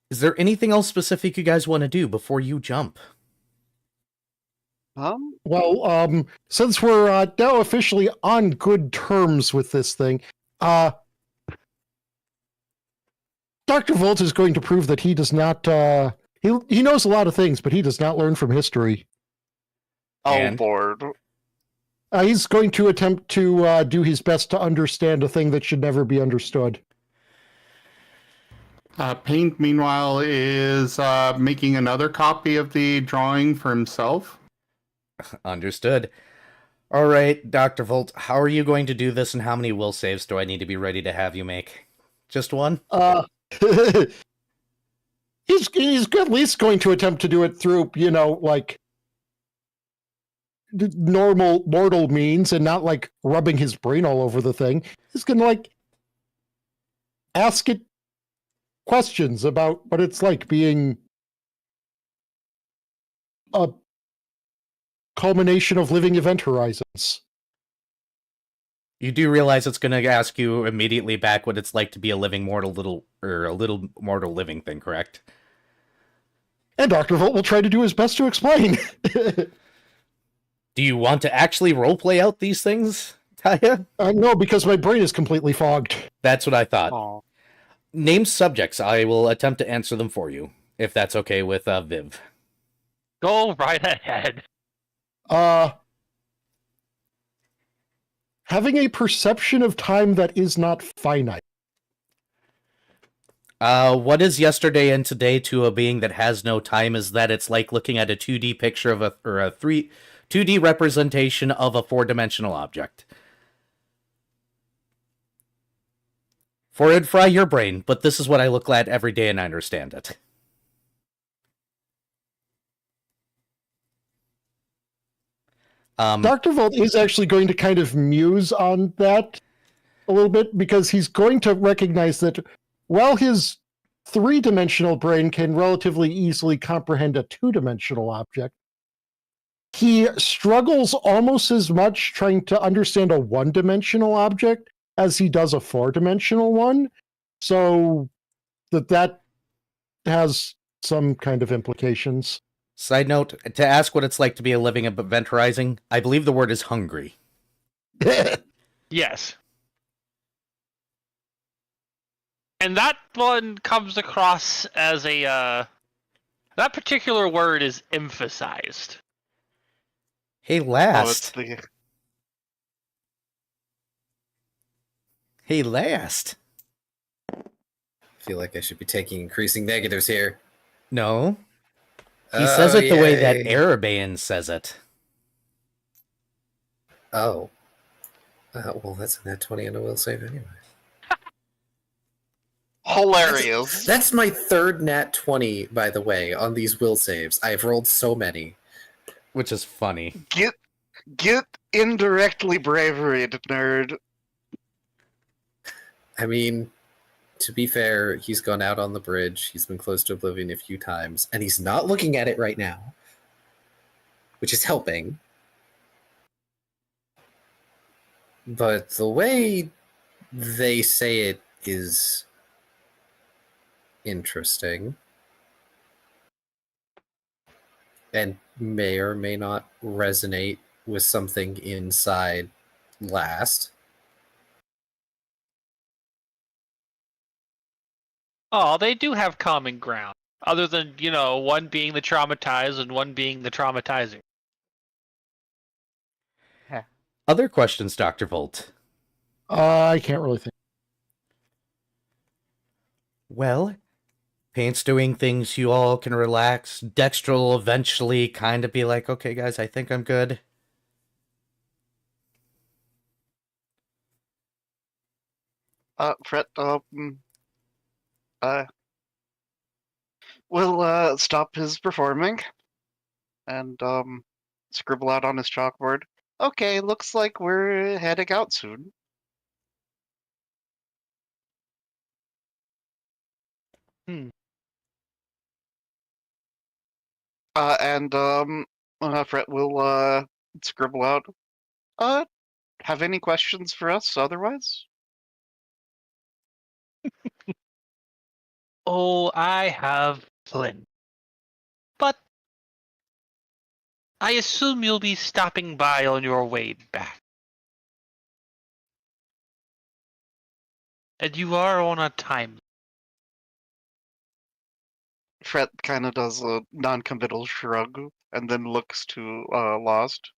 Is there anything else specific you guys want to do before you jump? Well, since we're now officially on good terms with this thing, Dr. Volt is going to prove that he does not, he knows a lot of things, but he does not learn from history. Oh, Lord. He's going to attempt to do his best to understand a thing that should never be understood. Paint, meanwhile, is making another copy of the drawing for himself. Understood. All right, Dr. Volt, how are you going to do this, and how many will saves do I need to be ready to have you make? Just one? He's at least going to attempt to do it through, like normal mortal means and not like rubbing his brain all over the thing. He's gonna like ask it questions about what it's like being a culmination of living event horizons. You do realize it's going to ask you immediately back what it's like to be a living mortal a little mortal living thing, correct? And Dr. Volt will try to do his best to explain. Do you want to actually roleplay out these things, Taya? No, because my brain is completely fogged. That's what I thought. Aw. Name subjects. I will attempt to answer them for you, if that's okay with Viv. Go right ahead. Having a perception of time that is not finite. What is yesterday and today to a being that has no time is that it's like looking at a 2D picture of a 2D representation of a 4-dimensional object. For it'd fry your brain, but this is what I look at every day and I understand it. Dr. Volt is actually going to kind of muse on that a little bit because he's going to recognize that while his 3-dimensional brain can relatively easily comprehend a 2-dimensional object, he struggles almost as much trying to understand a 1-dimensional object as he does a 4-dimensional one. So that has some kind of implications. Side note, to ask what it's like to be a living event horizon, I believe the word is hungry. Yes. And that one comes across as that particular word is emphasized. Hey, Oh, it's last. the Hey, last. I feel like I should be taking increasing negatives here. No. He says Oh, it the way that yay. Arabaean says it. Oh. Well, that's a nat 20 and a will save anyway. hilarious. That's my third nat 20, by the way, on these will saves. I've rolled so many. Which is funny. Get indirectly bravery, nerd. I mean, to be fair, he's gone out on the bridge. He's been close to oblivion a few times, and he's not looking at it right now, which is helping. But the way they say it is interesting and may or may not resonate with something inside last. Oh, they do have common ground. Other than, one being the traumatized and one being the traumatizer. Other questions, Dr. Volt? I can't really think. Well, Paint's doing things you all can relax. Dexter will eventually kind of be like, okay, guys, I think I'm good. Fret, we'll stop his performing and scribble out on his chalkboard. Okay, looks like we're heading out soon. And Fret will scribble out. Have any questions for us otherwise? Oh, I have plenty. But I assume you'll be stopping by on your way back. And you are on a time. Fret kind of does a non-committal shrug and then looks to Lost.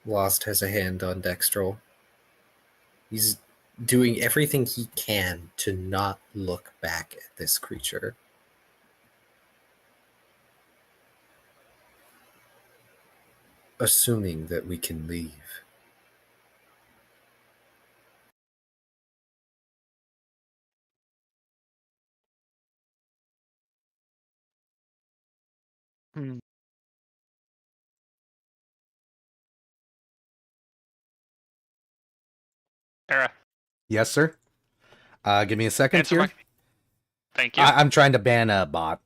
Lost has a hand on Dextrol. He's doing everything he can to not look back at this creature. assuming that we can leave. Hmm. Era, Yes, sir. Give me a second answer here. my. Thank you. I'm trying to ban a bot.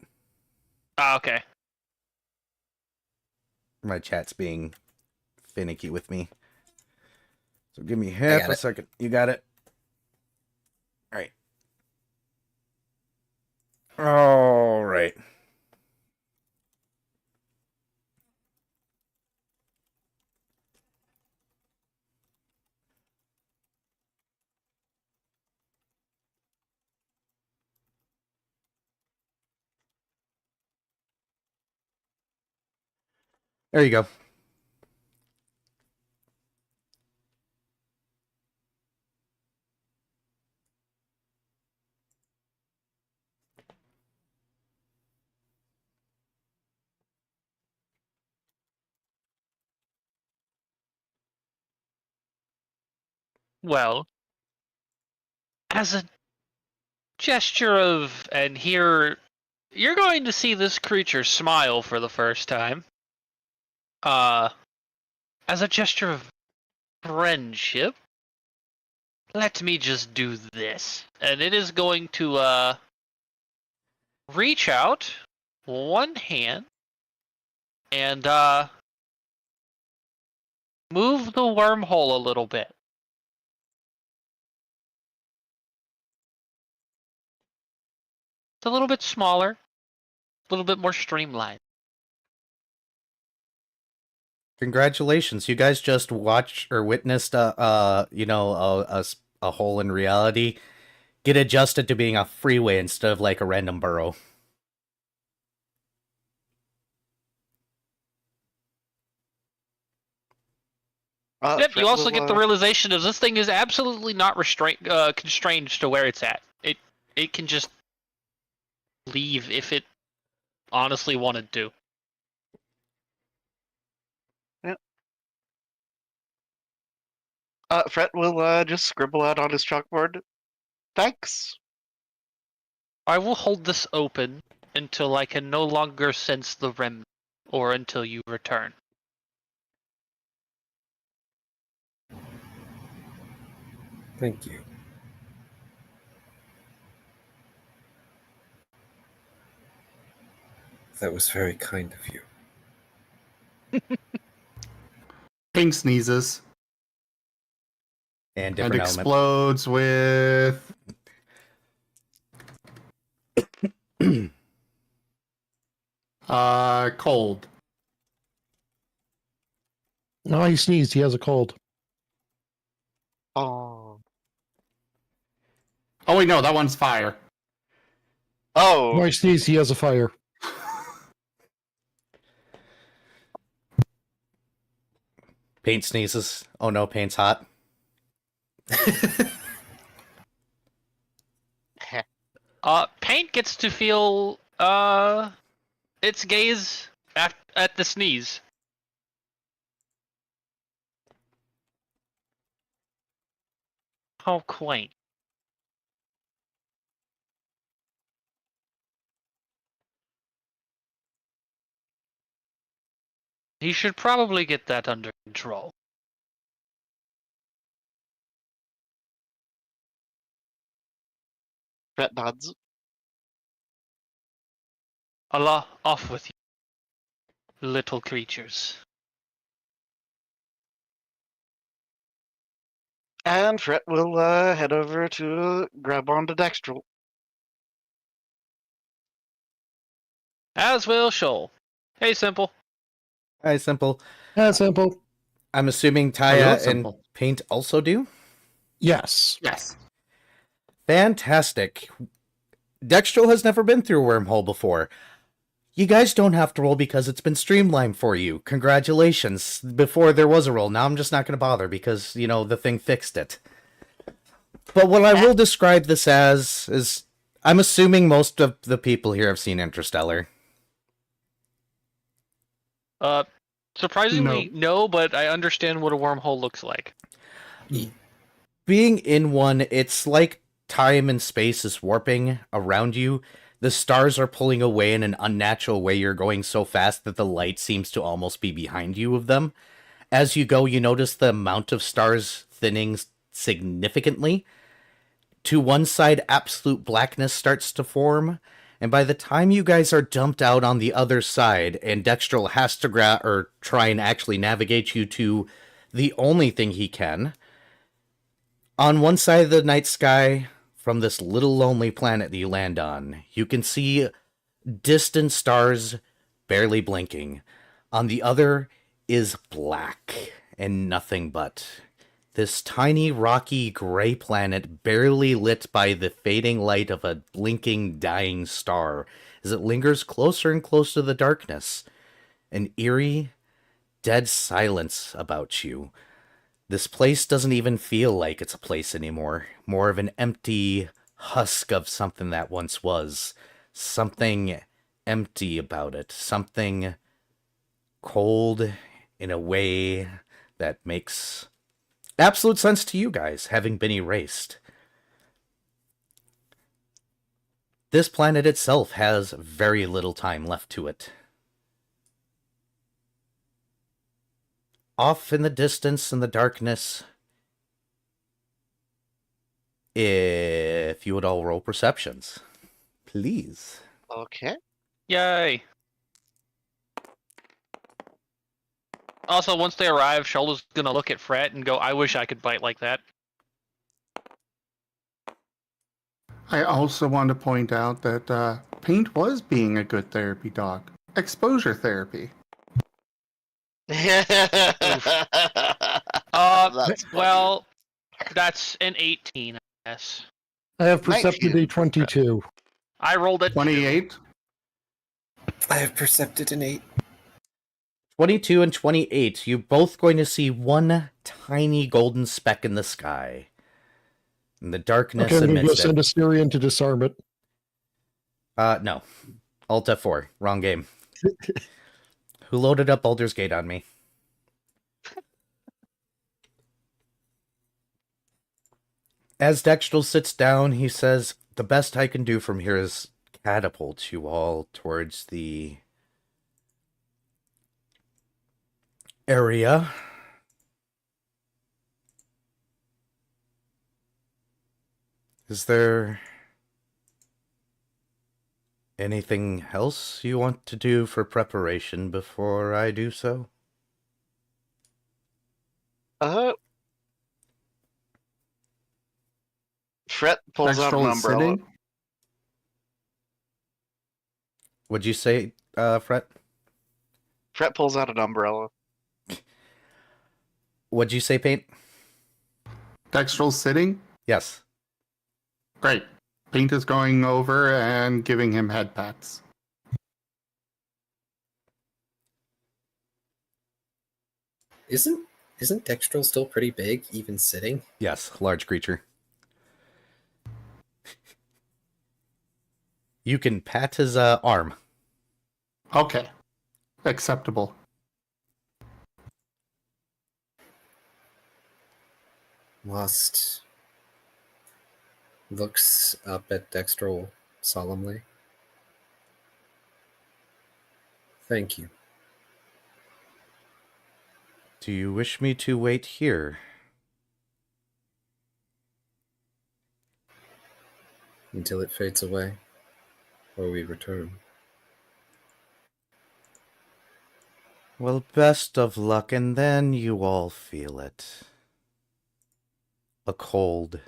Okay. My chat's being finicky with me. So give me I half got a it. second. You got it? All right. All right. There you go. Well, as a gesture of, and here, you're going to see this creature smile for the first time. As a gesture of friendship, let me just do this. And it is going to, reach out one hand and, move the wormhole a little bit. It's a little bit smaller, a little bit more streamlined. Congratulations. You guys just watched or witnessed a hole in reality get adjusted to being a freeway instead of like a random burrow. Yep, Fred you also will, get the realization of this thing is absolutely not constrained to where it's at. It can just leave if it honestly wanted to. Fred will just scribble out on his chalkboard. Thanks. I will hold this open until I can no longer sense the remnant, or until you return. Thank you. That was very kind of you. Pink sneezes And and different element. explodes with cold. No, he sneezed. He has a cold. Oh. Oh wait, no, that one's fire. Oh. No, he sneezed. He has a fire. Paint sneezes. Oh no, paint's hot. Paint gets to feel its gaze at the sneeze. How quaint. He should probably get that under control. Fred nods. Allah off with you, little creatures. And Fred will head over to grab onto Dextral. As will Shoal. Hey, Simple. Hi, Simple. That's simple. I'm assuming Hello, Taya and Simple. Paint also do? Yes. Yes. Fantastic. Dextro has never been through a wormhole before. You guys don't have to roll because it's been streamlined for you. Congratulations. Before there was a roll. Now I'm just not going to bother because, the thing fixed it. But what I will describe this as is I'm assuming most of the people here have seen Interstellar. Surprisingly, no, but I understand what a wormhole looks like. Being in one, it's like time and space is warping around you. The stars are pulling away in an unnatural way. You're going so fast that the light seems to almost be behind you of them. As you go, you notice the amount of stars thinning significantly. To one side, absolute blackness starts to form. And by the time you guys are dumped out on the other side, and Dextrel has to try and actually navigate you to the only thing he can, on one side of the night sky, from this little lonely planet that you land on, you can see distant stars barely blinking. On the other is black and nothing but. This tiny, rocky, gray planet barely lit by the fading light of a blinking, dying star as it lingers closer and closer to the darkness. An eerie, dead silence about you. This place doesn't even feel like it's a place anymore. More of an empty husk of something that once was. Something empty about it. Something cold in a way that makes absolute sense to you guys, having been erased. This planet itself has very little time left to it. Off in the distance, in the darkness, if you would all roll perceptions, please. Okay. Yay! Also, once they arrive, Shoulder's gonna look at Fret and go, I wish I could bite like that. I also want to point out that paint was being a good therapy dog. Exposure therapy. Well, that's an 18, I guess. I have percepted 19. a 22. I rolled a 28. I have percepted an 8. 22 and 28, you're both going to see one tiny golden speck in the sky. In the darkness Okay, I'm going to go amidst send it. a Syrian to disarm it. No. Alt F4. Wrong game. Who loaded up Baldur's Gate on me? As Dextrel sits down, he says, the best I can do from here is catapult you all towards the area. Is there anything else you want to do for preparation before I do so? Fret pulls out an Dextrel is umbrella. sitting. Would you say, Fret? Fret pulls out an umbrella. What'd you say, Paint? Dextrel sitting. Yes. Great. Paint is going over and giving him head pats. Isn't Dextrel still pretty big, even sitting? Yes, large creature. You can pat his arm. Okay. Acceptable. Lost looks up at Dextrel solemnly. Thank you. Do you wish me to wait here? Until it fades away, or we return. Well, best of luck, and then you all feel it. A cold,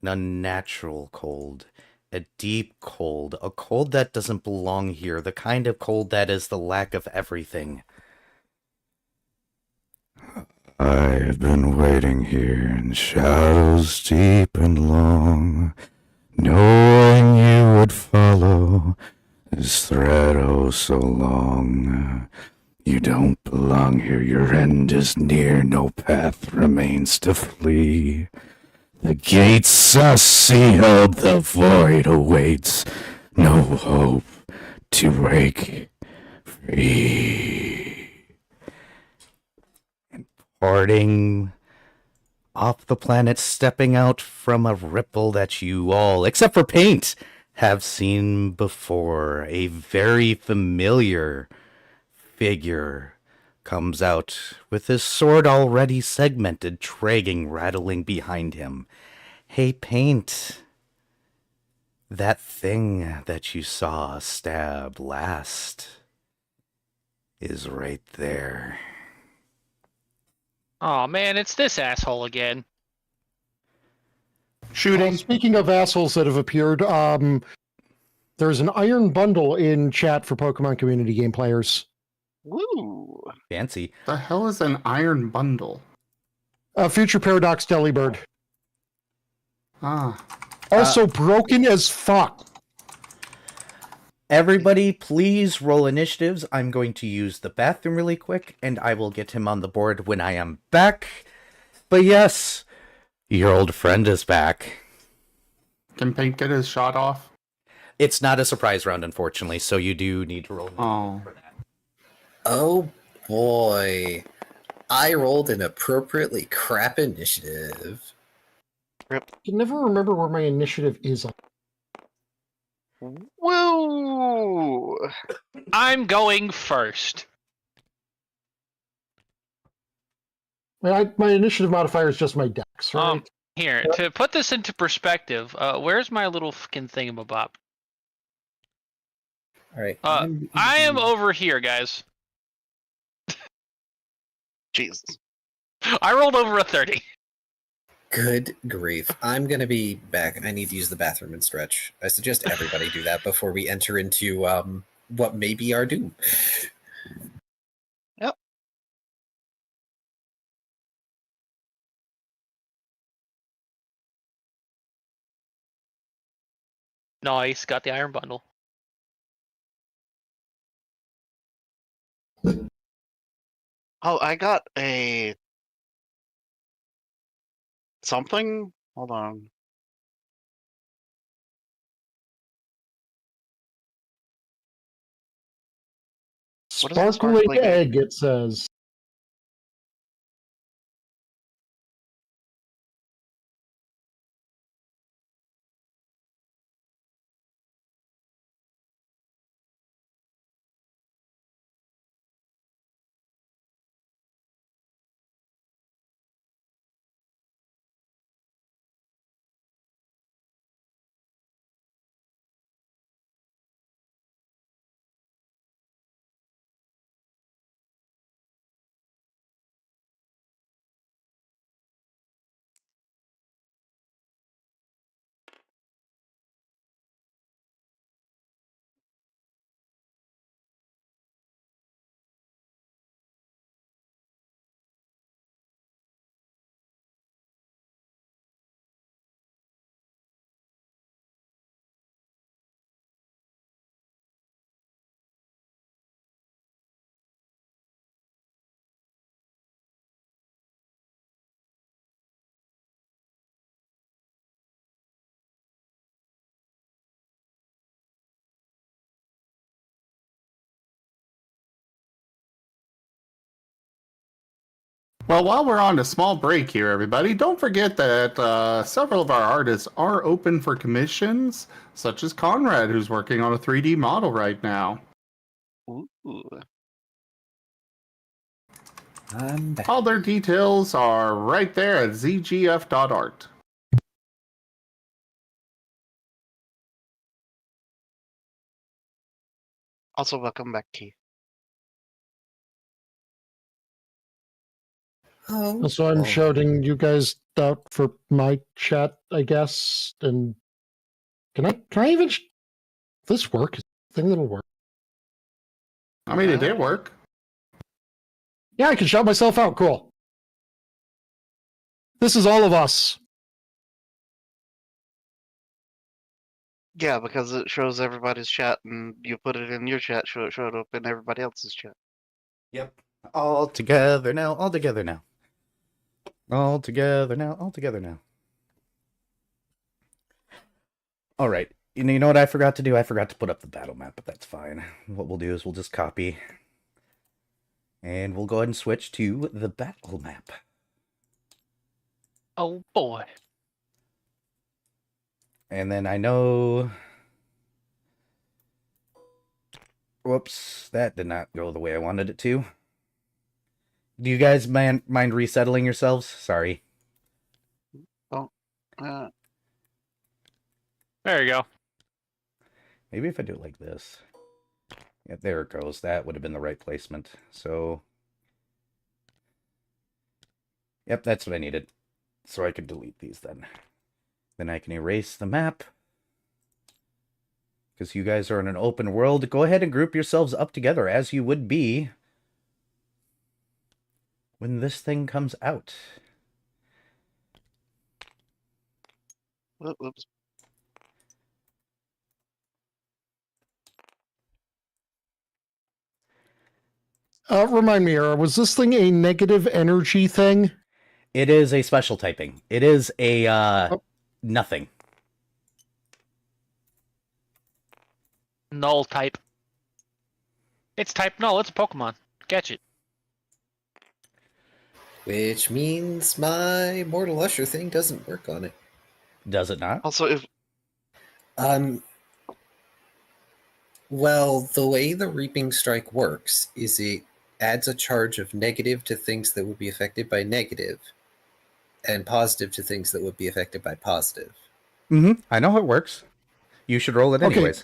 an unnatural cold, a deep cold, a cold that doesn't belong here, the kind of cold that is the lack of everything. I've been waiting here in shadows deep and long, knowing you would follow this thread oh so long. You don't belong here, your end is near, no path remains to flee. The gates are sealed, the void awaits, no hope to break free. Parting off the planet, stepping out from a ripple that you all, except for Paint, have seen before. A very familiar figure comes out with his sword already segmented, dragging, rattling behind him. Hey, Paint. That thing that you saw stab last is right there. Oh man, it's this asshole again. Shooting. Speaking of assholes that have appeared, there's an iron bundle in chat for Pokemon community game players. Woo! Fancy. The hell is an iron bundle? Future Paradox Delibird. Ah. Also broken as fuck. Everybody, please roll initiatives. I'm going to use the bathroom really quick, and I will get him on the board when I am back. But yes, your old friend is back. Can Paint get his shot off? It's not a surprise round, unfortunately, so you do need to roll Oh. for that. Oh boy. I rolled an appropriately crap initiative. I can never remember where my initiative is. Woo! I'm going first. My initiative modifier is just my dex, right? Here, to put this into perspective, where's my little fucking thingamabob? Alright. I am over here, guys. Jesus. I rolled over a 30. Good grief. I'm gonna be back. I need to use the bathroom and stretch. I suggest everybody do that before we enter into what may be our doom. Yep. Nice, got the iron bundle. Oh, I got a something. Hold on. What is the Sparkling sparkling egg, it says. Well, while we're on a small break here, everybody, don't forget that several of our artists are open for commissions, such as Conrad, who's working on a 3D model right now. Ooh. I'm back. All their details are right there at zgf.art. Also, welcome back, Keith. Oh, So I'm boy. shouting you guys out for my chat, I guess. And can I even this work? Is the thing that'll work? I mean, it did work. Yeah, I can shout myself out. Cool. This is all of us. Yeah, because it shows everybody's chat, and you put it in your chat, so it showed up in everybody else's chat. Yep. All together now, all together now. All together now, all together now. All right. You know what I forgot to do? I forgot to put up the battle map, but that's fine. What we'll do is we'll just copy And we'll go ahead and switch to the battle map. Oh boy. And then I know... Whoops, that did not go the way I wanted it to. Do you guys mind resettling yourselves? Sorry. Uh, There you go. Maybe if I do it like this. Yeah, there it goes. That would have been the right placement. So... Yep, that's what I needed. So I could delete these then. Then I can erase the map. Because you guys are in an open world. Go ahead and group yourselves up together as you would be when this thing comes out. whoops. Remind me, was this thing a negative energy thing? It is a special typing. It is a nothing. Null type. It's type null. It's a Pokemon. Catch it. Which means my Mortal Usher thing doesn't work on it. Does it not? Also, if Well, the way the Reaping Strike works is it adds a charge of negative to things that would be affected by negative, and positive to things that would be affected by positive. Mm-hmm. I know how it works. You should roll it Okay. anyways.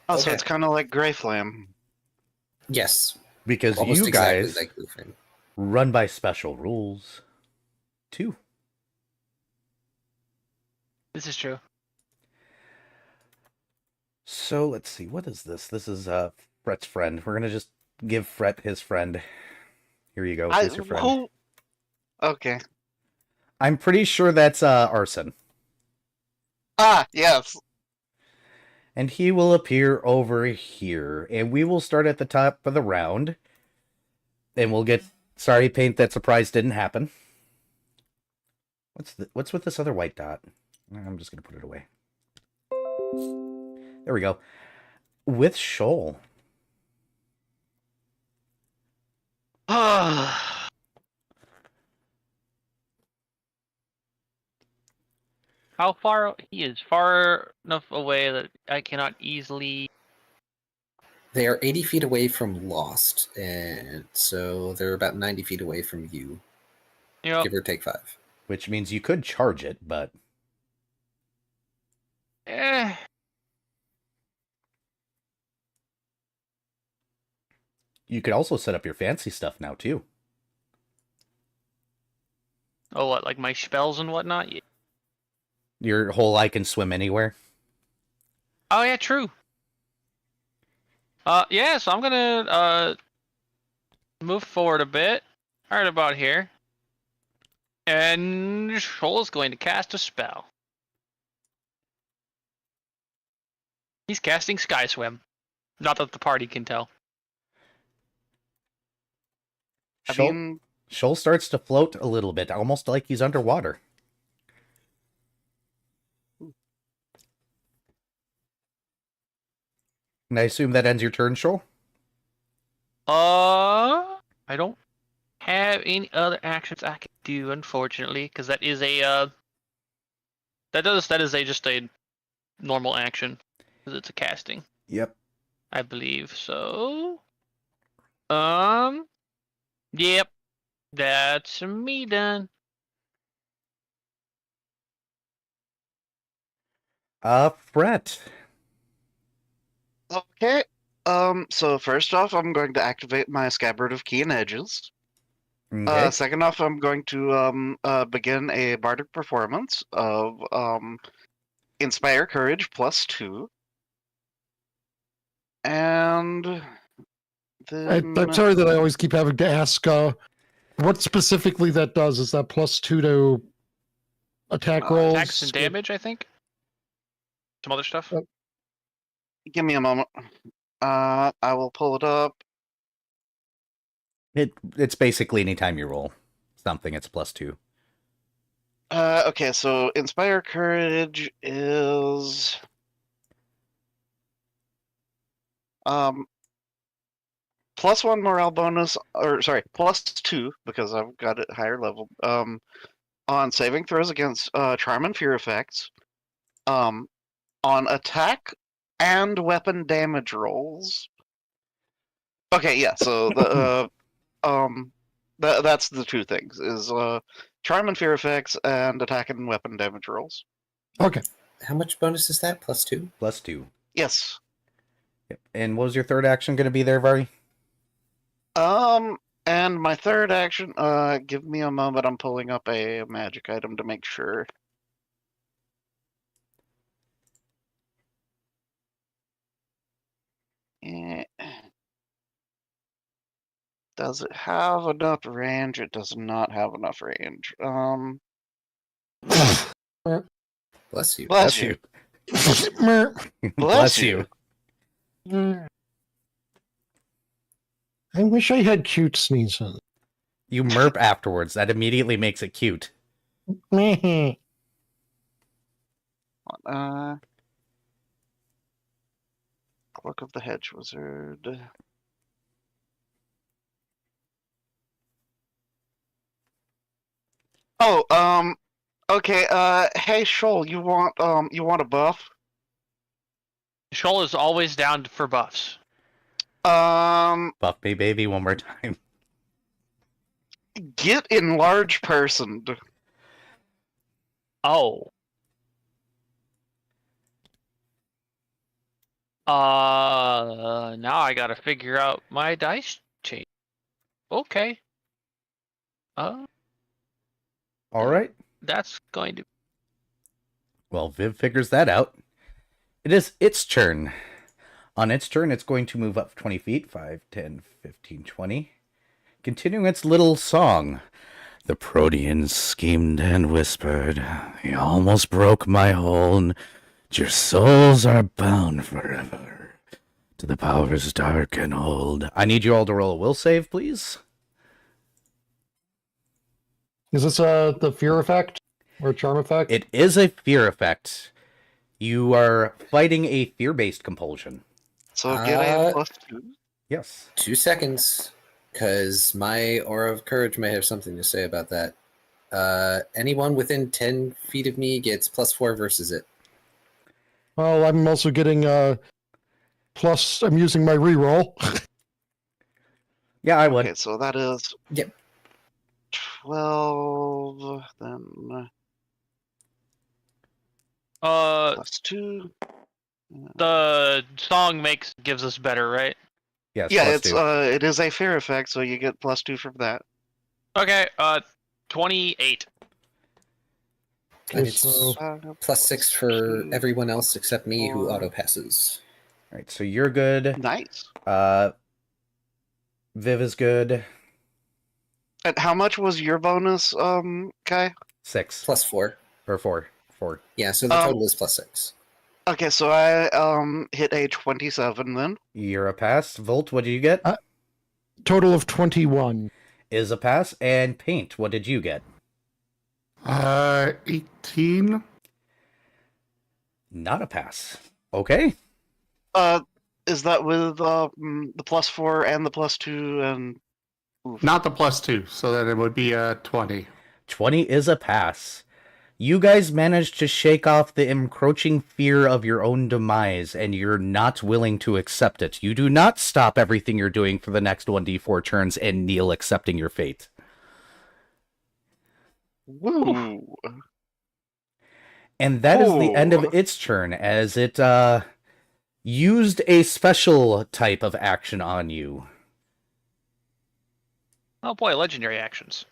also Okay. it's kind of like Grey Flame. Yes, Because almost you exactly guys like Roofing. run by special rules, too. This is true. So let's see. What is this? This is Fret's friend. We're gonna just give Fret his friend. Here you go. Here's your friend. Who? Okay. I'm pretty sure that's Arson. Ah, yes. And he will appear over here. And we will start at the top of the round. And we'll get... Sorry, Paint, that surprise didn't happen. What's with this other white dot? I'm just going to put it away. There we go. With Shoal. How far? He is far enough away that I cannot easily. They are 80 feet away from Lost, and so they're about 90 feet away from you, You know, give or take 5. Which means you could charge it, but... eh. You could also set up your fancy stuff now, too. Oh, what? Like my spells and whatnot? Yeah. Your whole I can swim anywhere. Oh yeah, true. Yeah. So I'm gonna move forward a bit, right about here, and Shoal is going to cast a spell. He's casting Sky Swim. Not that the party can tell. I Shoal, mean, Shoal starts to float a little bit, almost like he's underwater. And I assume that ends your turn, Shoal? I don't have any other actions I can do, unfortunately, because that is a that is a just a normal action, because it's a casting, Yep. I believe. So, yep, that's me done. Fret. okay. So first off, I'm going to activate my Scabbard of Keen Edges. Okay. Second off, I'm going to begin a bardic performance of Inspire Courage +2. And then I'm sorry that I always keep having to ask what specifically that does. Is that +2 to attack rolls? Attacks and damage, I think. Some other stuff. give me a moment. I will pull it up. It's basically anytime you roll something, it's +2. Okay, so Inspire Courage is +1 morale bonus, or sorry, +2 because I've got it higher level. On saving throws against charm and fear effects. On attack and weapon damage rolls. Okay, yeah. So that's the two things: is charm and fear effects and attack and weapon damage rolls. Okay. How much bonus is that? +2? +2. Yes. Yep. And what was your third action going to be there, Vari? And my third action, give me a moment. I'm pulling up a magic item to make sure. Eh. Does it have enough range? It does not have enough range. Bless you. Bless you. Bless you. I wish I had cute sneezes. You merp afterwards. That immediately makes it cute. Cloak of the Hedge Wizard. Oh, okay, hey Shoal, you want a buff? Shoal is always down for buffs. Buff me, baby, one more time. Get enlarged personed. Oh. Now I gotta figure out my dice change. Okay. All right. That's going to... Well, Viv figures that out. It is its turn. On its turn, it's going to move up 20 feet. 5, 10, 15, 20. Continuing its little song. The Proteans schemed and whispered. You almost broke my hold. Your souls are bound forever to the powers dark and old. I need you all to roll a will save, please. Is this the fear effect or charm effect? It is a fear effect. You are fighting a fear-based compulsion. So get a +2. Yes. 2 seconds, because my Aura of Courage may have something to say about that. Anyone within 10 feet of me gets +4 versus it. Well, I'm also getting plus. I'm using my reroll. Yeah, I would. Okay, so that is... Yep. 12, then Uh, +2. the song gives us better, right? Yes, Yeah, plus it's 2. it is a fear effect, so you get +2 from that. Okay, 28. And it's So- +6 for everyone else except me who auto passes. All right, so you're good. Nice. Viv is good. And how much was your bonus, Kai? 6 +4. or 4. 4. Yeah, so the total is +6. Okay, so I hit a 27 then. You're a pass. Volt, what did you get? Total of 21. Is a pass. And Paint, what did you get? 18. Not a pass. Okay. Is that with the +4 and the +2 and... Oof. Not the +2, so that it would be 20. 20 is a pass. You guys managed to shake off the encroaching fear of your own demise, and you're not willing to accept it. You do not stop everything you're doing for the next 1d4 turns and kneel accepting your fate. Woo! And that is the end of Oh. its turn, as it used a special type of action on you. Oh boy, legendary actions.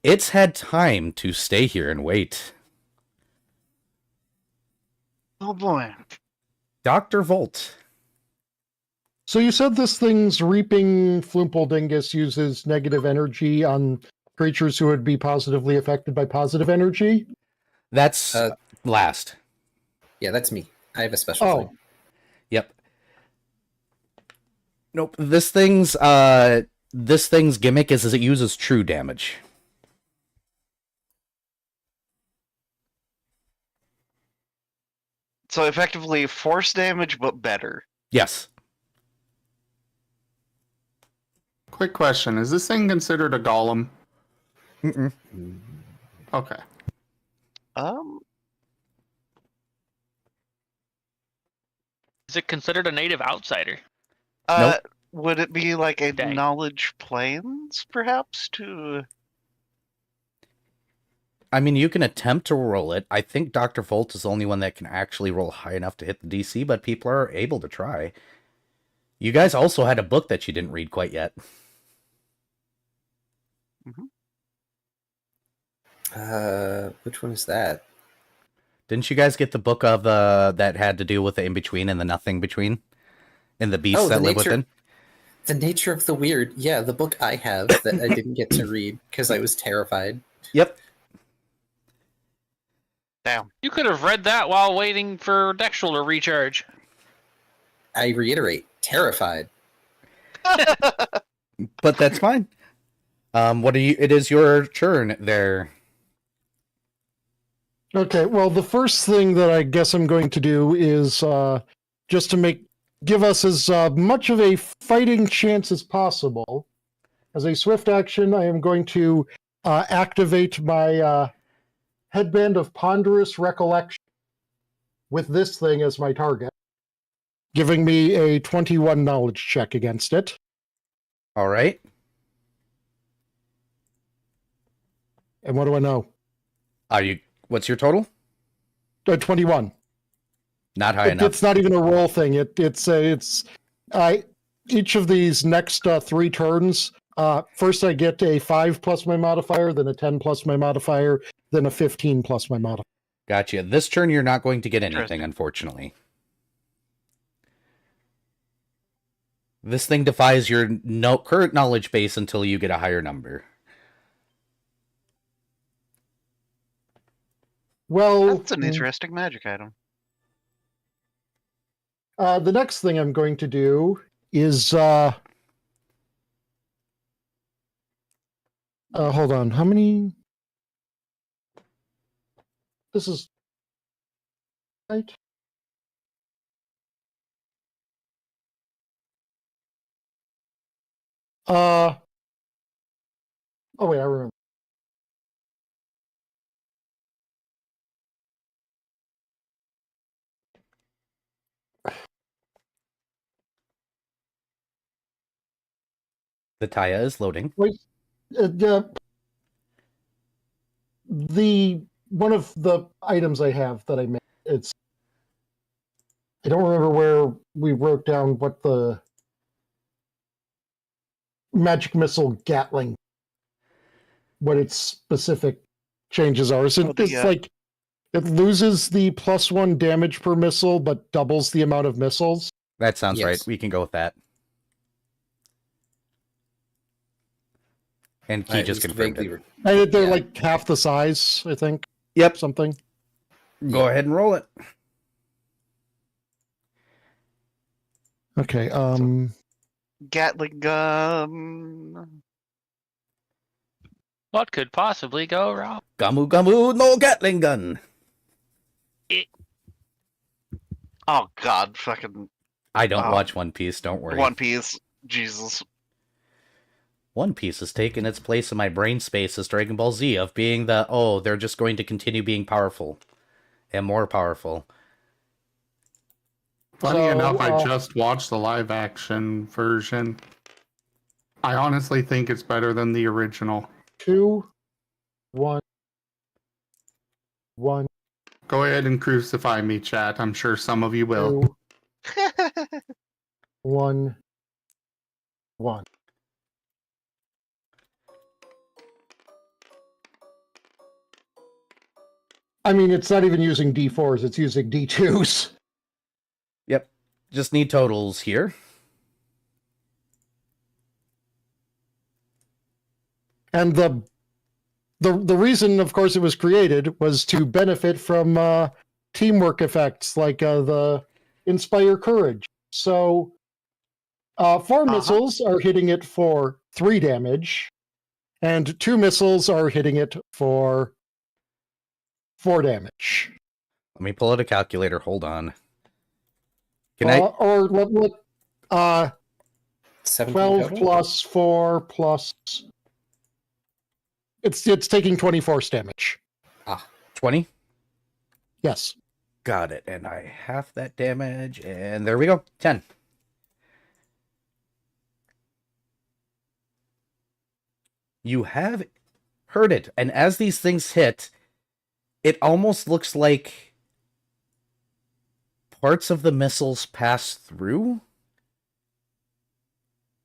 It's had time to stay here and wait. Oh boy. Dr. Volt. So you said this thing's reaping Floompledingus uses negative energy on creatures who would be positively affected by positive energy? That's last. Yeah, that's me. I have a special Oh. thing. Yep. Nope. This thing's gimmick is it uses true damage. So effectively force damage, but better. Yes. Quick question: is this thing considered a golem? Mm-mm. Okay. Is it considered a native outsider? Nope. Would it be like a Dang. knowledge planes, perhaps, to... I mean, you can attempt to roll it. I think Dr. Volt is the only one that can actually roll high enough to hit the DC, but people are able to try. You guys also had a book that you didn't read quite yet. Which one is that? Didn't you guys get the book of that had to do with the in-between and the nothing between? And the beasts Oh, that the live nature- within? The Nature of the Weird. Yeah, the book I have that I didn't get to read because I was terrified. Yep. Damn. You could have read that while waiting for Dextrol to recharge. I reiterate, terrified. But that's fine. What are you? It is your turn there. Okay, well, the first thing that I guess I'm going to do is just to give us as much of a fighting chance as possible. As a swift action, I am going to activate my headband of ponderous recollection with this thing as my target, giving me a 21 knowledge check against it. All right. And what do I know? What's your total? 21. Not high enough. It's not even a roll thing. Each of these next 3 turns, first I get a 5 plus my modifier, then a 10 plus my modifier, then a 15 plus my modifier. Gotcha. This turn, you're not going to get anything, Interesting. unfortunately. This thing defies your current knowledge base until you get a higher number. Well, That's an interesting magic item. the next thing I'm going to do is hold on. How many? This is right. Oh wait, I remember. The Taya is loading. Wait, the one of the items I have that I made. I don't remember where we wrote down what the magic missile Gatling, what its specific changes are. So it's like it loses the +1 damage per missile, but doubles the amount of missiles. That sounds Yes. right. We can go with that. And Key I just was confirmed vaguely it. And they're Yeah. like half the size, I think. Yep. Something. Go ahead and roll it. Okay. Gatling gun. What could possibly go wrong? Gamu Gamu no Gatling gun. Oh god, fucking I don't Wow. watch One Piece, don't worry. One Piece. Jesus. One Piece has taken its place in my brain space as Dragon Ball Z of being they're just going to continue being powerful and more powerful. Funny So, enough, I just watched the live action version. I honestly think it's better than the original. 2, 1, 1, Go ahead and crucify me, chat. I'm sure some of you will. 2, 1, 1. I mean, it's not even using D4s, it's using D2s. Yep. Just need totals here. And the reason, of course, it was created was to benefit from teamwork effects like the Inspire Courage. So 4 missiles are hitting it for 3 damage, and 2 missiles are hitting it for 4 damage. Let me pull out a calculator. Hold on. Can I? Or 17 12 total? plus 4 plus. It's taking 24 damage. 20? Yes. Got it. And I half that damage, and there we go. 10. You have heard it, and as these things hit, it almost looks like parts of the missiles pass through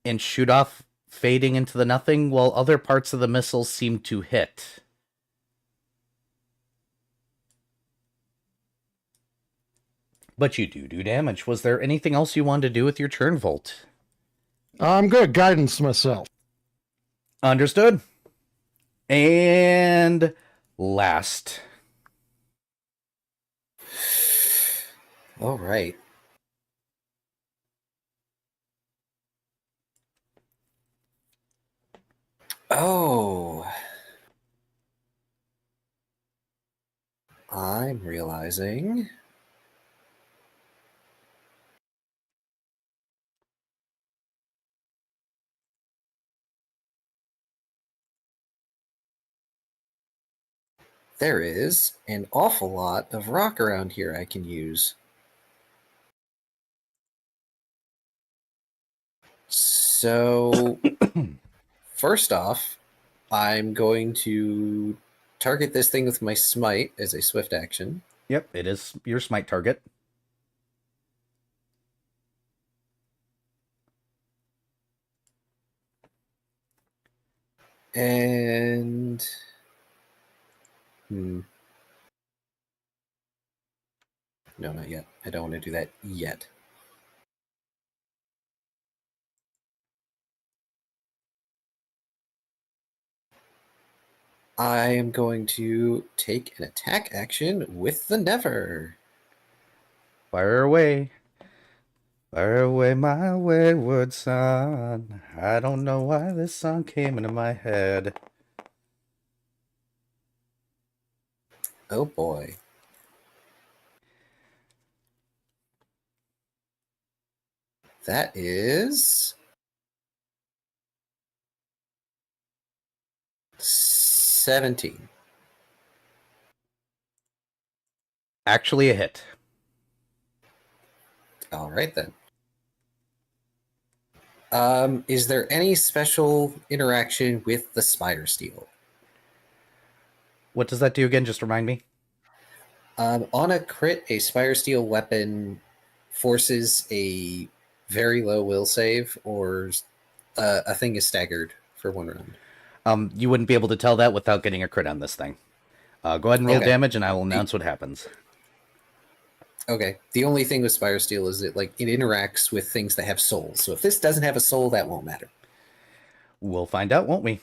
and shoot off, fading into the nothing, while other parts of the missiles seem to hit. But you do damage. Was there anything else you wanted to do with your turn, Volt? I'm good. Guidance myself. Understood. And last. All right. Oh. I'm realizing. There is an awful lot of rock around here I can use. So, first off, I'm going to target this thing with my smite as a swift action. Yep, it is your smite target. And... No, not yet. I don't want to do that yet. I am going to take an attack action with the Never. Fire away. Fire away, my wayward son. I don't know why this song came into my head. Oh boy. That is 17. Actually a hit. All right then. Is there any special interaction with the Spider Steel? What does that do again? Just remind me. On a crit, a Spire Steel weapon forces a very low will save, or a thing is staggered for one round. You wouldn't be able to tell that without getting a crit on this thing. Go ahead and roll Okay. damage, and I will announce what happens. Okay. The only thing with Spire Steel is it interacts with things that have souls. So if this doesn't have a soul, that won't matter. We'll find out, won't we?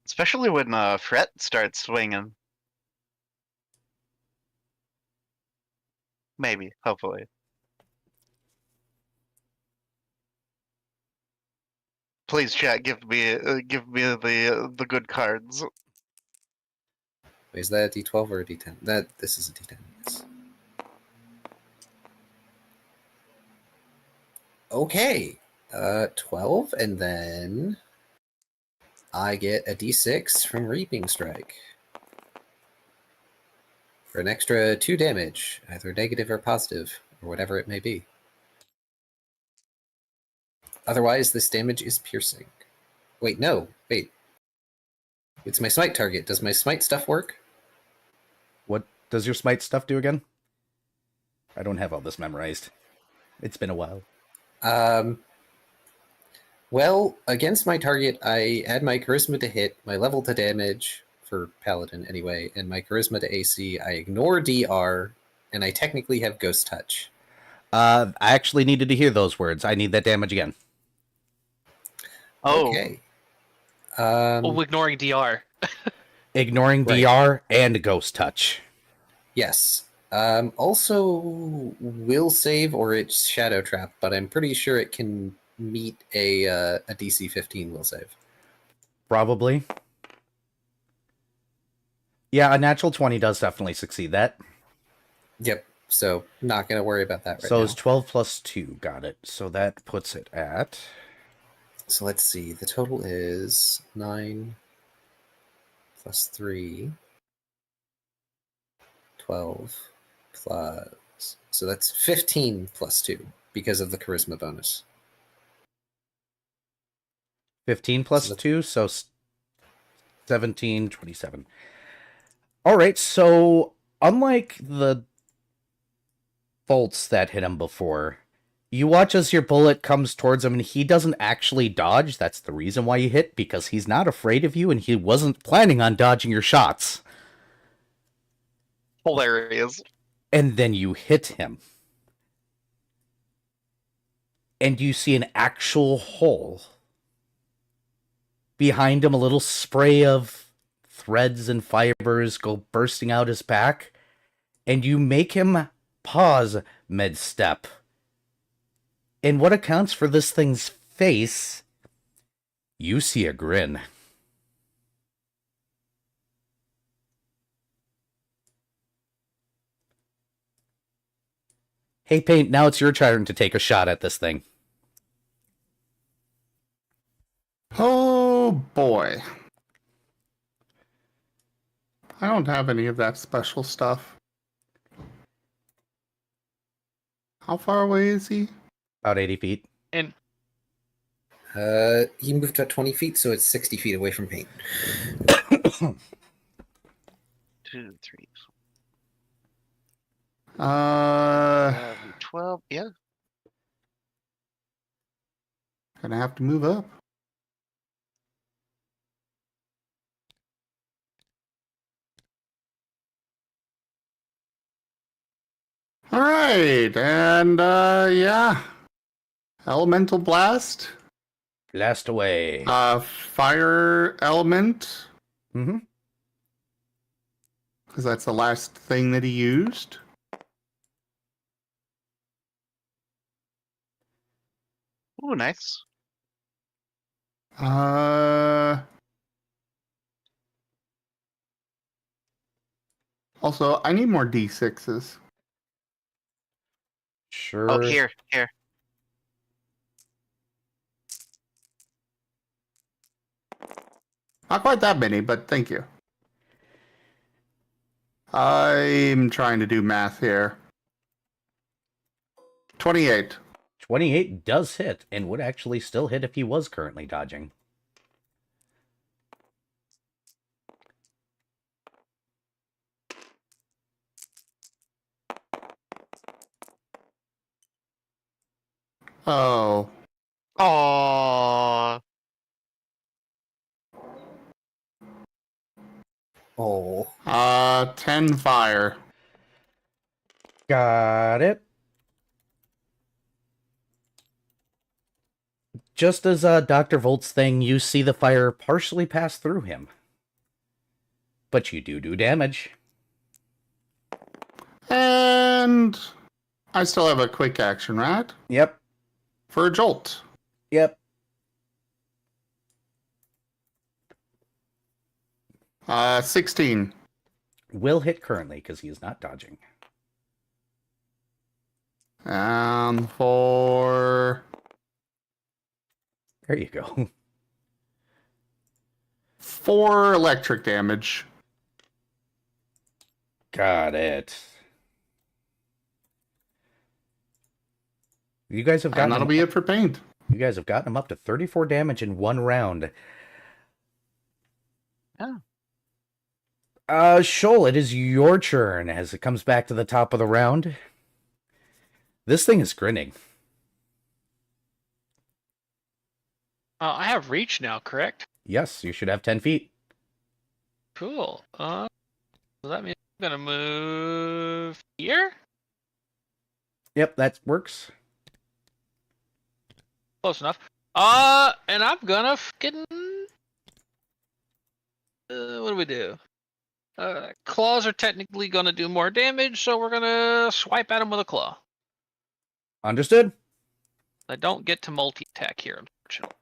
Especially when Fret starts swinging. Maybe, hopefully. Please, chat, give me the good cards. Wait, is that a D12 or a D10? This is a D10. Yes. Okay. 12, and then I get a D6 from Reaping Strike for an extra 2 damage, either negative or positive, or whatever it may be. Otherwise, this damage is piercing. Wait, no. Wait. It's my smite target. Does my smite stuff work? What does your smite stuff do again? I don't have all this memorized. It's been a while. Well, against my target, I add my charisma to hit, my level to damage, for Paladin anyway, and my charisma to AC. I ignore DR, and I technically have Ghost Touch. I actually needed to hear those words. I need that damage again. Oh, Okay. Ignoring DR. Ignoring Right. DR and Ghost Touch. Yes. Also, will save or it's Shadow Trap, but I'm pretty sure it can meet a DC 15 will save. Probably. Yeah, a natural 20 does definitely succeed that. Yep. So not going to worry about that right So now. it's 12 plus 2. Got it. So that puts it at... So let's see. The total is 9 plus 3, 12 plus... So that's 15 plus 2 because of the charisma bonus. 15 plus So 2, so 17, 27. All right, so unlike the bolts that hit him before, you watch as your bullet comes towards him and he doesn't actually dodge. That's the reason why you hit, because he's not afraid of you and he wasn't planning on dodging your shots. Hilarious. And then you hit him. And you see an actual hole. Behind him, a little spray of threads and fibers go bursting out his back. And you make him pause mid-step. And what accounts for this thing's face, you see a grin. Hey, Paint, now it's your turn to take a shot at this thing. Oh boy. I don't have any of that special stuff. How far away is he? About 80 feet. And he moved about 20 feet, so it's 60 feet away from paint. 2, 3, 12. Yeah. Gonna have to move up. All right, and yeah, elemental blast, Blast away. fire element, Mm-hmm. because that's the last thing that he used. Ooh, nice. Also, I need more D6s. Sure. Oh, here. Not quite that many, but thank you. I'm trying to do math here. 28. 28 does hit, and would actually still hit if he was currently dodging. Oh. Aww. Oh. 10 fire. Got it. Just as Dr. Volt's thing, you see the fire partially pass through him. But you do damage. And I still have a quick action, right? Yep. For a jolt. Yep. 16. Will hit currently, because he is not dodging. For There you go. 4 electric damage. Got it. You guys have And gotten that'll be it for paint. You guys have gotten him up to 34 damage in one round. Oh. Shoal, it is your turn as it comes back to the top of the round. This thing is grinning. I have reach now, correct? Yes, you should have 10 feet. Cool. So that means I'm gonna move here. Yep, that works. Close enough. And I'm gonna fucking. What do we do? Claws are technically gonna do more damage, so we're gonna swipe at him with a claw. Understood. I don't get to multi-attack here, unfortunately.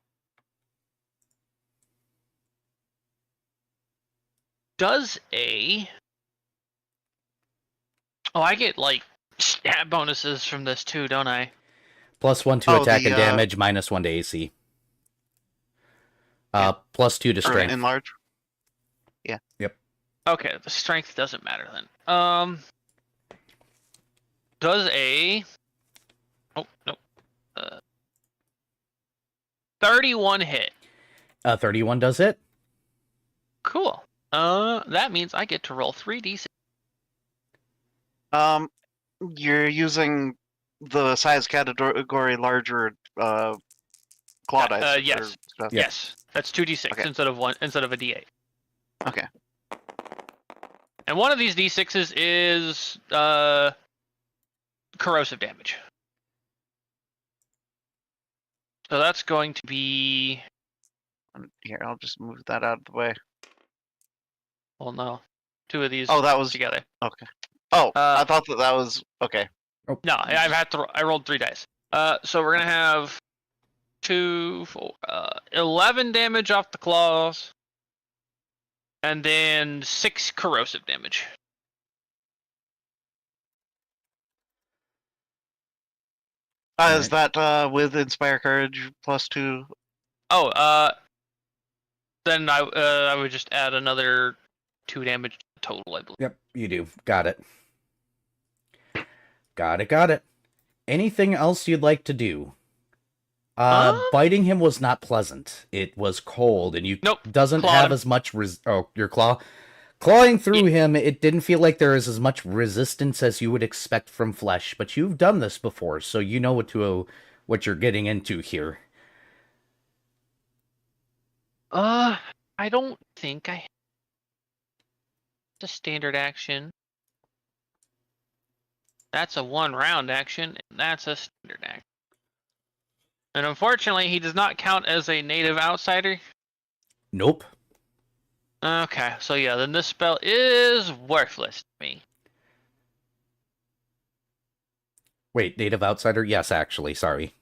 Does a... Oh, I get, like, stat bonuses from this too, don't I? +1 to Oh, attack the, and damage, -1 to AC. Yeah. +2 to Or strength. enlarge. Okay, the strength doesn't matter then. Does a... Oh, no. 31 hit. 31 does it. Cool. That means I get to roll 3d6. You're using the size category larger claw dice. Yes. or stuff. Yeah. Yes. That's 2d6 Okay. instead of a d8. Okay. And one of these d6s is corrosive damage. So that's going to be... Here, I'll just move that out of the way. Well, no. 2 of these Oh, that was together. okay. Oh, Uh, I thought that was okay. No, I rolled 3 dice. So we're gonna have 11 damage off the claws, and then 6 corrosive damage. Is that with Inspire Courage +2? Oh, then I would just add another 2 damage total, I believe. Yep, you do. Got it. Got it. Anything else you'd like to do? Biting him was not pleasant. It was cold, and you Nope, doesn't clawed have him. as much your claw. Clawing through him, it didn't feel like there is as much resistance as you would expect from flesh, but you've done this before, so you know what you're getting into here. I don't think I have a standard action. That's a 1-round action, and that's a standard action. And unfortunately, he does not count as a native outsider. Nope. Okay, so yeah, then this spell is worthless to me. Wait, native outsider? Yes, actually, sorry.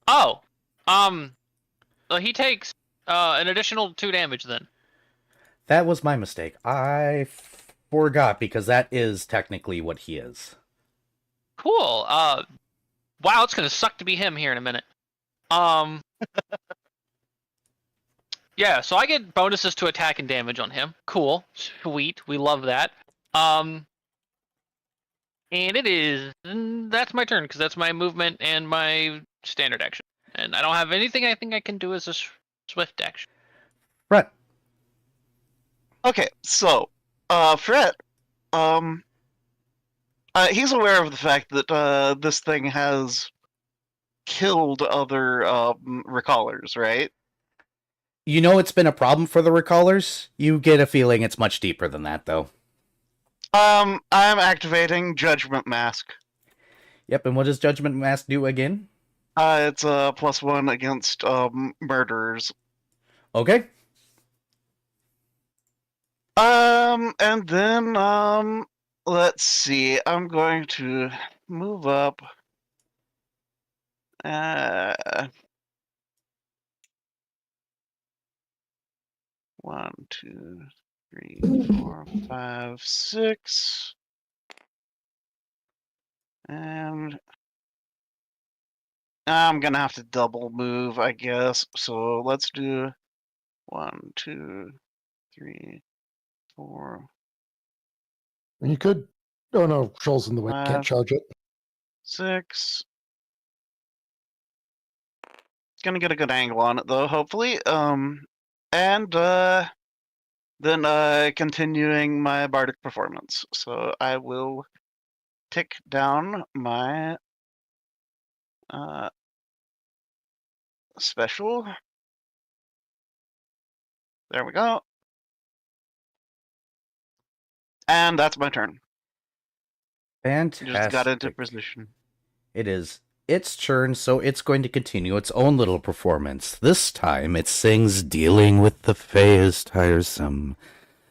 Oh, well, he takes an additional 2 damage then. That was my mistake. I forgot, because that is technically what he is. Cool. Wow, it's gonna suck to be him here in a minute. Yeah, so I get bonuses to attack and damage on him. Cool, sweet, we love that. And that's my turn because that's my movement and my standard action, and I don't have anything I think I can do as a swift action. Brett. Okay, so Fred, he's aware of the fact that this thing has killed other recallers, right? You know it's been a problem for the recallers? You get a feeling it's much deeper than that, though. I'm activating Judgment Mask. Yep, and what does Judgment Mask do again? It's a +1 against murderers. Okay. And then let's see. I'm going to move up. 1, 2, 3, 4, 5, 6. And I'm gonna have to double move, I guess. So let's do 1, 2, 3, 4, You could. Oh no, Shoal's in the way. Can't charge it. 6. Gonna get a good angle on it though, hopefully. And then continuing my bardic performance. So I will tick down my special. There we go. And that's my turn. Fantastic. Just got into position. It is its turn, so it's going to continue its own little performance. This time it sings Dealing with the Fae is tiresome.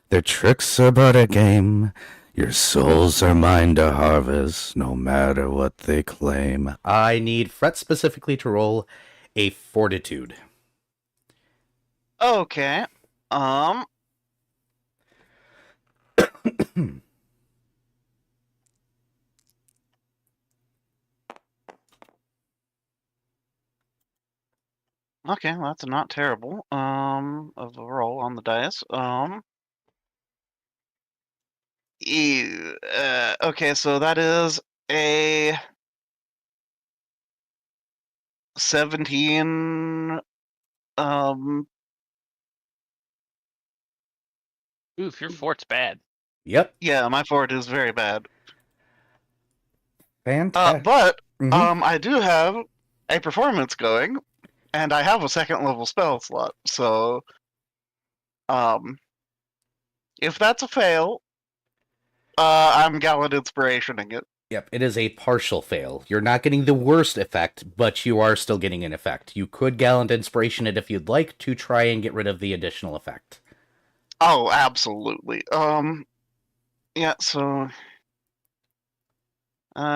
Their tricks are but a game. Your souls are mine to harvest, no matter what they claim. I need Fret specifically to roll a fortitude. Okay. Okay, well, that's not terrible. Of a roll on the dice. Okay, so that is a 17. Oof, your fort's bad. Yep. Yeah, my fort is very bad. Fantastic. But Mhm. I do have a performance going, and I have a second level spell slot. So, if that's a fail, I'm Gallant Inspirationing it. Yep, it is a partial fail. You're not getting the worst effect, but you are still getting an effect. You could Gallant Inspiration it if you'd like to try and get rid of the additional effect. Oh, absolutely. Yeah. So,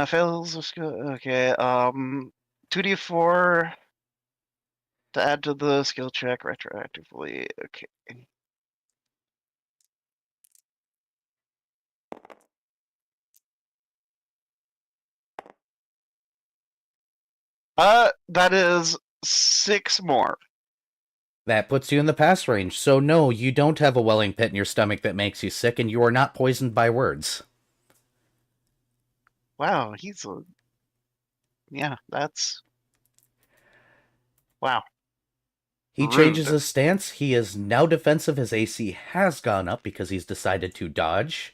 fails. Okay. 2d4 to add to the skill check retroactively. Okay. That is 6 more. That puts you in the pass range. So no, you don't have a welling pit in your stomach that makes you sick, and you are not poisoned by words. Wow, yeah, that's wow. He Rude. changes his stance. He is now defensive. His AC has gone up because he's decided to dodge.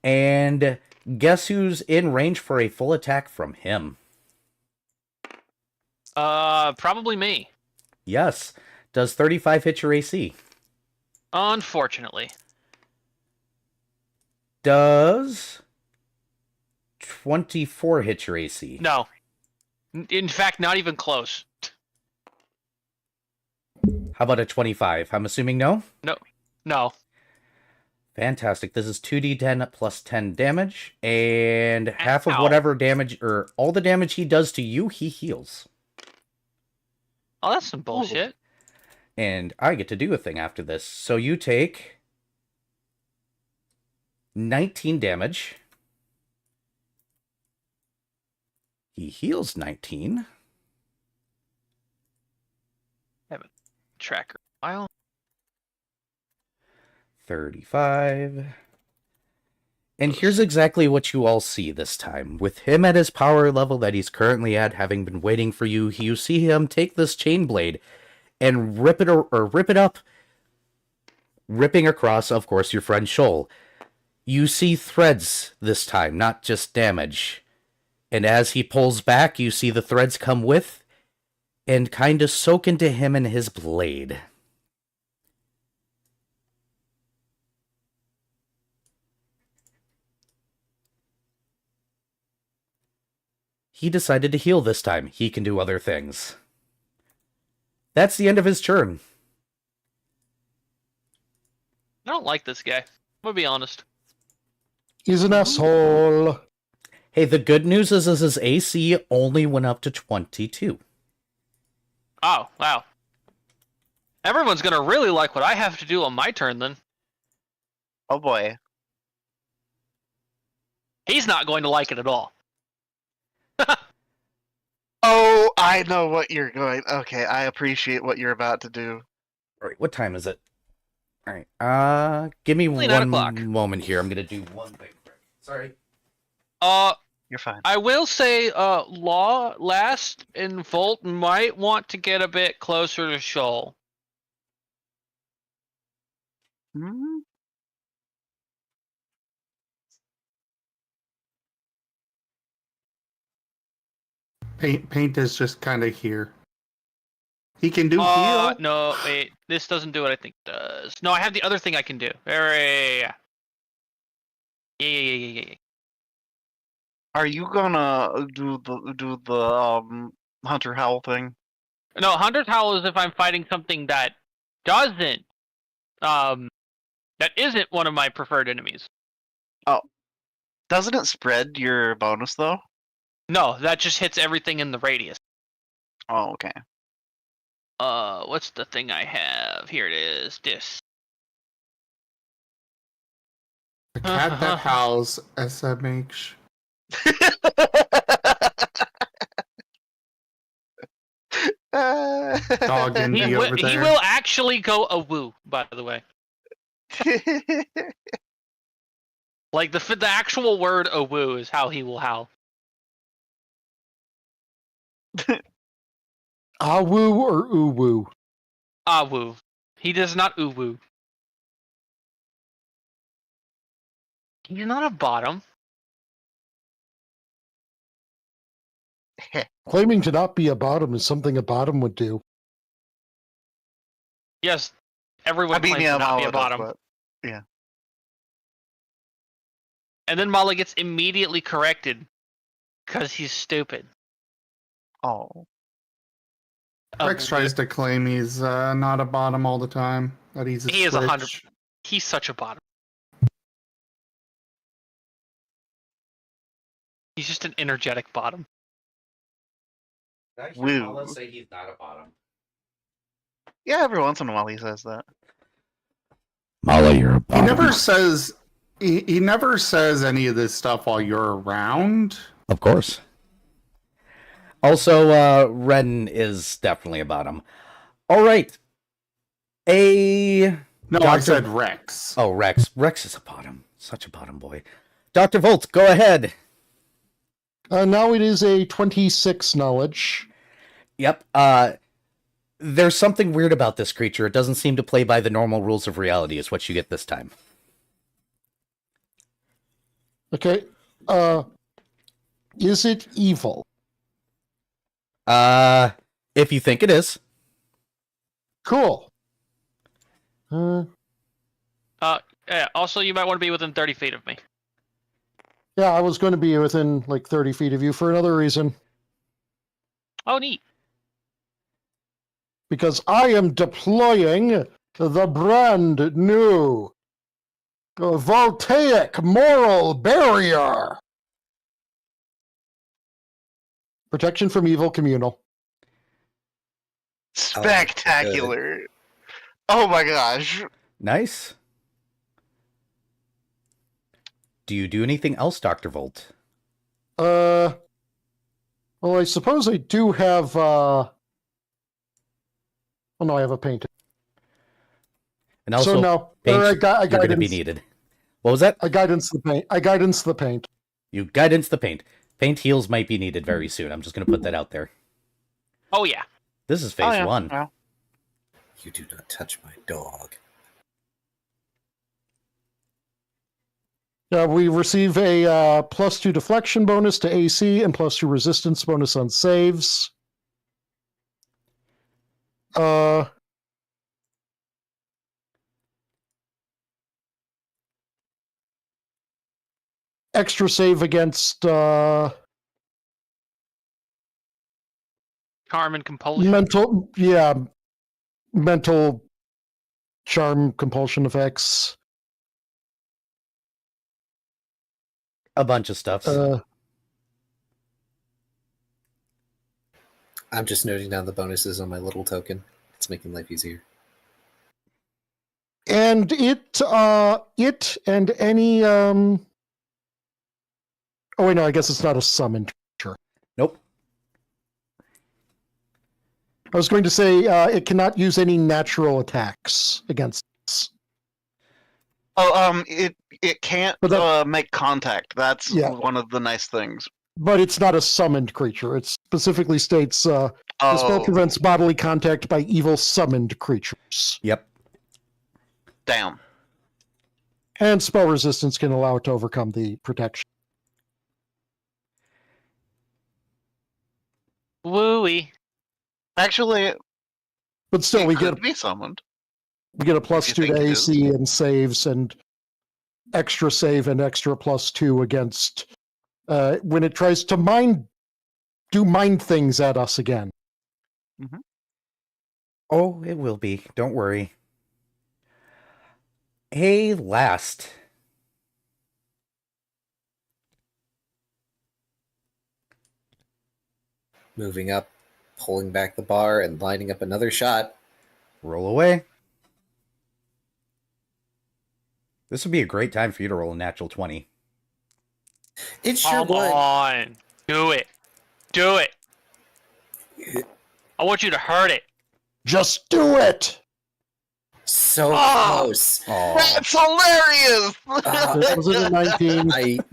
And guess who's in range for a full attack from him? Probably me. Yes. Does 35 hit your AC? Unfortunately. Does 24 hit your AC? No. In fact, not even close. How about a 25? I'm assuming no? No. Fantastic. This is 2d10 plus 10 damage, and half of Ow. whatever damage, or all the damage he does to you, he heals. Oh, that's some bullshit. And I get to do a thing after this. So you take 19 damage. He heals 19. Tracker. While 35. And here's exactly what you all see this time. With him at his power level that he's currently at, having been waiting for you, you see him take this chain blade and rip it up, ripping across, of course, your friend Shoal. You see threads this time, not just damage. And as he pulls back, you see the threads come with and kind of soak into him and his blade. He decided to heal this time. He can do other things. That's the end of his turn. I don't like this guy. I'm gonna be honest. He's an asshole. Hey, the good news is his AC only went up to 22. Oh, wow. Everyone's gonna really like what I have to do on my turn then. Oh boy. He's not going to like it at all. Oh, I know what you're going. Okay, I appreciate what you're about to do. Alright, what time is it? Alright, give me Only 9 one o'clock. moment here. I'm gonna do one thing. Sorry. You're fine. I will say, Law, Last, and Volt might want to get a bit closer to Shoal. Hmm? Paint is just kind of here. He can do heal. No, wait. This doesn't do what I think it does. No, I have the other thing I can do. Yeah. Are you gonna do the Hunter Howl thing? No, Hunter's Howl is if I'm fighting something that doesn't, that isn't one of my preferred enemies. Doesn't it spread your bonus though? No, that just hits everything in the radius. Oh, okay. What's the thing I have? Here it is. This. The cat that howls, SMH. Dog envy over He there. will actually go a woo, by the way. Like the actual word a woo is how he will howl. Ah woo or ooh woo? Ah woo. He does not ooh woo. He's not a bottom. Claiming to not be a bottom is something a bottom would do. Yes, everyone claims to not be a bottom. But, yeah. And then Molly gets immediately corrected because he's stupid. Oh. Rex tries to claim he's not a bottom all the time. That he's a He is switch. 100. He's such a bottom. He's just an energetic bottom. Woo. Say he's not a bottom. Yeah, every once in a while he says that. Mala, you're a He never says he never says any of this stuff while you're around. Of course. Also, Ren is definitely a bottom. All right. No, I Dr. said Rex. Oh, Rex. Rex is a bottom. Such a bottom boy. Dr. Volt, go ahead. Now it is a 26 knowledge. Yep. There's something weird about this creature. It doesn't seem to play by the normal rules of reality, is what you get this time. Okay. Is it evil? If you think it is. Cool. Yeah, also, you might want to be within 30 feet of me. Yeah, I was going to be within like 30 feet of you for another reason. Oh, neat. Because I am deploying the brand new Voltaic Moral Barrier. Protection from evil communal. Spectacular. Oh my gosh. Nice. Do you do anything else, Dr. Volt? Well, I suppose I do have, oh no, I have a paint. And also, So no, paint, I got you're going to be needed. What was that? I guidance the paint. I guidance the paint. You guidance the paint. Paint heals might be needed very soon. I'm just going to put that out there. Oh, yeah. This is phase one. Yeah. You do not touch my dog. We receive a +2 deflection bonus to AC and +2 resistance bonus on saves. Extra save against Charm and compulsion. mental charm compulsion effects. A bunch of stuff. I'm just noting down the bonuses on my little token. It's making life easier. And it and any oh wait, no, I guess it's not a summoned creature. Nope. I was going to say it cannot use any natural attacks against us. Oh, it can't But make contact. That's one of the nice things. But it's not a summoned creature. It specifically states the spell prevents bodily contact by evil summoned creatures. Yep. Damn. And spell resistance can allow it to overcome the protection. Wooey. Actually, But still, it we could get be summoned. a You +2 think to it AC and saves, and extra save and extra +2 against when it tries to do mind things at us again. Oh, it will be. Don't worry. Hey, last. Moving up, pulling back the bar, and lining up another shot. Roll away. This would be a great time for you to roll a natural 20. It sure Come would. on. Do it. Do it. I want you to hurt it. Just do it! So Ah! close. Oh, That's hilarious! Was it a 19?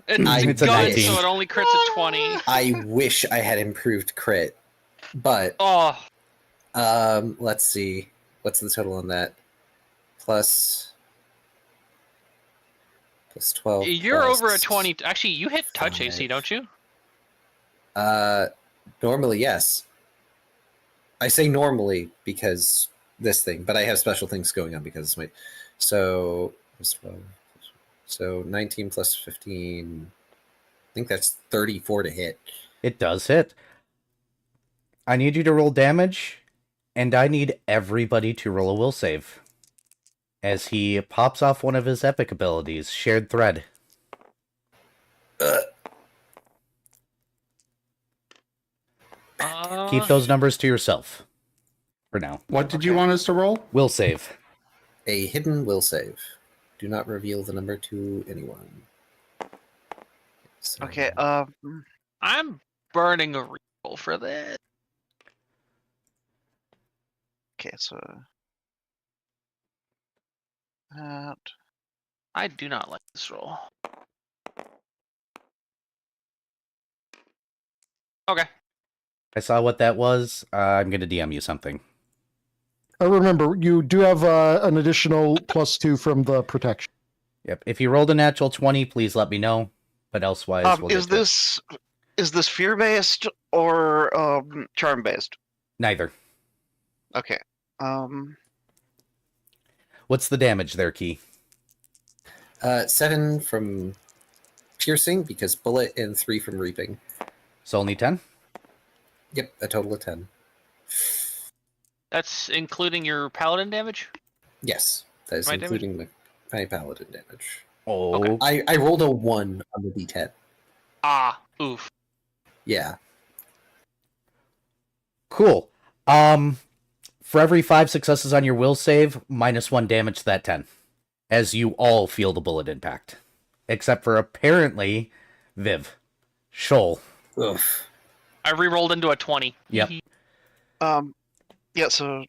It's a gun, 19. so it only crits at 20. I wish I had improved crit, but Oh, let's see. What's the total on that? Plus 12. you're plus- over a 20. Actually, you hit touch 5. AC, don't you? Normally, yes. I say normally because this thing, but I have special things going on because my. So plus 12. So 19 plus 15. I think that's 34 to hit. it does hit. I need you to roll damage, and I need everybody to roll a will save. As he pops off one of his epic abilities, Shared Thread. Keep those numbers to yourself. For now. What did you want us to roll? Will save. A hidden will save. Do not reveal the number to anyone. So- Okay, I'm burning a reroll for this. okay, so that I do not like this roll. Okay. I saw what that was. I'm going to DM you something. Remember, you do have an additional +2 from the protection. Yep. If you rolled a natural 20, please let me know. But elsewise, we'll is get to it. this fear based or charm based? Neither. Okay. What's the damage there, Key? 7 from piercing because bullet and 3 from reaping. So only 10? Yep, a total of 10. That's including your paladin damage? Yes, that is My damage? including my paladin damage. Oh, Okay. I rolled a 1 on the d10. Ah, oof. Yeah. cool. For every 5 successes on your will save, -1 damage to that 10. As you all feel the bullet impact. Except for apparently Viv. Shoal. Oof. I re-rolled into a 20. Yep. Yeah, so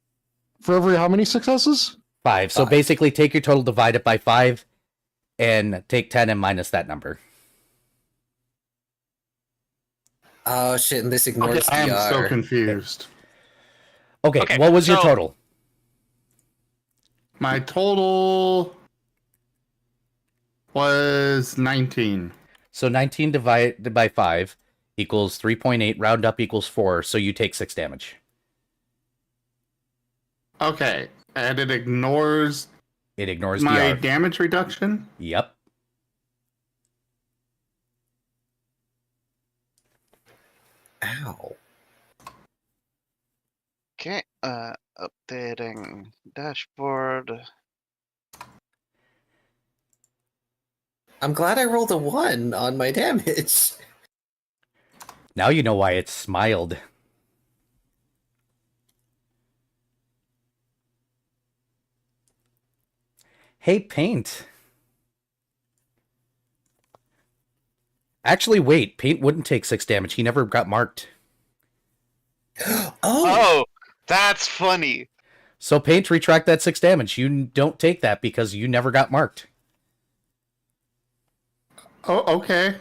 For every how many successes? 5. So 5. basically take your total, divide it by 5, and take 10 and minus that number. Oh shit, and this ignores I am DR. so confused. Okay, what was your so- total? My total was 19. So 19 divided by 5 equals 3.8, round up equals 4, so you take 6 damage. Okay, and it ignores It ignores my DR. damage reduction? Yep. Ow. okay, updating dashboard. I'm glad I rolled a 1 on my damage. Now you know why it smiled. Hey, Paint. Actually, wait. Paint wouldn't take 6 damage. He never got marked. Oh! Oh, that's funny. So, Paint, retract that 6 damage. You don't take that because you never got marked. Oh, okay.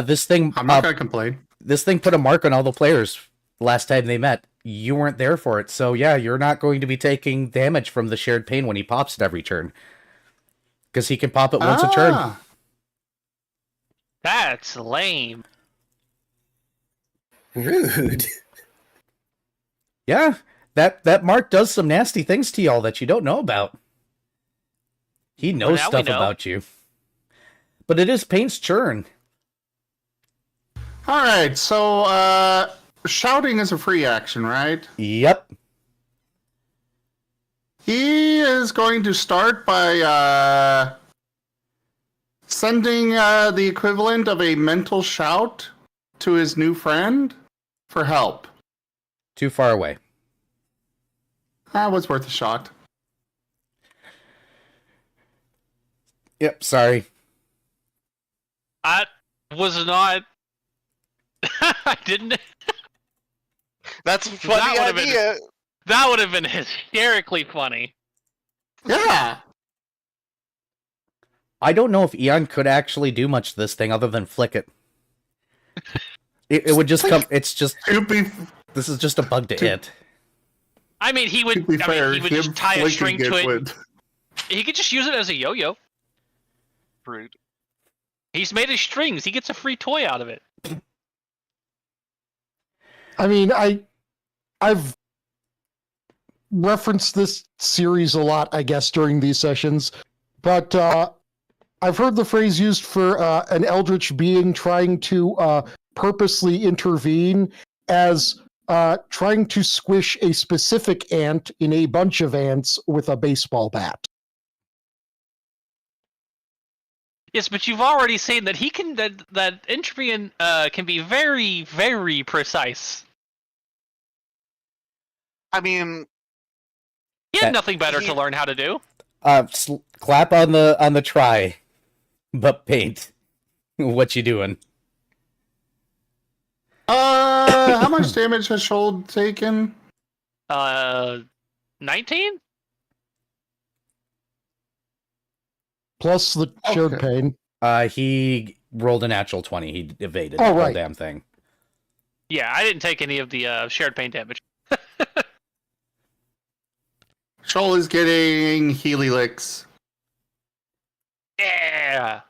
This thing... I'm not going to complain. This thing put a mark on all the players last time they met. You weren't there for it, so yeah, you're not going to be taking damage from the shared pain when he pops it every turn. Because he can pop it once a turn. Ah, That's lame. Rude. Yeah, that mark does some nasty things to y'all that you don't know about. He knows now we stuff know. about you. But it is Paint's turn. All right, so shouting is a free action, right? Yep. He is going to start by sending the equivalent of a mental shout to his new friend for help. Too far away. That was worth a shot. Yep, sorry. I was not. I didn't. That's a That funny would've been- idea. That would have been hysterically funny. Yeah. I don't know if Eon could actually do much to this thing other than flick it. It would just come. It's just. This is just a bug to it. I mean, he would. To be fair, he would him just tie a string flicking to it. would- He could just use it as a yo-yo. Rude. He's made of strings. He gets a free toy out of it. I mean, I've referenced this series a lot, I guess, during these sessions, but I've heard the phrase used for an eldritch being trying to purposely intervene as trying to squish a specific ant in a bunch of ants with a baseball bat. Yes, but you've already seen that he can that entropy can be very, very precise. I mean, He had That- nothing better to learn how to do. Clap on the try, but paint. What you doing? How much damage has Shold taken? 19? Plus the shared Okay. pain. He rolled a natural 20. He evaded Oh, the whole right. damn thing. Yeah, I didn't take any of the shared pain damage. Shoal is getting Healy licks. Yeah.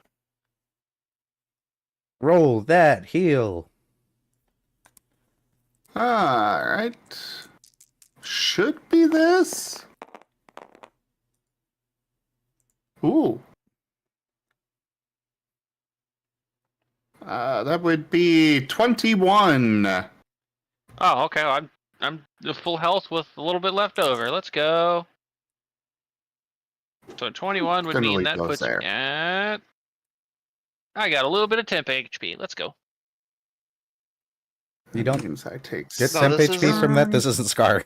Roll that heal. Alright. Should be this. Ooh. That would be 21. Oh, okay. Well, I'm full health with a little bit left over. Let's go. So 21 would Gonna mean leave that those puts there. me at. I got a little bit of temp HP. Let's go. You don't Means I take get No, temp this HP isn't- from that. This isn't Scar.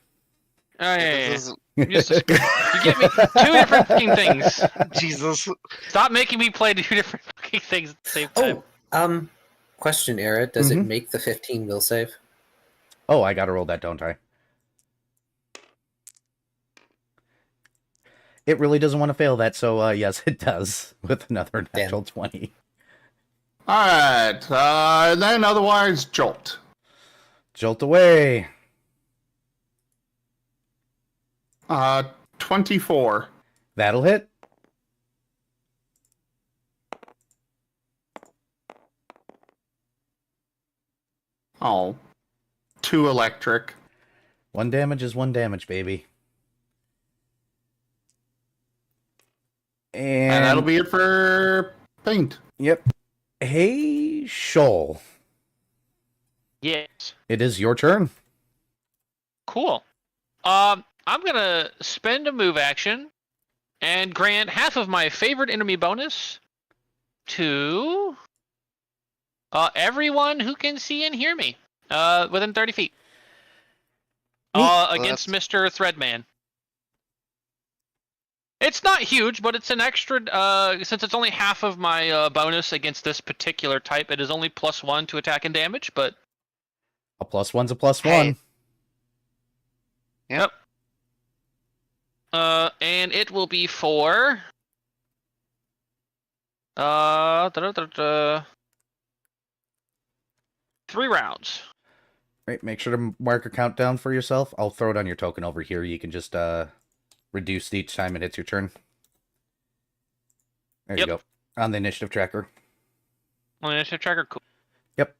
Oh, yeah, yeah, this yeah. is You get me two different fucking things. Jesus. Stop making me play two different fucking things at the same time. Oh, question, Era. Does Mhm. it make the 15 will save? Oh, I gotta roll that, don't I? It really doesn't want to fail that, so yes, it does with another natural 20. Alright, and then otherwise Jolt. Jolt away. 24. That'll hit. Oh. 2 electric. One damage is one damage, baby. And that'll be it for paint. Yep. Hey, Shoal. Yes. It is your turn. Cool. I'm gonna spend a move action and grant half of my favorite enemy bonus to everyone who can see and hear me within 30 feet. Against Mr. Threadman. It's not huge, but it's an extra. Since it's only half of my bonus against this particular type, it is only +1 to attack and damage. But A +1's a +1. Hey. yep. And it will be for 3 rounds. Right, make sure to mark a countdown for yourself. I'll throw it on your token over here. You can just reduce each time it hits your turn. There you Yep. go. On the initiative tracker. On the initiative tracker, cool. Yep.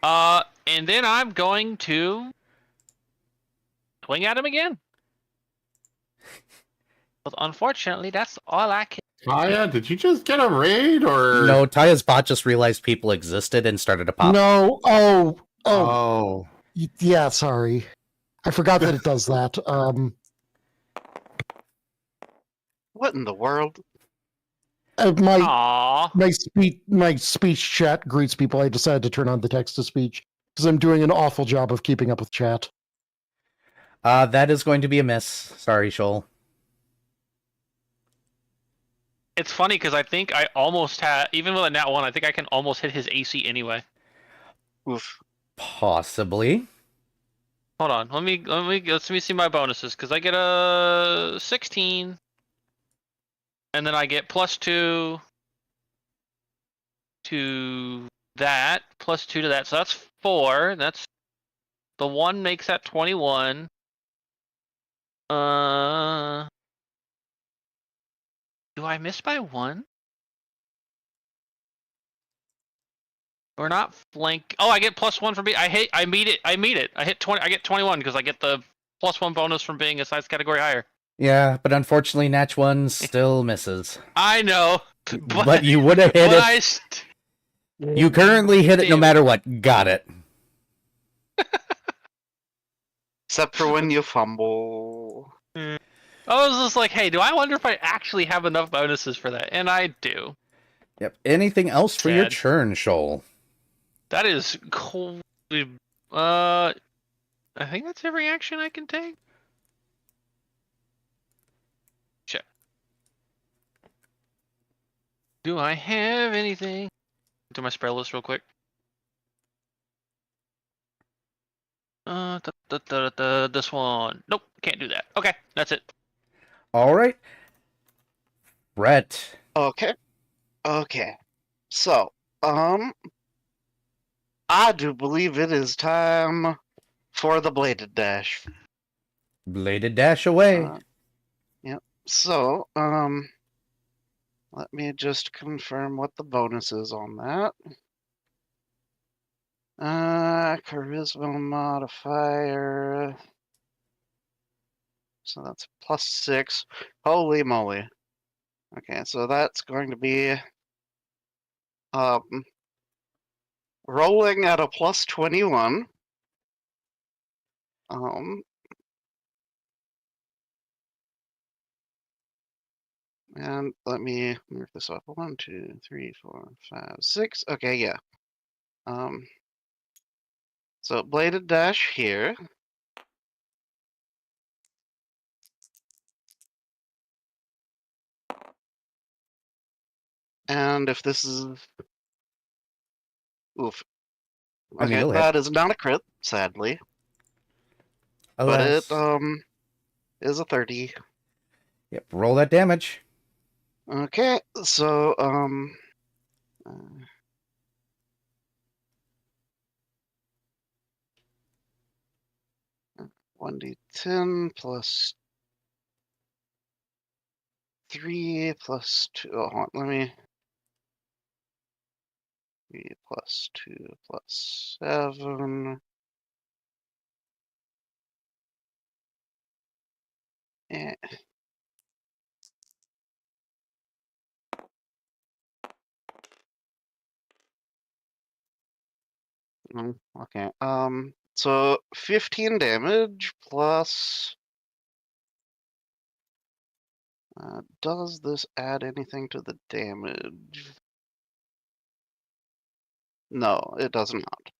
And then I'm going to swing at him again. But unfortunately, that's all I can. Aya, did you just get a raid or No, Taya's bot just realized people existed and started to pop. No, oh, Oh. yeah, sorry. I forgot that it does that. What in the world? My Aww. my speech chat greets people. I decided to turn on the text to speech because I'm doing an awful job of keeping up with chat. That is going to be a miss. Sorry, Shoal. It's funny because I think I almost had, even with a nat 1, I think I can almost hit his AC anyway. Oof. Possibly. Hold on. Let me see my bonuses because I get a 16, and then I get +2 to that, +2 to that. So that's 4. That's the 1 makes that 21. Do I miss by 1? Or not flank? Oh, I get +1 from being. I meet it. I hit 20. I get 21 because I get the +1 bonus from being a size category higher. Yeah, but unfortunately, Natch 1 still misses. I know, But you would have hit it. You currently hit it no matter what. Got it. Except for when you fumble. I was just like, hey, do I wonder if I actually have enough bonuses for that? And I do. Yep. Anything else for your Sad. turn, Shoal? That is cool. I think that's every action I can take. Check. Do I have anything? Do my spell list real quick. This one. Nope, can't do that. Okay, that's it. All right. Brett. Okay. So, I do believe it is time for the bladed dash. Bladed dash away. Yep. So, let me just confirm what the bonus is on that. Charisma modifier. So that's +6. Holy moly. Okay, so that's going to be rolling at a +21. And let me move this up. 1, 2, 3, 4, 5, 6. Okay, yeah. So bladed dash here. And if this is oof. I mean, Okay, it'll hit. that is not a crit, sadly. Alas. But it is a 30. Yep, roll that damage. Okay, so 1d10 plus 3 plus 2. Oh, hold on, let me. 3 plus 2 plus 7. Eh. Okay. So 15 damage plus. Does this add anything to the damage? No, it does not.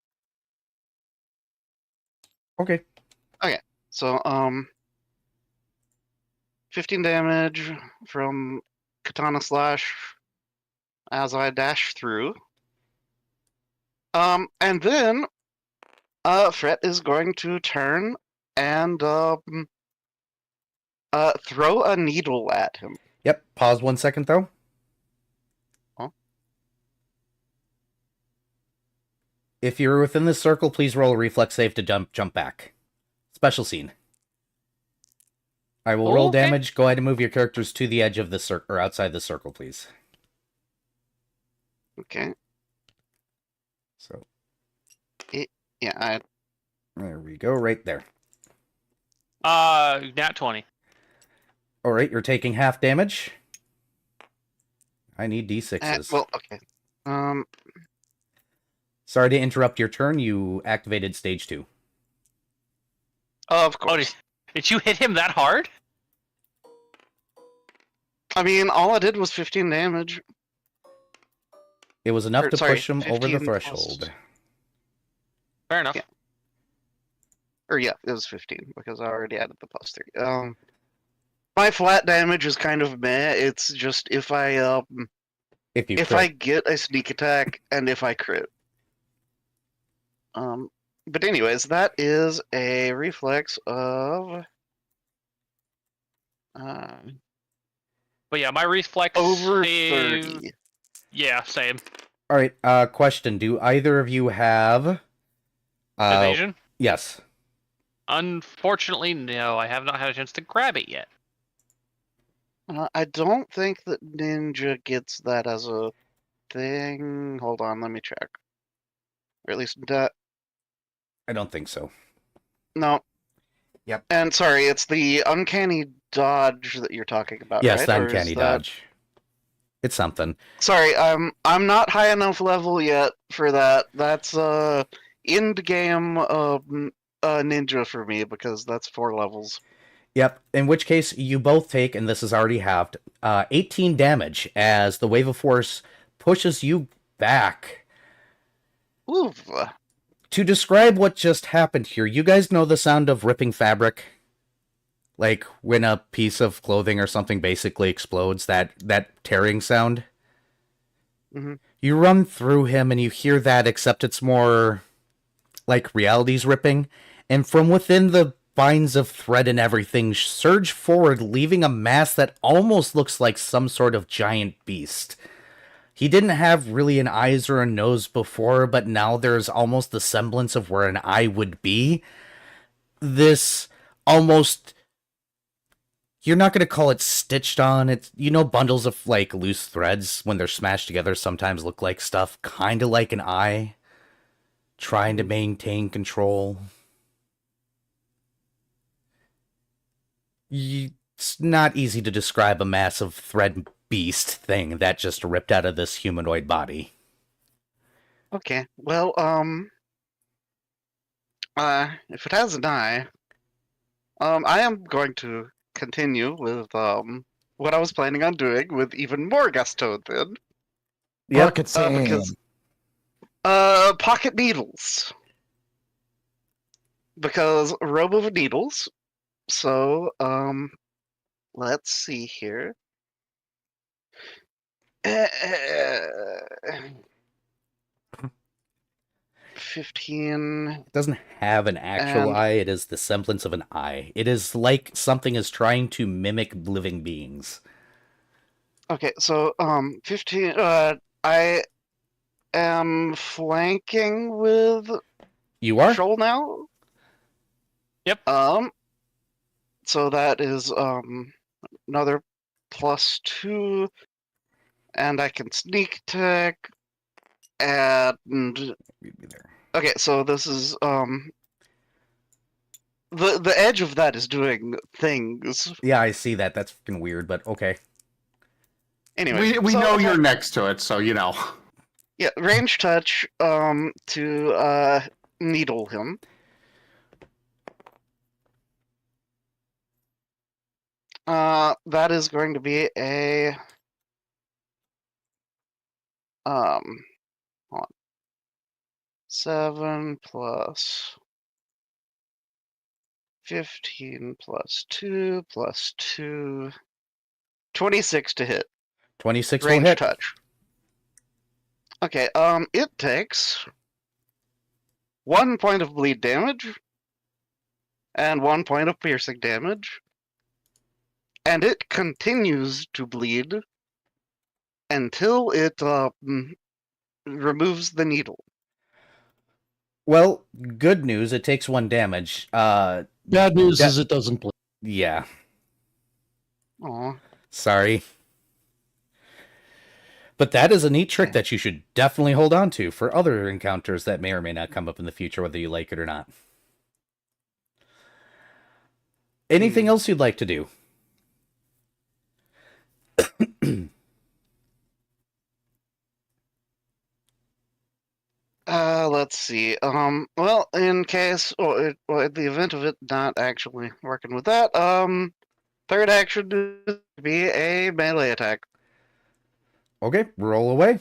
Okay. So 15 damage from Katana Slash as I dash through. And then Fret is going to turn and throw a needle at him. Yep. Pause 1 second, though. Huh? If you're within this circle, please roll a reflex save to jump back. Special scene. I will roll Okay. damage. Go ahead and move your characters to the edge of the circle, or outside the circle, please. Okay. So. Yeah, There we go, right there. Nat 20. All right, you're taking half damage. I need D6s. well, okay. Sorry to interrupt your turn. You activated stage 2. Of Oh, course. did you hit him that hard? I mean, all I did was 15 damage. It was enough Or, to sorry, push him over the 15 plus- threshold. Fair enough. Yeah. Or yeah, it was 15 because I already added the +3. My flat damage is kind of meh. It's just if I If you if crit. I get a sneak attack and if I crit. But anyways, that is a reflex of But yeah, my reflex over save- 30. Yeah, same. All right. Question: do either of you have Evasion? Yes. Unfortunately, no. I have not had a chance to grab it yet. I don't think that Ninja gets that as a thing. Hold on, let me check. Or at least I don't think so. no. Yep. And sorry, it's the uncanny dodge that you're talking about, Yes, right? the Or is uncanny that- dodge. It's something. Sorry, I'm not high enough level yet for that. That's end game ninja for me because that's 4 levels. Yep. In which case, you both take, and this is already halved, 18 damage as the wave of force pushes you back. Oof. To describe what just happened here, you guys know the sound of ripping fabric? Like when a piece of clothing or something basically explodes, that tearing sound? Mm-hmm. You run through him and you hear that, except it's more like reality's ripping. And from within the vines of thread and everything surge forward, leaving a mass that almost looks like some sort of giant beast. He didn't have really an eyes or a nose before, but now there's almost the semblance of where an eye would be. This almost... You're not going to call it stitched on. It's, you know, bundles of like loose threads when they're smashed together sometimes look like stuff, kind of like an eye, trying to maintain control. It's not easy to describe a massive thread beast thing that just ripped out of this humanoid body. Okay. Well, if it has an eye, I am going to continue with what I was planning on doing with even more gusto then. Yep. Because pocket needles. Because robe of needles. So, let's see here. 15. It doesn't have an actual And- eye, it is the semblance of an eye. It is like something is trying to mimic living beings. Okay, so 15. I am flanking with You are? Shoal now. Yep. So that is another +2, and I can sneak attack. And You'd be there. okay, so this is the edge of that is doing things. Yeah, I see that. That's freaking weird, but okay. Anyway, We so know if I- you're next to it, so you know. Yeah, range touch to needle him. That is going to be a hold on. 7 plus 15 plus 2 plus 2. 26 to hit. 26 will Range hit. touch. Okay, it takes 1 point of bleed damage and 1 point of piercing damage, and it continues to bleed until it removes the needle. Well, good news, it takes 1 damage. Bad news That- is it doesn't bleed. Yeah. Aw. Sorry. But that is a neat trick that you should definitely hold on to for other encounters that may or may not come up in the future, whether you like it or not. Anything else you'd like to do? Let's see. Well, in case, or in the event of it not actually working with that, third action would be a melee attack. Okay, roll away.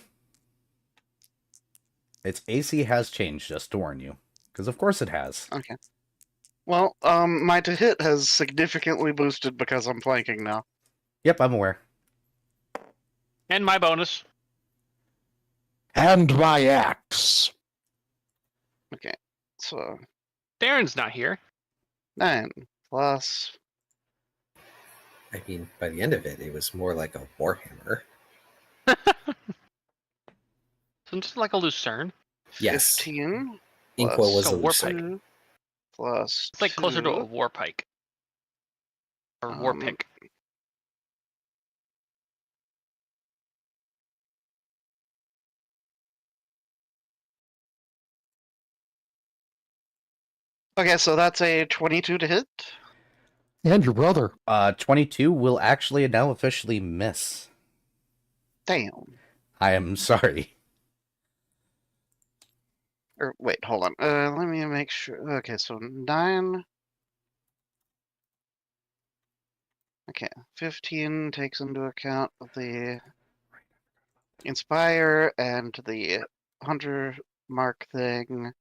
Its AC has changed, just to warn you. Because of course it has. Okay. Well, my to hit has significantly boosted because I'm flanking now. Yep, I'm aware. And my bonus. And my axe. Okay. So Darren's not here. 9 plus. I mean, by the end of it, it was more like a warhammer. So just like a lucerne. Yes. 15 Inkwell was So a warp lucerne. 2 plus. It's like closer to a 2. war pike. Or war pick. Okay, so that's a 22 to hit. And your brother. 22 will actually now officially miss. Damn. I am sorry. Or wait, hold on. Let me make sure. Okay, so 9. Okay, 15 takes into account the inspire and the hunter mark thing.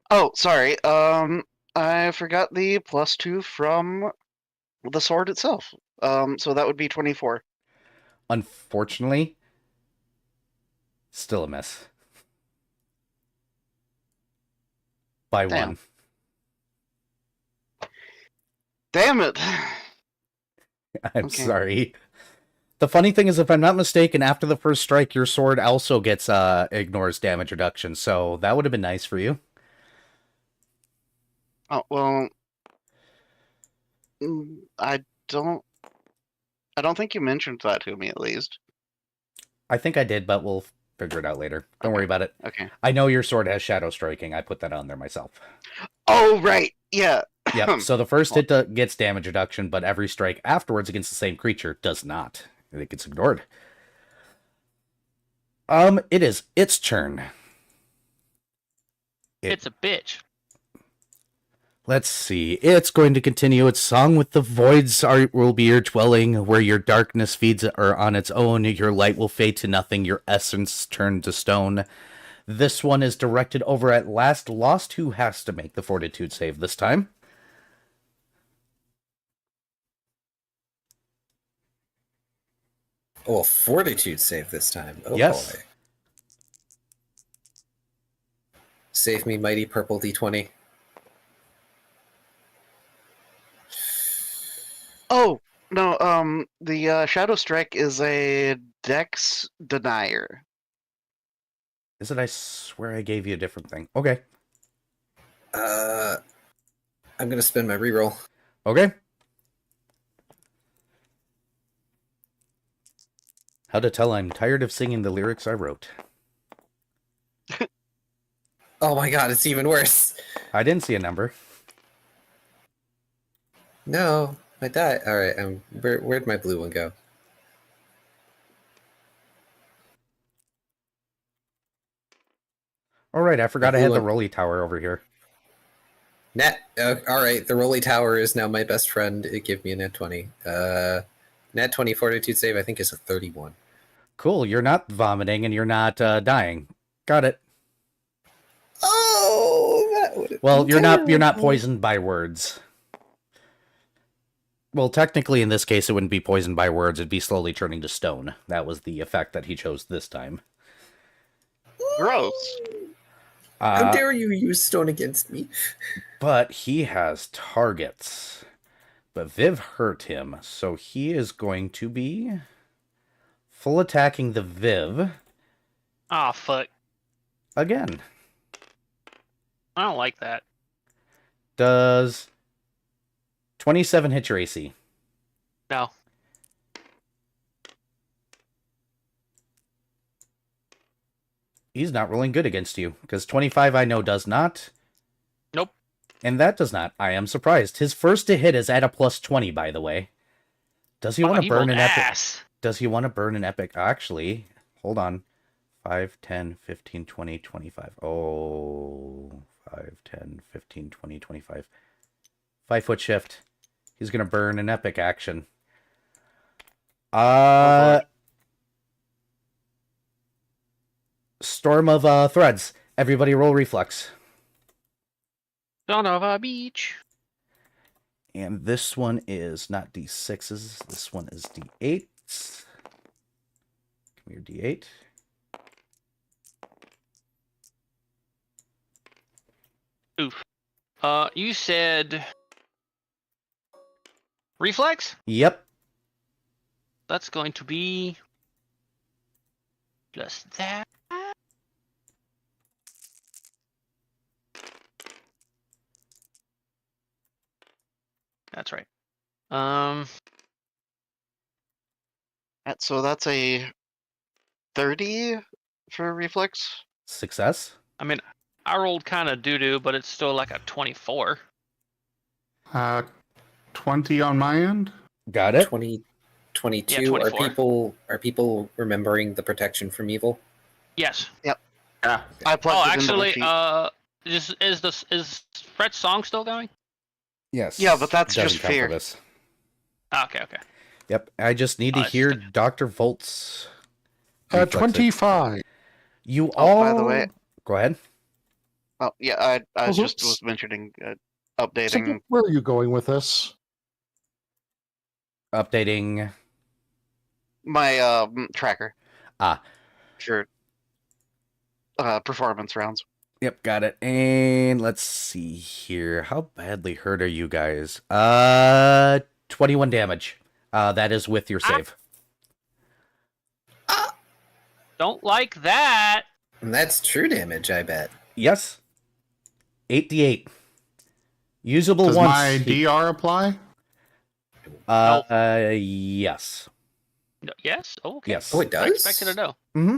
Oh, sorry. I forgot the +2 from the sword itself. So that would be 24. Unfortunately, still a miss. By Damn. 1. Damn it! I'm Okay. sorry. The funny thing is, if I'm not mistaken, after the first strike, your sword also gets ignores damage reduction, so that would have been nice for you. Oh well. I don't think you mentioned that to me at least. I think I did, but we'll figure it out later. Don't worry about it. Okay. I know your sword has shadow striking. I put that on there myself. Oh right, yeah. Yep, so the first hit gets damage reduction, but every strike afterwards against the same creature does not. It gets ignored. It is its turn. It's a bitch. Let's see. It's going to continue its song with the voids will be your dwelling, where your darkness feeds are on its own, your light will fade to nothing, your essence turn to stone. This one is directed over at Last Lost, who has to make the fortitude save this time. Oh, fortitude save this time. Oh Yes. boy. Save me, mighty purple D20. Oh no, the Shadow Strike is a Dex denier. Is it? I swear I gave you a different thing. Okay. I'm gonna spend my reroll. Okay. How to tell I'm tired of singing the lyrics I wrote. Oh my god, it's even worse. I didn't see a number. No, I died. All right, where'd my blue one go? All right, I forgot I had the Blue rolly tower over here. All right, the rolly tower is now my best friend. It gave me a net 20. Net 20 fortitude save, I think, is a 31. Cool, you're not vomiting and you're not dying. Got it. Oh, that would. Well, you're not poisoned by words. Well, technically, in this case, it wouldn't be poisoned by words. It'd be slowly turning to stone. That was the effect that he chose this time. Gross. How dare you use stone against me? But he has targets. But Viv hurt him, so he is going to be full attacking the Viv Ah, fuck. again. I don't like that. Does 27 hit your AC? No. He's not rolling good against you, because 25 I know does not. Nope. And that does not. I am surprised. His first to hit is at a +20, by the way. Does he want to burn an epic? ass. Does he want to burn an epic? Actually, hold on. 5, 10, 15, 20, 25. Oh, 5, 10, 15, 20, 25. 5-foot shift. He's going to burn an epic action. Storm of threads. Everybody roll reflex. Son of a beach. And this one is not D6s. This one is D8s. Come here, D8. You said reflex? Yep. That's going to be plus that. That's right. So that's a 30 for reflex. Success. I mean, I rolled kind of doo-doo, but it's still like a 24. 20 on my end. Got it. 2022. Yeah, are 24. people remembering the protection from evil? Yes. Yeah. I plugged Oh, it into my actually, sheet. is Fret's song still going? Yes. Yeah, but that's Doesn't just count for fear. this. Okay. Yep. I just need to Oh, it's hear just- Dr. Volt's. reflexes. 25. You Oh, all. by the way- Go ahead. Oh, yeah, I Also, just was mentioning So updating. where are you going with this? Updating. My tracker Ah. for performance rounds. Yep, got it. And let's see here. How badly hurt are you guys? 21 damage. That is with your save. Don't like that. And that's true damage, I bet. Yes. 8d8. Usable Does once. my DR apply? Yes. No, yes. Oh, okay. Yes. Oh, it I does? expected to know. Mm-hmm.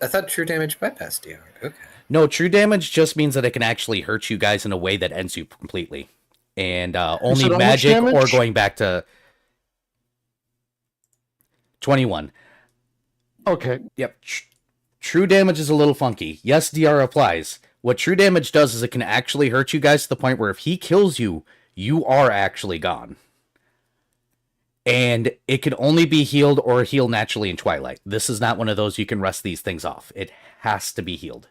I thought true damage bypassed DR. Okay. No, true damage just means that it can actually hurt you guys in a way that ends you completely. And only it how much magic or damage? going back to 21. Okay. Yep. True damage is a little funky. Yes, DR applies. What true damage does is it can actually hurt you guys to the point where if he kills you, you are actually gone. And it can only be healed or heal naturally in Twilight. This is not one of those you can rest these things off. It has to be healed.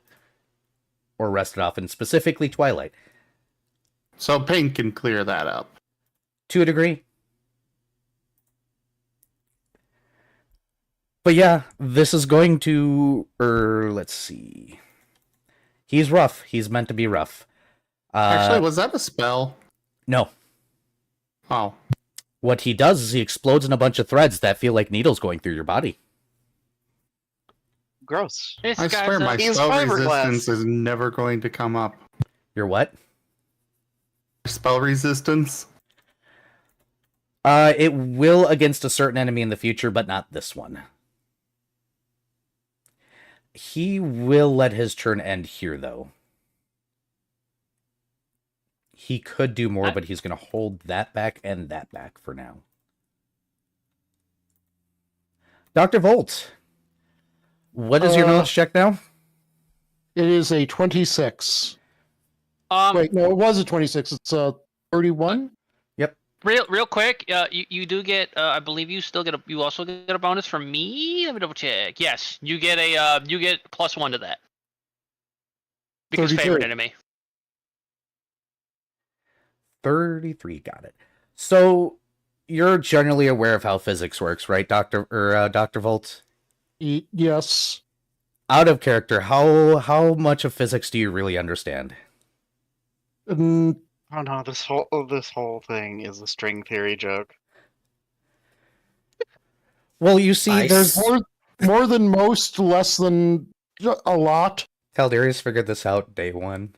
Or rested off, and specifically Twilight. So pain can clear that up. To a degree. But yeah, this is going to... let's see. He's rough. He's meant to be rough. Actually, was that a spell? No. Oh. What he does is he explodes in a bunch of threads that feel like needles going through your body. Gross. This I guy's swear a- my He's spell fiberglass. resistance is never going to come up. Your what? Spell resistance? It will against a certain enemy in the future, but not this one. He will let his turn end here, though. He could do more, but he's going to hold that back and that back for now. Dr. Volt, what is your knowledge check now? It is a 26. Um, Wait, no, it was a 26. It's a 31? real quick, you do get. I believe you still get you also get a bonus from me. Let me double check. Yes, you get you get +1 to that. Because 32. favorite enemy. 33, got it. So, you're generally aware of how physics works, right, Dr. Volt? Yes. Out of character, how much of physics do you really understand? Oh no, this whole thing is a string theory joke. Well, you see, Ice. there's... More than most, less than a lot. Caldarius figured this out day one.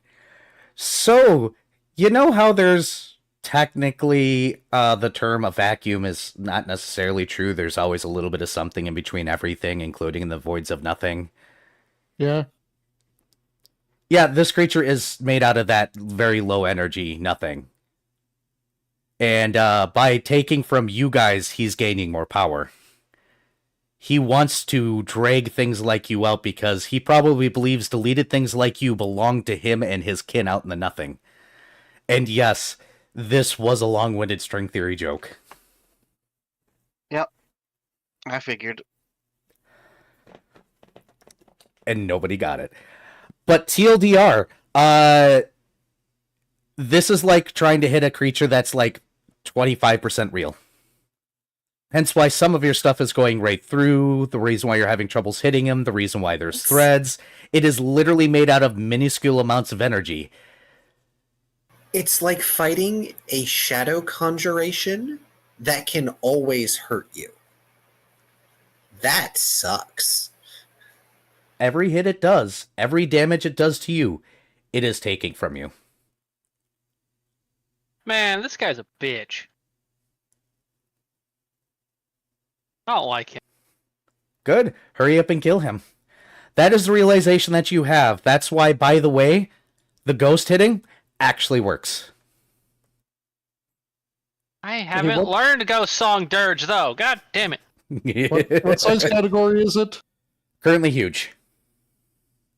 So, you know how there's technically the term a vacuum is not necessarily true. There's always a little bit of something in between everything, including the voids of nothing. Yeah. Yeah, this creature is made out of that very low energy nothing. And by taking from you guys, he's gaining more power. He wants to drag things like you out because he probably believes deleted things like you belong to him and his kin out in the nothing. And yes, this was a long-winded string theory joke. Yep. I figured. And nobody got it. But TLDR, this is like trying to hit a creature that's like 25% real. Hence why some of your stuff is going right through, the reason why you're having troubles hitting him, the reason why there's threads. It is literally made out of minuscule amounts of energy. It's like fighting a shadow conjuration that can always hurt you. That sucks. Every hit it does, every damage it does to you, it is taking from you. Man, this guy's a bitch. I don't like him. Good. Hurry up and kill him. That is the realization that you have. That's why, by the way, the ghost hitting actually works. I haven't what- learned Ghost Song Dirge, though. God damn it. What size category is it? Currently huge.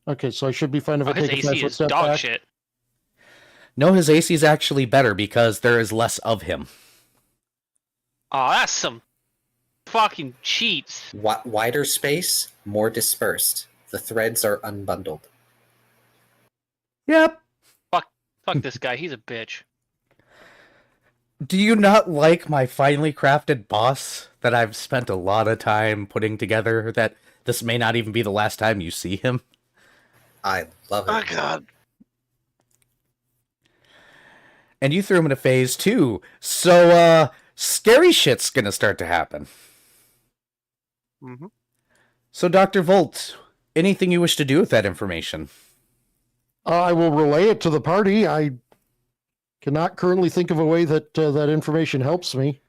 Okay, so I should be fine if Oh, I his take a AC fast is step dog back. shit. No, his AC is actually better because there is less of him. Oh, that's some fucking cheats. Wider space, more dispersed. The threads are unbundled. Yep. Fuck this guy. He's a bitch. Do you not like my finely crafted boss that I've spent a lot of time putting together, that this may not even be the last time you see him? I love Oh it. god. And you threw him into phase 2. So, scary shit's gonna start to happen. Mm-hmm. So, Dr. Volt, anything you wish to do with that information? I will relay it to the party. I cannot currently think of a way that that information helps me.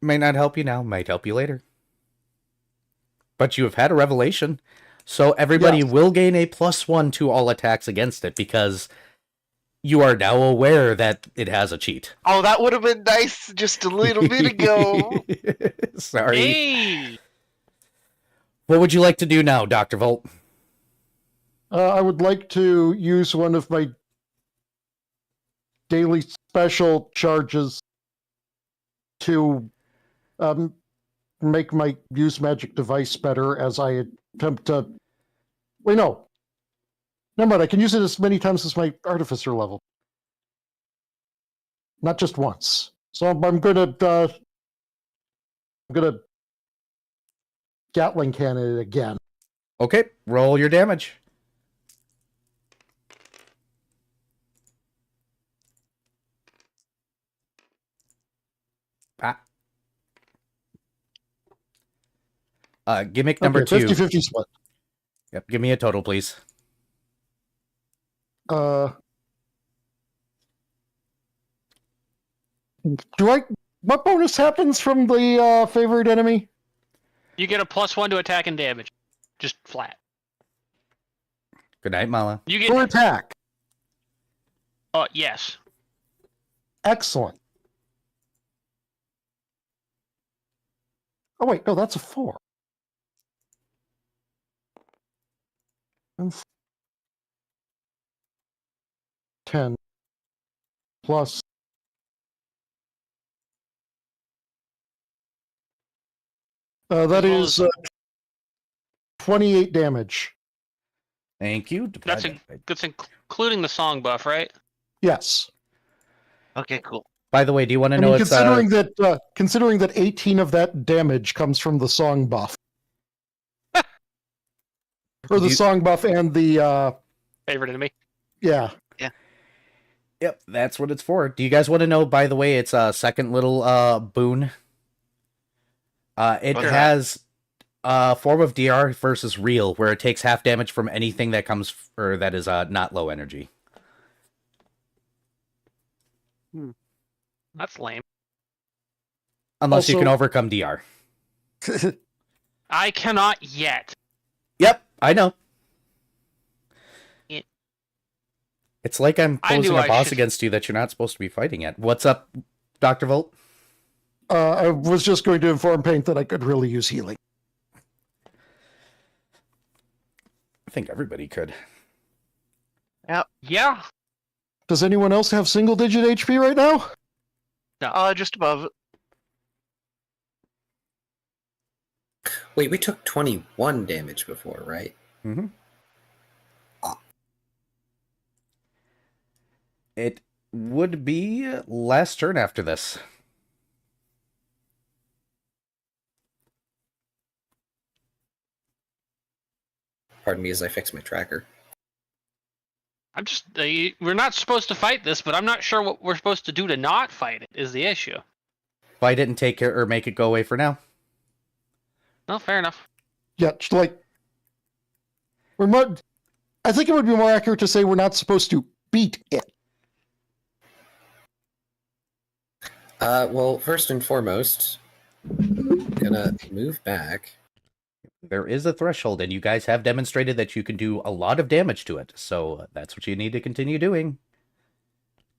May not help you now, might help you later. But you have had a revelation. So everybody Yes. will gain a +1 to all attacks against it because you are now aware that it has a cheat. Oh, that would have been nice just a little bit ago. Sorry. Hey! What would you like to do now, Dr. Volt? I would like to use one of my daily special charges to make my use magic device better as I attempt to. Wait, no. Never mind. I can use it as many times as my artificer level, not just once. So I'm gonna Gatling cannon it again. Okay, roll your damage. Ah. Gimmick number 2. 50-50 split. Yep, give me a total, please. Do I? What bonus happens from the favored enemy? You get a +1 to attack and damage. Just flat. Good night, Mala. You For get. attack. Yes. Excellent. Oh wait, no, that's a 4. And 10 plus. That As well is 28 damage. Thank you. That's including the song buff, right? Yes. Okay, cool. By the way, do you want to I know mean, it's considering that 18 of that damage comes from the song buff, or the You- song buff and the Favorite enemy. yeah. Yep, that's what it's for. Do you guys want to know, by the way, it's a second little boon? It Okay. has a form of DR versus real, where it takes half damage from anything that comes or that is not low energy. That's lame. Unless you Also- can overcome DR. I cannot yet. Yep, I know. It- It's like I'm I knew posing a I boss should- against you that you're not supposed to be fighting yet. What's up, Dr. Volt? I was just going to inform Paint that I could really use healing. I think everybody could. Yeah. Does anyone else have single digit HP right now? Just above it. Wait, we took 21 damage before, right? Mm-hmm. It would be last turn after this. Pardon me as I fix my tracker. I'm just we're not supposed to fight this, but I'm not sure what we're supposed to do to not fight it is the issue. Fight it and take care or make it go away for now. No, fair enough. Yeah, like we're not. I think it would be more accurate to say we're not supposed to beat it. Well, first and foremost, I'm gonna move back. There is a threshold, and you guys have demonstrated that you can do a lot of damage to it. So that's what you need to continue doing.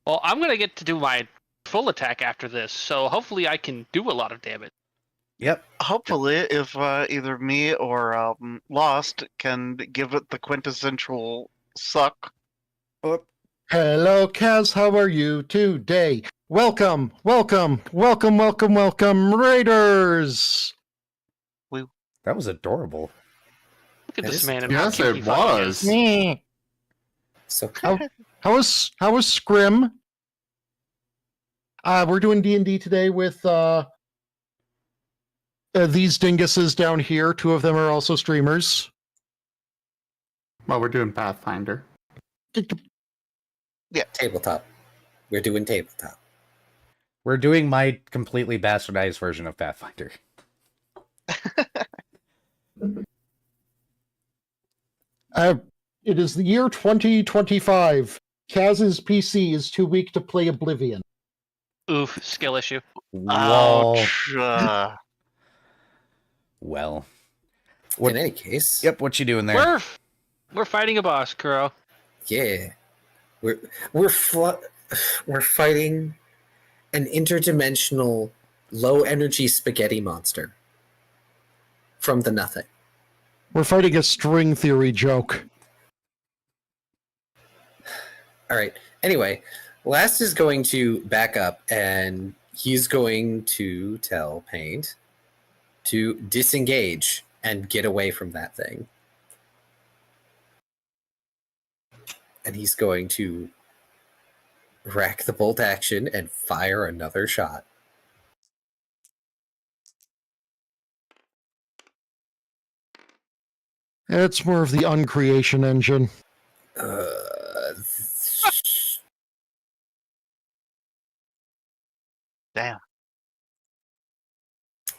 Well, I'm gonna get to do my full attack after this, so hopefully I can do a lot of damage. Yep. Hopefully, if either me or Lost can give it the quintessential suck. Hello, Kaz. How are you today? Welcome, welcome, welcome, welcome, welcome, Raiders! That was adorable. Look at That this is- man and how Yes, cute it he fucking was. is. Meh. So How was Scrim? We're doing D&D today with these dinguses down here. Two of them are also streamers. Well, we're doing Pathfinder. tabletop. We're doing tabletop. We're doing my completely bastardized version of Pathfinder. It is the year 2025. Kaz's PC is too weak to play Oblivion. Oof, skill issue. Lol. Ouch. Well. What- In any case, Yep, what you doing there? We're fighting a boss, Kuro. yeah, we're fighting an interdimensional, low-energy spaghetti monster from the nothing. We're fighting a string theory joke. All right. Anyway, Last is going to back up, and he's going to tell Paint to disengage and get away from that thing. And he's going to rack the bolt action and fire another shot. It's more of the uncreation engine. Damn.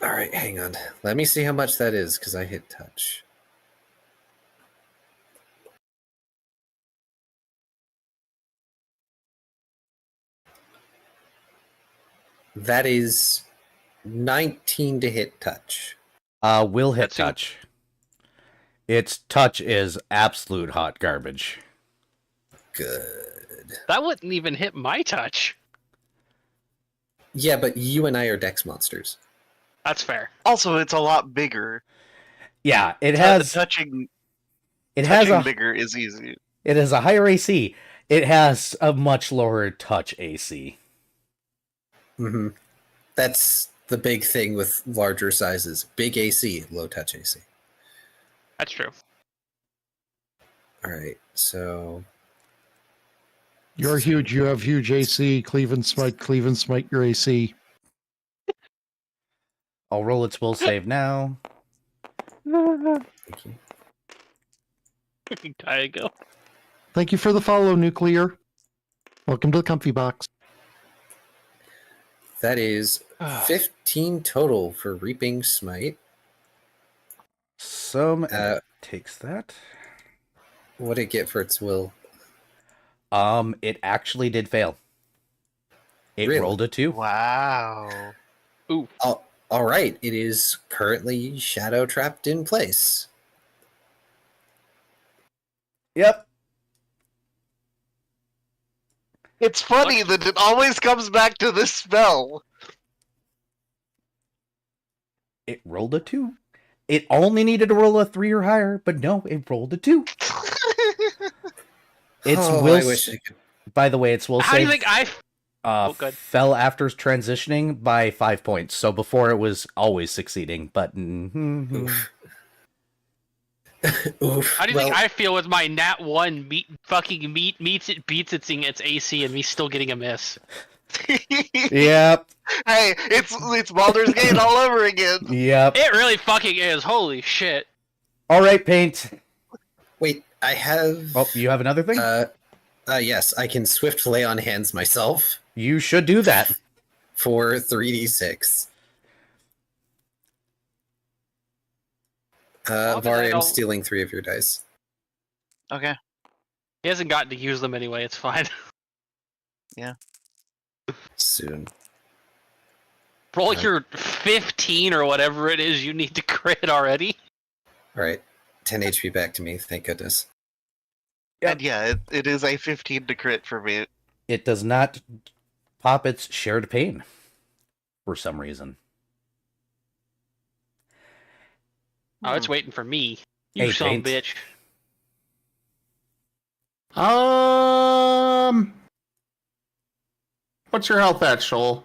All right, hang on. Let me see how much that is, because I hit touch. That is 19 to hit touch. Will hit That's it. touch. Its touch is absolute hot garbage. Good. That wouldn't even hit my touch. Yeah, but you and I are dex monsters. That's fair. Also, it's a lot bigger. Yeah, it Tu- has touching it has touching a bigger is easy. it has a higher AC. It has a much lower touch AC. Mm-hmm. That's the big thing with larger sizes. Big AC, low touch AC. That's true. All right, so You're huge. You have huge AC. Cleave and smite your AC. I'll roll its will save now. thank you. There you go. Thank you for the follow, Nuclear. Welcome to the comfy box. That is 15 total for Reaping Smite. Some Uh, takes that. What did it get for its will? It actually did fail. It Really? rolled a 2. Wow. All right, it is currently shadow trapped in place. Yep. It's funny that it always comes back to this spell. It rolled a 2. It only needed to roll a 3 or higher, but no, it rolled a 2. Its will. I wish I could. By the way, its will How do you save think I? Oh, good. fell after transitioning by 5 points. So before it was always succeeding, but Oof. How do you Well, think I feel with my nat 1 beats it beats its AC and me still getting a miss? Yep, Hey, it's Baldur's Gate all over again. yep. It really fucking is. Holy shit. All right, Paint. Wait, I have. Oh, you have another thing? Yes, I can swift lay on hands myself You should do that. for 3d6. Well, then I Vari, I'm don't- stealing 3 of your dice. Okay. He hasn't gotten to use them anyway. It's fine. Soon. Roll your 15 or whatever it is you need to crit already. Alright. 10 HP back to me, thank goodness. Yep. And yeah, it is a 15 to crit for me. It does not pop its shared pain for some reason. Oh, it's waiting for me. You Hey, son of a Paint. bitch. What's your health at, Shoal?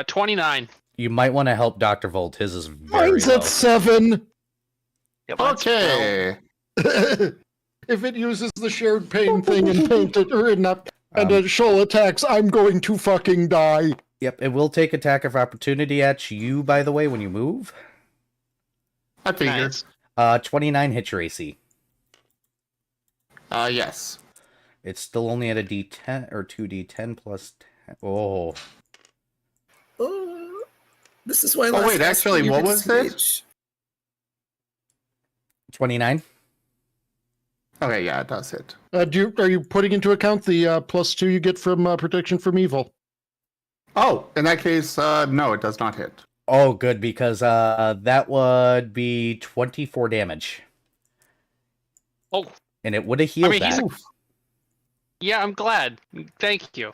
29. You might want to help Dr. Volt. His is very Mine's low. at 7. Yep, mine's 12. Okay. If it uses the shared pain thing and paint it, or not, and Um, a shoal attacks, I'm going to fucking die. Yep, it will take attack of opportunity at you, by the way, when you move. I figured. Nice. 29 hits your AC. Yes. It's still only at a D10 or 2D10 plus 10. Oh, This is why. Oh, wait, last actually, you what could was this? disengage. 29. Okay, yeah, it does hit. Are you putting into account the +2 you get from protection from evil? Oh, in that case, no, it does not hit. Oh, good, because that would be 24 damage. Oh, And it would have healed I mean, he's that. yeah, I'm glad. Thank you.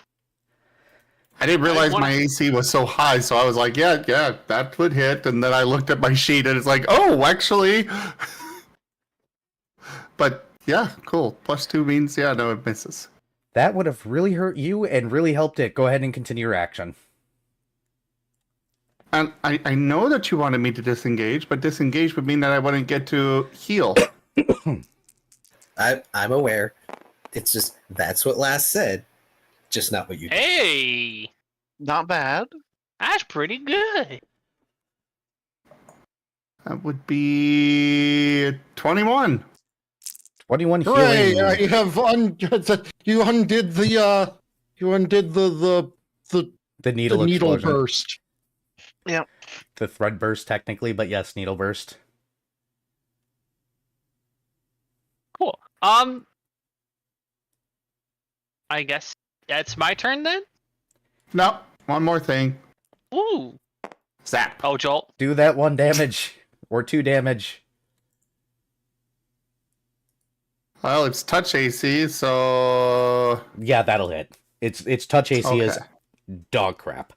I didn't realize wanna- my AC was so high, so I was like, yeah, that would hit. And then I looked at my sheet and it's like, oh, actually. But yeah, cool. +2 means, yeah, no, it misses. That would have really hurt you and really helped it. Go ahead and continue your action. And I know that you wanted me to disengage, but disengage would mean that I wouldn't get to heal. I'm aware. It's just that's what last said, just not what you did. Hey, Not bad. that's pretty good. That would be 21. 21 Hooray! healing. You have you undid the The needle needle explosion. burst. The thread burst, technically, but yes, needle burst. Cool. I guess that's my turn then. No, one more thing. Ooh. Zap. Oh, Jolt. Do that 1 damage. Or 2 damage. Well, it's touch AC, so Yeah, that'll hit. Its touch AC is Okay. dog crap.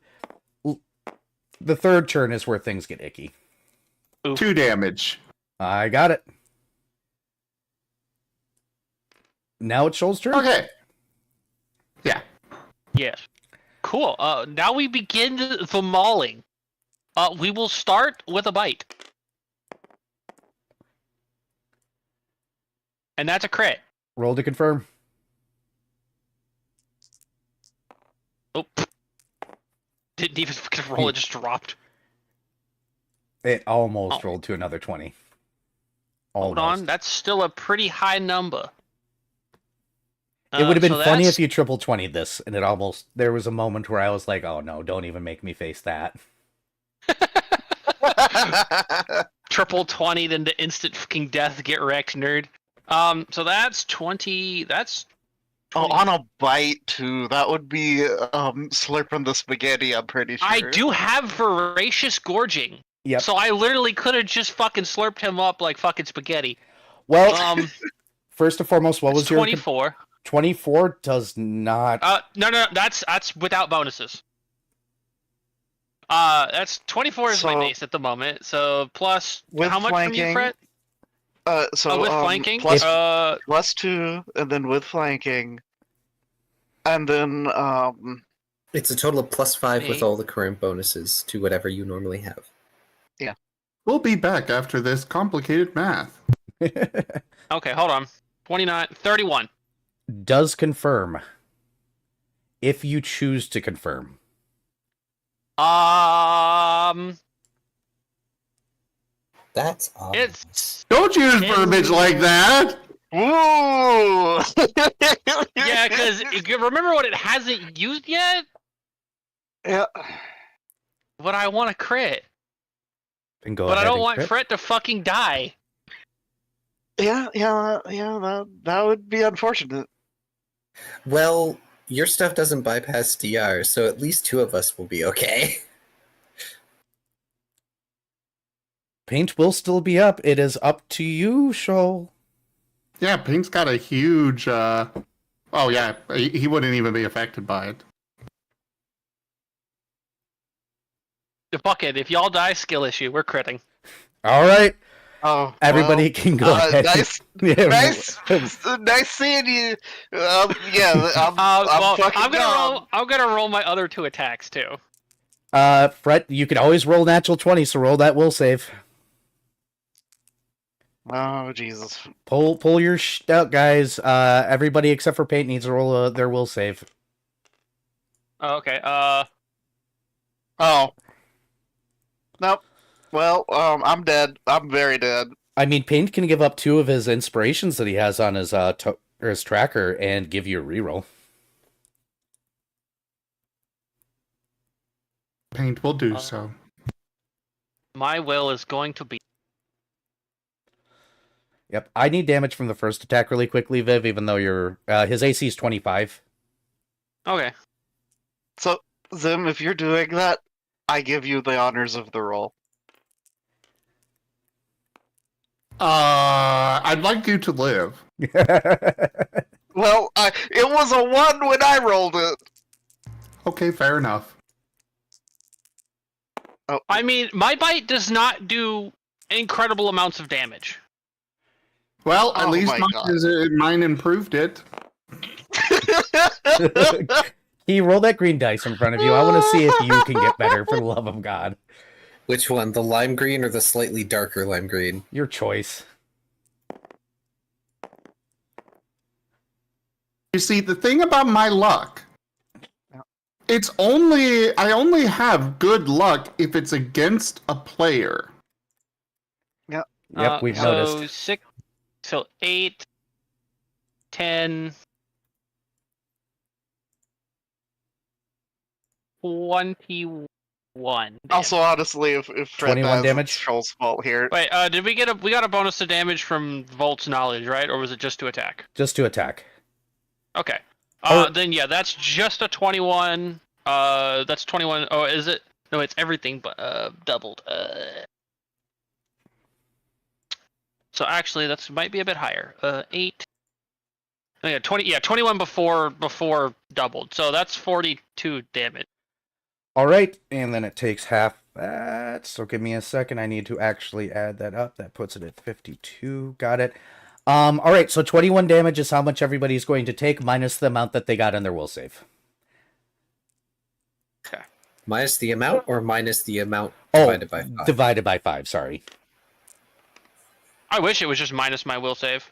The third turn is where things get icky. 2 damage. I got it. Now it's Shoal's turn. Okay. Yeah. Yes. Cool. Now we begin the mauling. We will start with a bite. And that's a crit. Roll to confirm. Oh. Didn't even fucking roll, it just dropped. It almost Oh. rolled to another 20. Hold Almost. on, that's still a pretty high number. It would have been So funny that's if you triple 20'd this, and it almost... There was a moment where I was like, oh no, don't even make me face that. triple 20 then to instant fucking death, get wrecked, nerd. So that's 20. That's Oh, on a bite too. That would be slurping the spaghetti. I'm pretty sure. I do have voracious gorging. Yep. So I literally could have just fucking slurped him up like fucking spaghetti. Well, first and foremost, what was it's your... 24. 24 does not... No, that's without bonuses. That's 24 is my So- base at the moment. So plus With how much from you, flanking, Fred? So With flanking? plus If- +2, and then with flanking, and then It's a total of +5 with Eight. all the current bonuses to whatever you normally have. We'll be back after this complicated math. Okay, hold on. 29, 31. Does confirm. If you choose to confirm. That's odd. It's Don't use verbiage like that! Ooh! Yeah, because remember what it hasn't used yet? Yeah. But I want to crit. And go But I ahead don't and want crit. Fret to fucking die. Yeah, that would be unfortunate. Well, your stuff doesn't bypass DR, so at least two of us will be okay. Paint will still be up. It is up to you, Shoal. Yeah, Pink's got a huge. Oh yeah, he wouldn't even be affected by it. Fuck it, if y'all die, skill issue. We're critting. All right. Oh, Everybody can go ahead. Nice, Yeah. nice seeing you. Yeah, I'm fucking I'm gonna gone. roll. I'm gonna roll my other 2 attacks too. Fret, you can always roll natural 20, so roll that will save. Oh Jesus! Pull your shit out, guys. Everybody except for Paint needs to roll their will save. Oh, okay. Oh, nope. Well, I'm dead. I'm very dead. I mean, Paint can give up 2 of his inspirations that he has on his or his tracker and give you a reroll. Paint will do so. My will is going to be. Yep, I need damage from the first attack really quickly, Viv. Even though your his AC is 25. Okay. So, Zim, if you're doing that, I give you the honors of the roll. I'd like you to live. Well, it was a 1 when I rolled it. Okay, fair enough. Oh, I mean, my bite does not do incredible amounts of damage. Well, at Oh least my God. mine improved it. He roll that green dice in front of you. I want to see if you can get better, for the love of God. Which one, the lime green or the slightly darker lime green? Your choice. You see, the thing about my luck, I only have good luck if it's against a player. Yep, we've so noticed. 6, so 8, 10, 21. Also, honestly, if Fred 21 dies, damage? it's Shoal's fault here. Wait, did we got a bonus to damage from Volt's knowledge, right? Or was it just to attack? Just to attack. Okay. Or- Then yeah, that's just a 21. That's 21. Oh, is it? No, it's everything but doubled. So actually, that's might be a bit higher. 8. Oh, yeah, 20. Yeah, 21 before doubled. So that's 42 damage. All right, and then it takes half that. So give me a second. I need to actually add that up. That puts it at 52. Got it. All right, so 21 damage is how much everybody's going to take minus the amount that they got in their will save. Okay. Minus the amount or minus the amount Oh, divided by 5? divided by 5, sorry. I wish it was just minus my will save.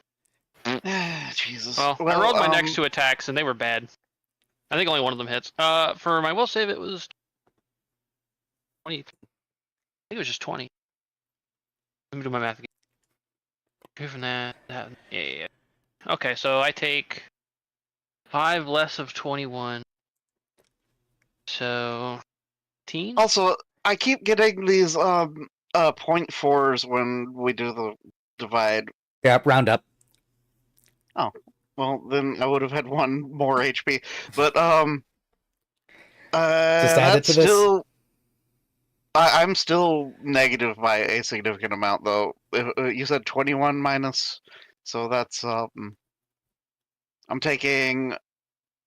Jesus. Well, I rolled my next 2 attacks and they were bad. I think only one of them hits. For my will save, it was 20. I think it was just 20. Let me do my math again. Given that, yeah. Okay, so I take 5 less of 21. So, 18? Also, I keep getting these .4s when we do the divide. Yeah, round up. Well, then I would have had 1 more HP. But Just add it to this? still, I'm still negative by a significant amount, though. You said 21 minus, so that's I'm taking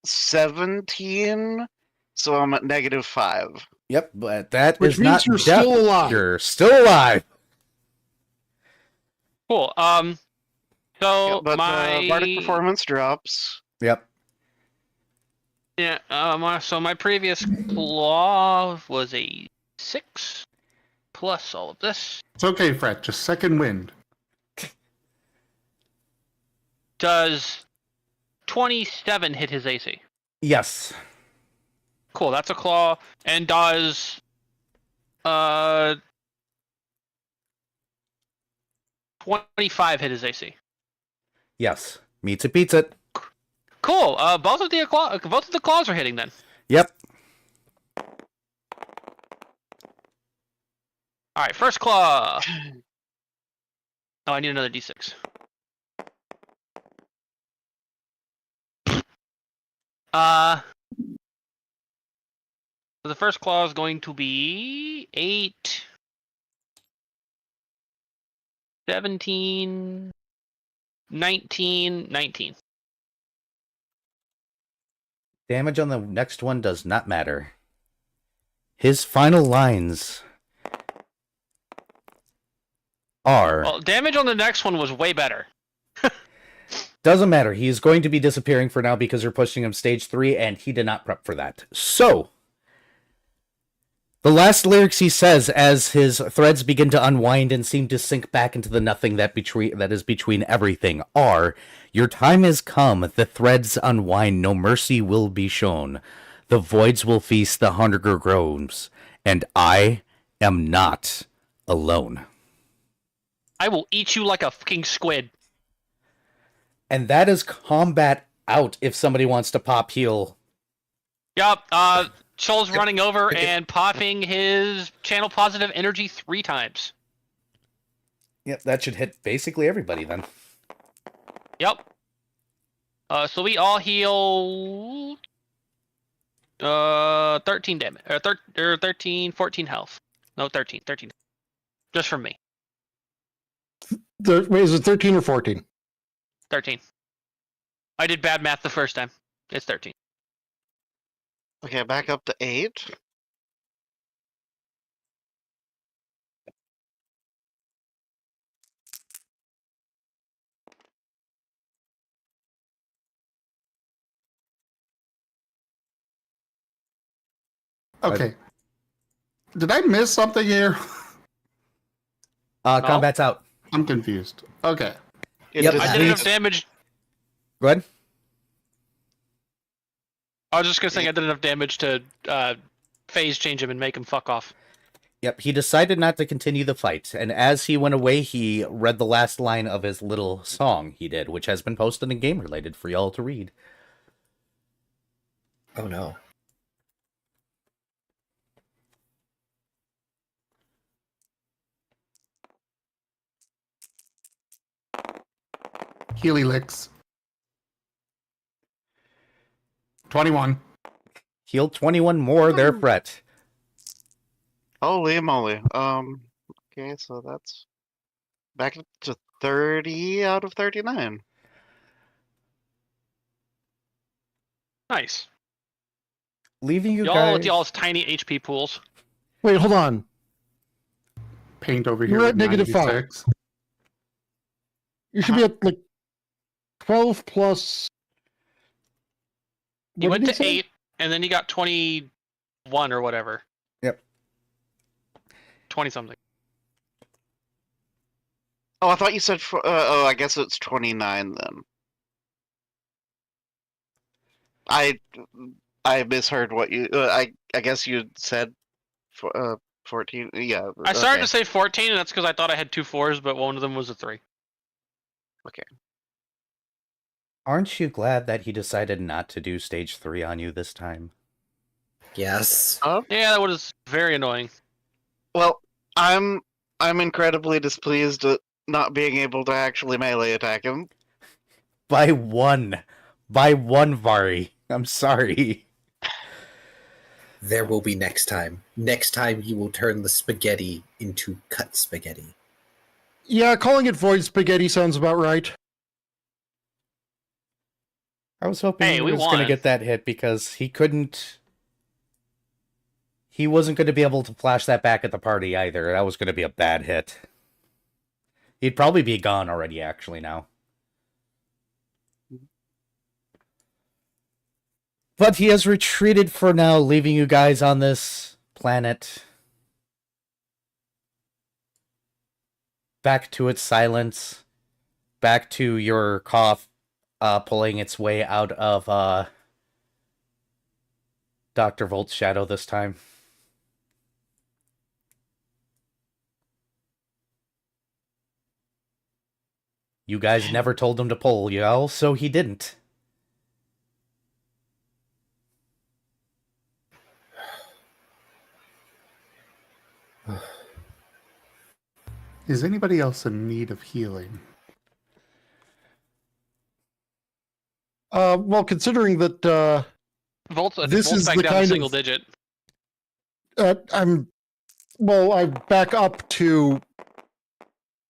17, so I'm at negative 5. Yep, but that Which is means not you're death. still alive. You're still alive. Cool. So Yeah, but my bardic performance drops. Yep. Yeah. So my previous claw was a 6 plus all of this. It's okay, Fred. Just second wind. Does 27 hit his AC? Yes. Cool. That's a claw. And does 25 hit his AC? Yes. Meets it, beats it. Cool. Both of the claws are hitting then. Yep. All right, first claw. Oh, I need another d6. So the first claw is going to be 8, 17, 19, 19. Damage on the next one does not matter. His final lines are... Well, damage on the next one was way better. Doesn't matter. He is going to be disappearing for now because you're pushing him stage 3, and he did not prep for that. So, the last lyrics he says as his threads begin to unwind and seem to sink back into the nothing that is between everything are, "Your time has come, the threads unwind, no mercy will be shown. The voids will feast, the hunger grows, and I am not alone." I will eat you like a fucking squid. And that is combat out if somebody wants to pop heal. Yup, Shoal's running over and popping his channel positive energy 3 times. Yep, that should hit basically everybody then. Yep. So we all heal 13 damage. 13, 14 health. No, 13. Just from me. Wait, is it 13 or 14? 13. I did bad math the first time. It's 13. Okay, back up to 8. Okay. Did I miss something here? Combat's out. I'm confused. Okay. Yep, I did enough damage. Go ahead. I was just gonna say I did enough damage to phase change him and make him fuck off. Yep, he decided not to continue the fight, and as he went away, he read the last line of his little song he did, which has been posted in Game Related for y'all to read. Oh no. Healy licks. 21. Heal 21 more, their fret. Holy moly. Okay, so that's back up to 30 out of 39. Nice. Leaving you Y'all guys... with y'all's tiny HP pools. Wait, hold on. Paint over here. You're at with negative 96. You should be at like 12 plus. He what went did to say? 8, and then he got 21 or whatever. Yep. 20 something. Oh, I thought you said. Oh, I guess it's 29 then. I misheard what you. I guess you said 14. Yeah. I started to say 14, and that's because I thought I had 2 4s, but one of them was a 3. Okay. Aren't you glad that he decided not to do stage 3 on you this time? Yes. Yeah, that was very annoying. Well, I'm incredibly displeased at not being able to actually melee attack him. By one, Vari. I'm sorry. There will be next time. Next time you will turn the spaghetti into cut spaghetti. Yeah, calling it void spaghetti sounds about right. I was hoping Hey, he we was going to won. get that hit because he wasn't going to be able to flash that back at the party either. That was going to be a bad hit. He'd probably be gone already, actually, now. But he has retreated for now, leaving you guys on this planet. Back to its silence. Back to your cough pulling its way out of Dr. Volt's shadow this time. You guys never told him to pull, y'all, so he didn't. Is anybody else in need of healing? Well, considering that Volt's This is back the down kind to of- single digit. I'm back up to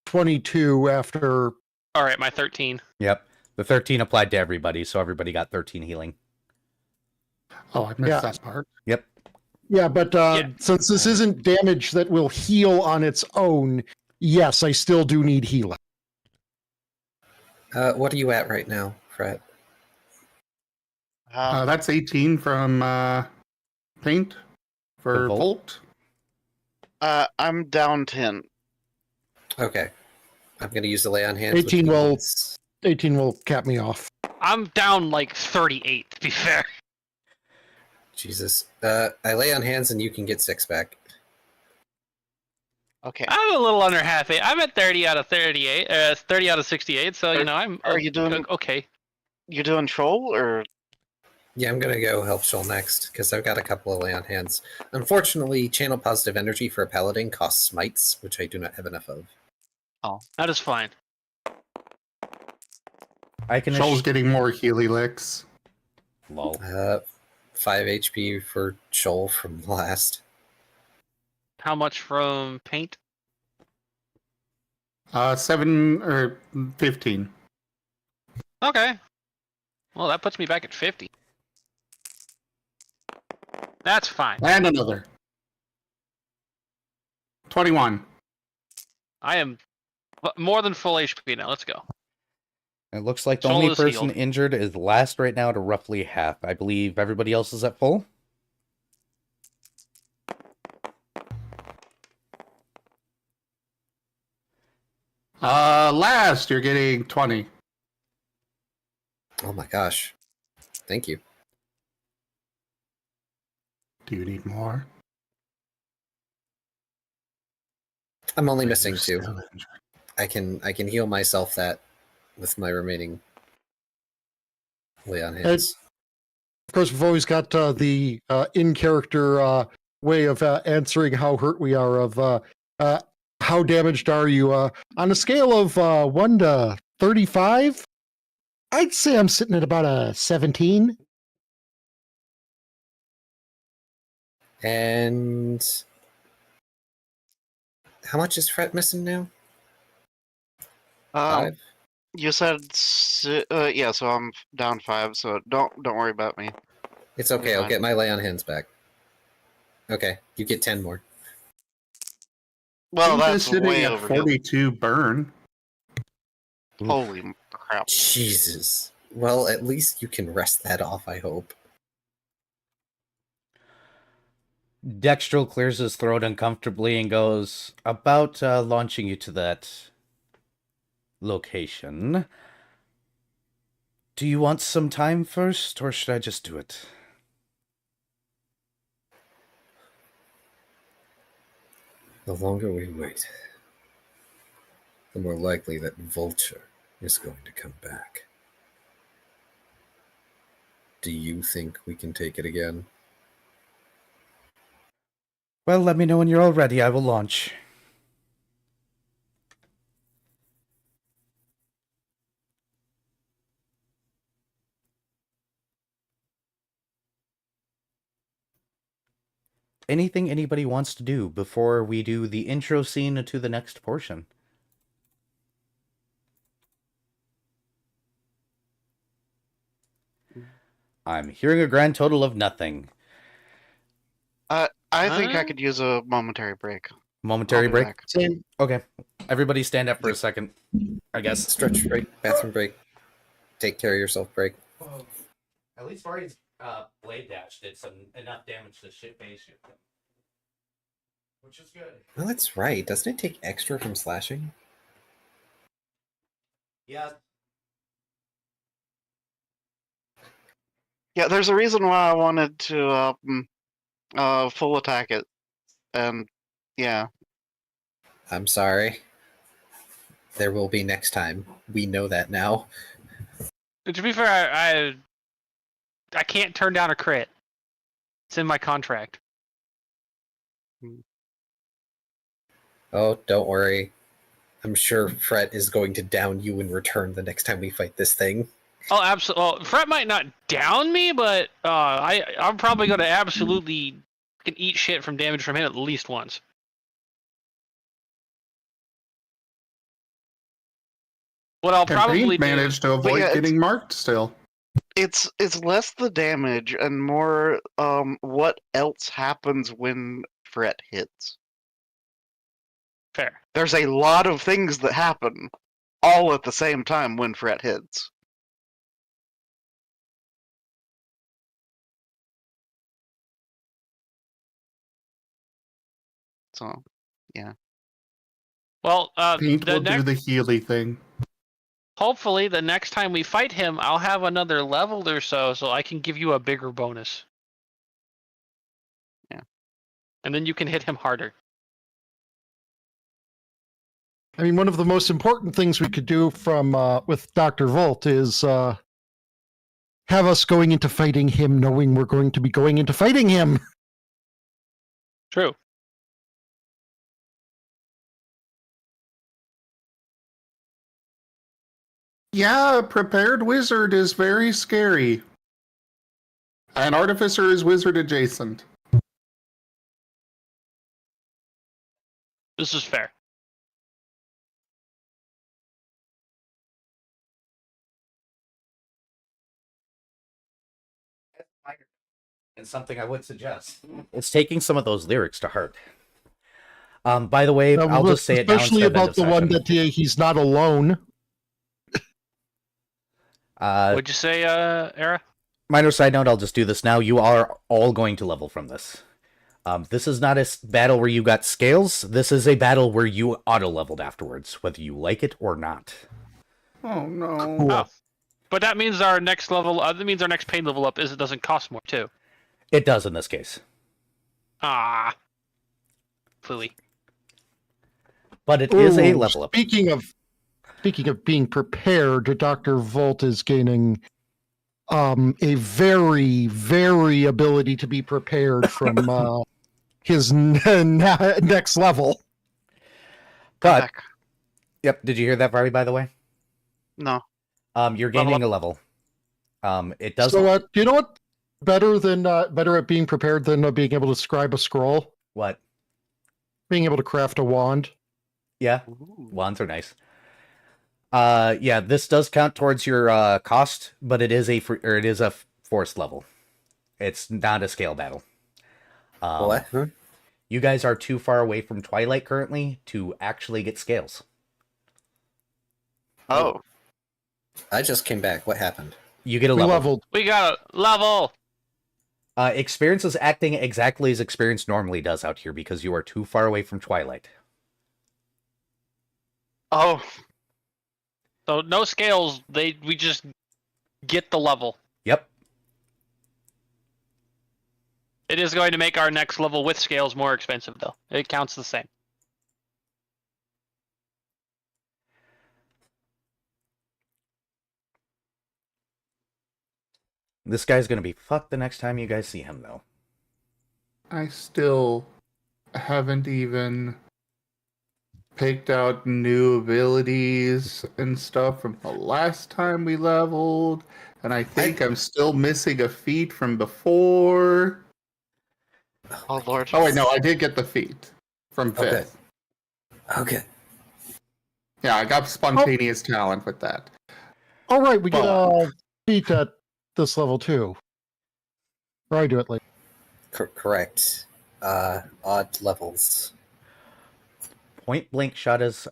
22 after. All right, my 13. Yep. The 13 applied to everybody, so everybody got 13 healing. Oh, I missed Yeah. that part. Yep. Yeah, but Yeah. since this isn't damage that will heal on its own, yes, I still do need healing. What are you at right now, Fred? That's 18 from paint for The Volt? Volt. I'm down 10. Okay. I'm going to use the lay on hands. 18 which will- means- 18 will cap me off. I'm down like 38, to be fair. Jesus. I lay on hands and you can get 6 back. Okay. I'm a little under half it. I'm at 30 out of 38, 30 out of 68, so, I'm... Are you doing- Okay. You doing troll or? Yeah, I'm going to go help Shoal next, because I've got a couple of lay on hands. Unfortunately, channel positive energy for a paladin costs smites, which I do not have enough of. That is fine. I can Shoal's getting more Healy licks. Lol. 5 HP for Shoal from last. How much from paint? 7 or 15. Okay. Well, that puts me back at 50. That's fine. And another. 21. I am more than full HP now. Let's go. It looks like the Shoal only is person healed. injured is last right now to roughly half. I believe everybody else is at full. Last, you're getting 20. Oh my gosh. Thank you. Do you need more? I'm only missing You're 2. still injured. I can heal myself that with my remaining lay on hands. Of course, we've always got the in-character way of answering how hurt we are. Of how damaged are you? On a scale of 1 to 35, I'd say I'm sitting at about a 17. And how much is Fred missing now? 5? You said yeah, so I'm down 5. So don't worry about me. It's okay. I'll fine. get my lay on hands back. Okay, you get 10 more. Well, Paint that's is sitting way at over. 42 burn. Holy crap! Jesus. Well, at least you can rest that off, I hope. Dextral clears his throat uncomfortably and goes, about launching you to that location. Do you want some time first, or should I just do it? The longer we wait, the more likely that Vulture is going to come back. Do you think we can take it again? Well, let me know when you're all ready. I will launch. Anything anybody wants to do before we do the intro scene to the next portion? I'm hearing a grand total of nothing. I think I Huh? could use a momentary break. Momentary I'll be break? back. Same. Okay. Everybody stand up for a second, I guess. Stretch break, bathroom break. Take care of yourself break. At least Vari's blade dash did enough damage to shit face you. Which is good. Well, that's right. Doesn't it take extra from slashing? Yeah. Yeah, there's a reason why I wanted to full attack it, and yeah, I'm sorry. There will be next time. we know that now. To be fair, I can't turn down a crit. It's in my contract. Oh, don't worry. I'm sure Fret is going to down you in return the next time we fight this thing. Oh, absolutely. Well, Fret might not down me, but I'm probably going to absolutely eat shit from damage from him at least once. What I'll And probably Paint managed to avoid yeah, getting marked still. It's less the damage and more what else happens when Fret hits. Fair. There's a lot of things that happen all at the same time when Fret hits. So, yeah. Well, Paint will do the Healy thing. hopefully the next time we fight him, I'll have another level or so I can give you a bigger bonus. Yeah. And then you can hit him harder. I mean, one of the most important things we could do from with Dr. Volt is have us going into fighting him knowing we're going to be going into fighting him. True. Yeah, a prepared wizard is very scary. An artificer is wizard adjacent. This is fair. And something I would suggest. It's taking some of those lyrics to heart. By the way, I'll just say it now. Especially about the one that he's not alone. What'd you say, Era? Minor side note, I'll just do this now. You are all going to level from this. This is not a battle where you got scales. This is a battle where you auto-leveled afterwards, whether you like it or not. Oh, no. Cool. Oh. But that means our next level, that means our next pain level up is it doesn't cost more, too. It does in this case. Ah. Fooey. But it is a Ooh, level up. Speaking of being prepared, Dr. Volt is gaining a very, very ability to be prepared from his next level. But, Heck, yep, did you hear that, Barbie, by the way? no. You're gaining a level. It does... So, you know what? Better at being prepared than being able to scribe a scroll? What? Being able to craft a wand. Yeah, wands are nice. Yeah, this does count towards your cost, but it is a forced level. It's not a scale battle. What? Huh? You guys are too far away from Twilight currently to actually get scales. Oh. I just came back. What happened? You get a We level. leveled. We got a level! Experience is acting exactly as experience normally does out here because you are too far away from Twilight. Oh. So no scales, we just get the level. Yep. It is going to make our next level with scales more expensive, though. It counts the same. This guy's gonna be fucked the next time you guys see him, though. I still haven't even picked out new abilities and stuff from the last time we leveled, and I think I'm still missing a feat from before. Oh, Lord. Oh, wait, no, I did get the feat from 5th. Okay. Yeah, I got spontaneous talent with that. All right, we get But- a feat at this level too. Or I do it later. Correct. Odd levels. Point blank shot is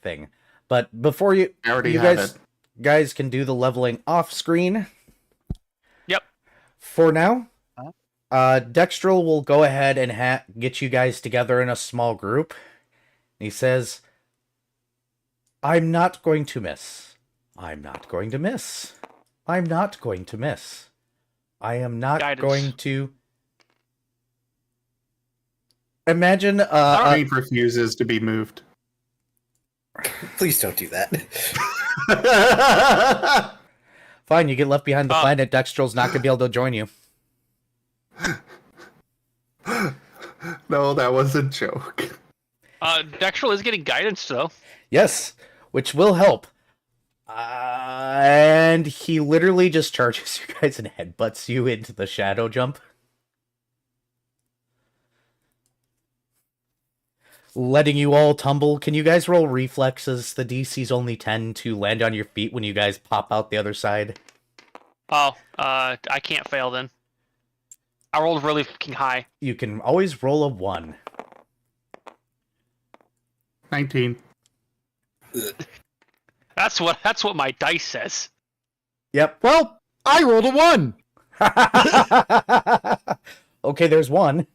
thing. But before you I already you have guys can do the leveling off screen. Yep. For now, Huh? Dextrel will go ahead and get you guys together in a small group. He says, I'm not going to miss. I'm not going to miss. I'm not going to miss. I am not Guidance. going to... Imagine... Paint refuses to be moved. Please don't do that. Fine, you get left behind the Oh. planet. Dextral's not going to be able to join you. No, that was a joke. Dextral is getting guidance, though. Yes, which will help. And he literally just charges you guys and headbutts you into the shadow jump. Letting you all tumble. Can you guys roll reflexes? The DC's only 10 to land on your feet when you guys pop out the other side. Oh, I can't fail then. I rolled really fucking high. You can always roll a 1. 19. That's what my dice says. Yep. Well, I rolled a 1. Okay, there's 1.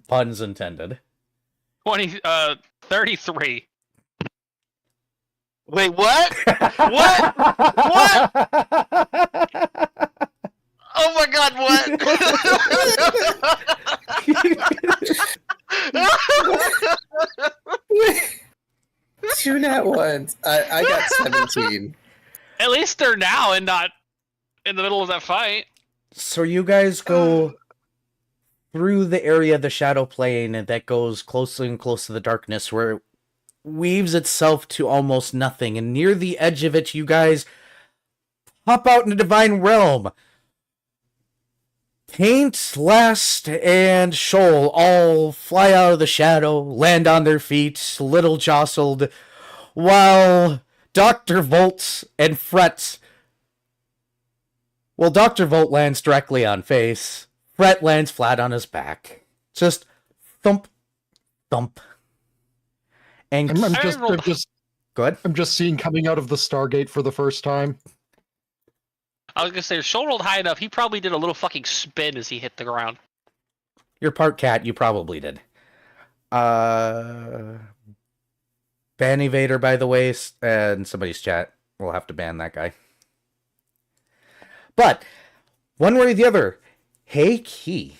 Puns intended. 33. Wait, what? What? What? Oh my god, what? 2 nat ones. I got 17. At least they're now and not in the middle of that fight. So you guys go through the area of the shadow plane that goes closer and closer to the darkness, where it weaves itself to almost nothing, and near the edge of it you guys pop out in the divine realm. Paint, Last, and Shoal all fly out of the shadow, land on their feet, a little jostled, while Dr. Volt and Fret... Well, Dr. Volt lands directly on face. Fret lands flat on his back. Just thump, thump. And I'm rolled- just go ahead. I'm just seeing coming out of the Stargate for the first time. I was gonna say, if Shoal rolled high enough, he probably did a little fucking spin as he hit the ground. You're part cat, you probably did. Ban Evader, by the way, and somebody's chat. We'll have to ban that guy. But, one way or the other, hey, Key,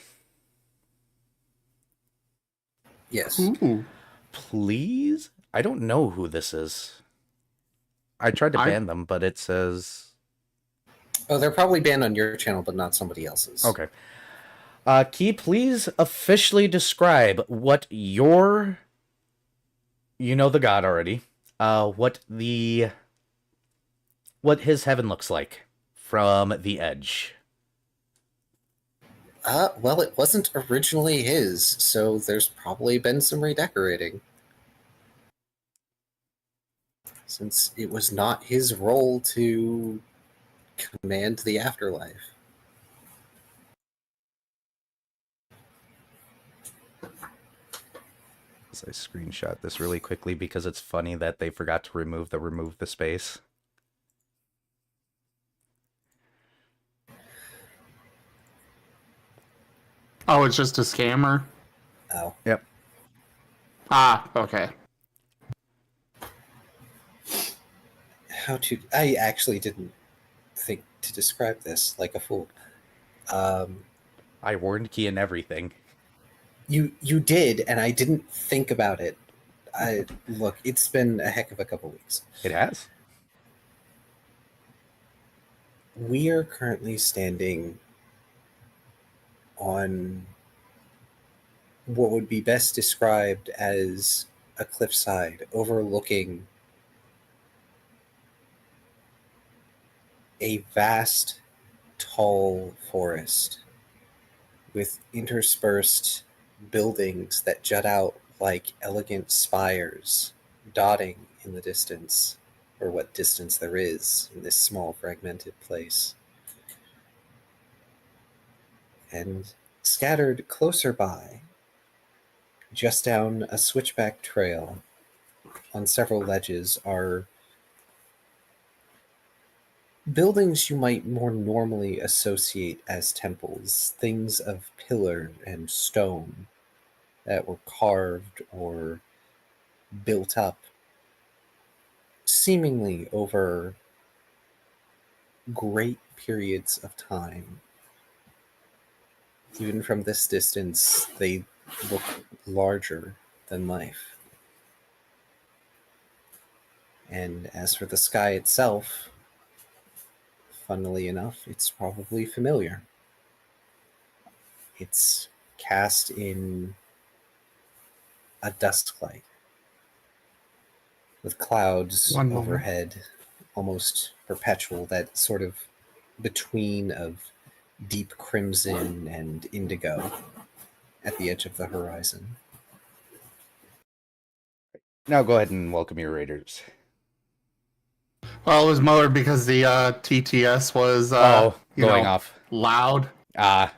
Yes. Ooh. please? I don't know who this is. I tried to ban them, but it says... Oh, they're probably banned on your channel, but not somebody else's. Okay. Key, please officially describe what your... You know the god already. What his heaven looks like from the edge. Well, it wasn't originally his, so there's probably been some redecorating. Since it was not his role to command the afterlife. As I screenshot this really quickly because it's funny that they forgot to remove the space. Oh, it's just a scammer? Oh. Yep. Ah, okay. I actually didn't think to describe this like a fool. I warned Key and everything. You did, and I didn't think about it. Look, it's been a heck of a couple weeks. It has. We are currently standing on what would be best described as a cliffside overlooking a vast, tall forest with interspersed buildings that jut out like elegant spires dotting in the distance, or what distance there is in this small fragmented place. And scattered closer by, just down a switchback trail on several ledges, are buildings you might more normally associate as temples, things of pillar and stone that were carved or built up seemingly over great periods of time. Even from this distance, they look larger than life. And as for the sky itself, funnily enough, it's probably familiar. It's cast in a dusk light with clouds One moment. overhead, almost perpetual, that sort of between of deep crimson and indigo at the edge of the horizon. Now go ahead and welcome your raiders. Well, it was more because the TTS was Going off. loud, Ah,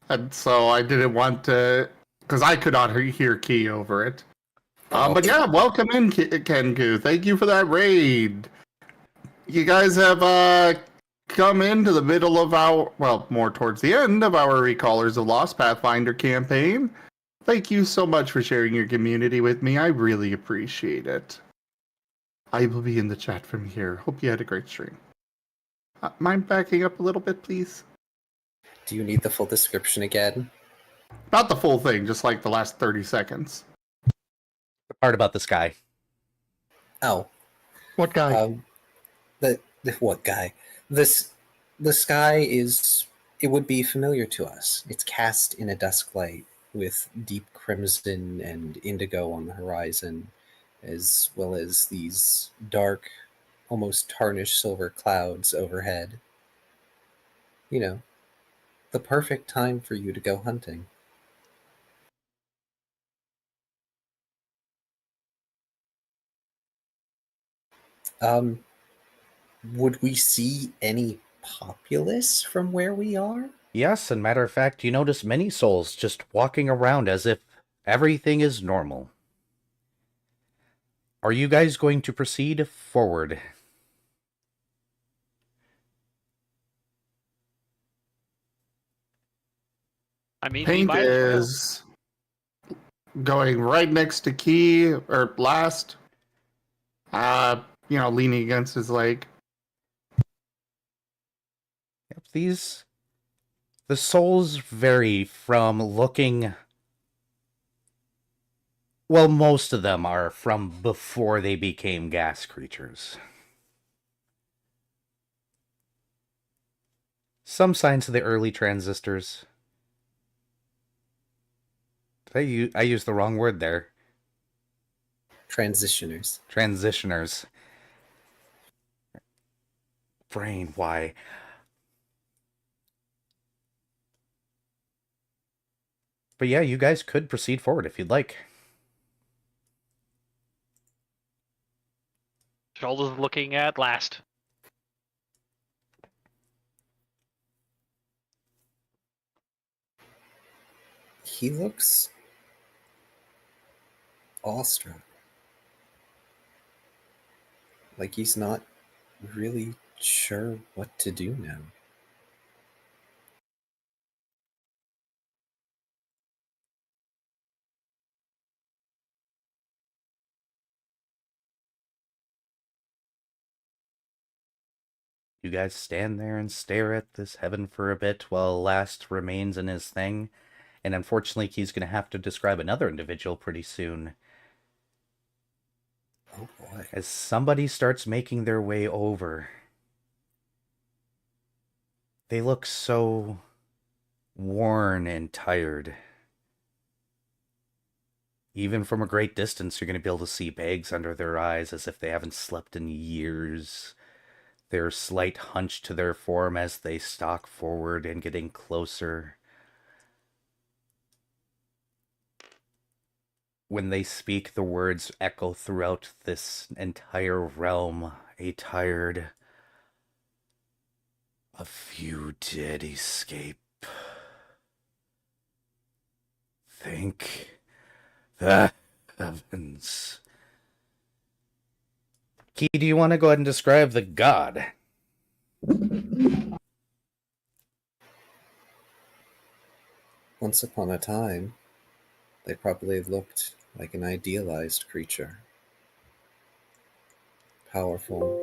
and so I didn't want to, because I could not hear Key over it. But yeah, welcome in, Kenku. Thank you for that raid. You guys have come into the middle of our, well, more towards the end of our Recallers of Lost Pathfinder campaign. Thank you so much for sharing your community with me. I really appreciate it. I will be in the chat from here. Hope you had a great stream. Mind backing up a little bit, please? Do you need the full description again? Not the full thing, just like the last 30 seconds. the part about the sky. Oh, What guy? the what guy? The sky is, it would be familiar to us. It's cast in a dusk light with deep crimson and indigo on the horizon, as well as these dark, almost tarnished silver clouds overhead. You know, the perfect time for you to go hunting. Would we see any populace from where we are? Yes, and matter of fact, you notice many souls just walking around as if everything is normal. Are you guys going to proceed forward? I mean, we Paint might as well. is going right next to Key, or last. Leaning against his leg. Yep, the souls vary from looking. Well, most of them are from before they became gas creatures. Some signs of the early transistors. I used the wrong word there. Transitioners. Transitioners. Brain, why? But yeah, you guys could proceed forward if you'd like. Shoulders looking at last. He looks awestruck. Like he's not really sure what to do now. You guys stand there and stare at this heaven for a bit while Last remains in his thing. And unfortunately, he's going to have to describe another individual pretty soon. Oh boy. As somebody starts making their way over. They look so worn and tired. Even from a great distance, you're going to be able to see bags under their eyes as if they haven't slept in years. Their slight hunch to their form as they stalk forward and getting closer. When they speak, the words echo throughout this entire realm. A tired, a few dead escape. Thank the heavens. Key, do you want to go ahead and describe the god? Once upon a time, they probably looked like an idealized creature. Powerful,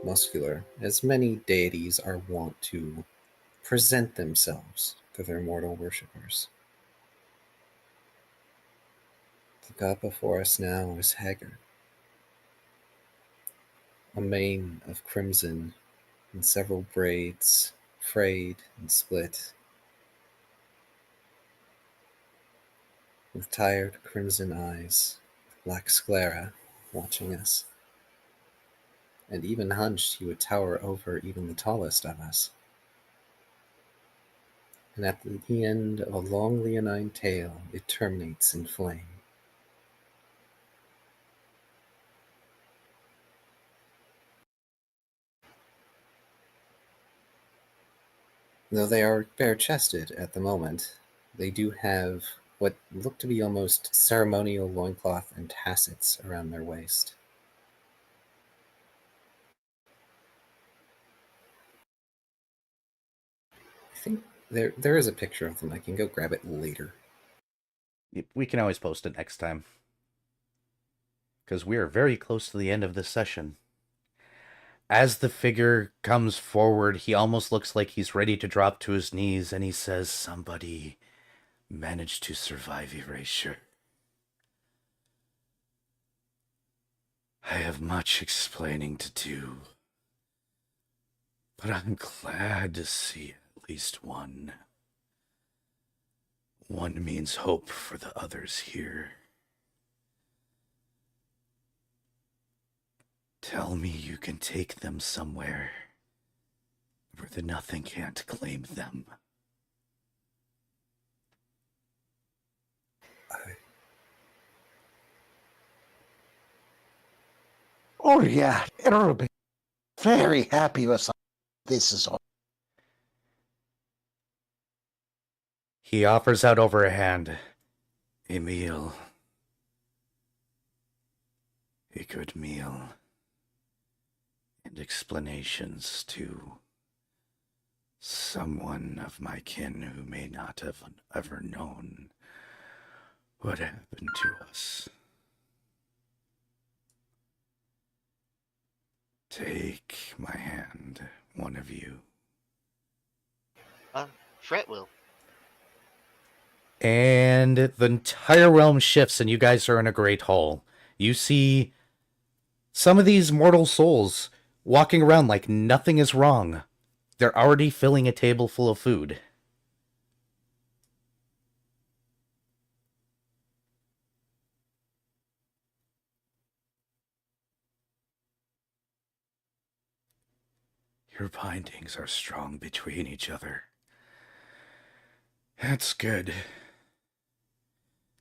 muscular, as many deities are wont to present themselves to their mortal worshippers. The god before us now is haggard, a mane of crimson and several braids frayed and split, with tired crimson eyes, black sclera watching us. And even hunched, he would tower over even the tallest of us. And at the end of a long leonine tail, it terminates in flame. Though they are bare-chested at the moment, they do have what look to be almost ceremonial loincloth and tassets around their waist. I think there is a picture of them. I can go grab it later. We can always post it next time. Because we are very close to the end of this session. As the figure comes forward, he almost looks like he's ready to drop to his knees, and he says, "Somebody managed to survive erasure. I have much explaining to do, but I'm glad to see at least one. One means hope for the others here. Tell me you can take them somewhere where the nothing can't claim them." Oh yeah, it'll be very happy with something. This is all. He offers out over a hand. "A meal. A good meal. And explanations to someone of my kin who may not have ever known what happened to us. Take my hand, one of you." Fret will. And the entire realm shifts, and you guys are in a great hall. You see some of these mortal souls walking around like nothing is wrong. They're already filling a table full of food. Your bindings are strong between each other. That's good.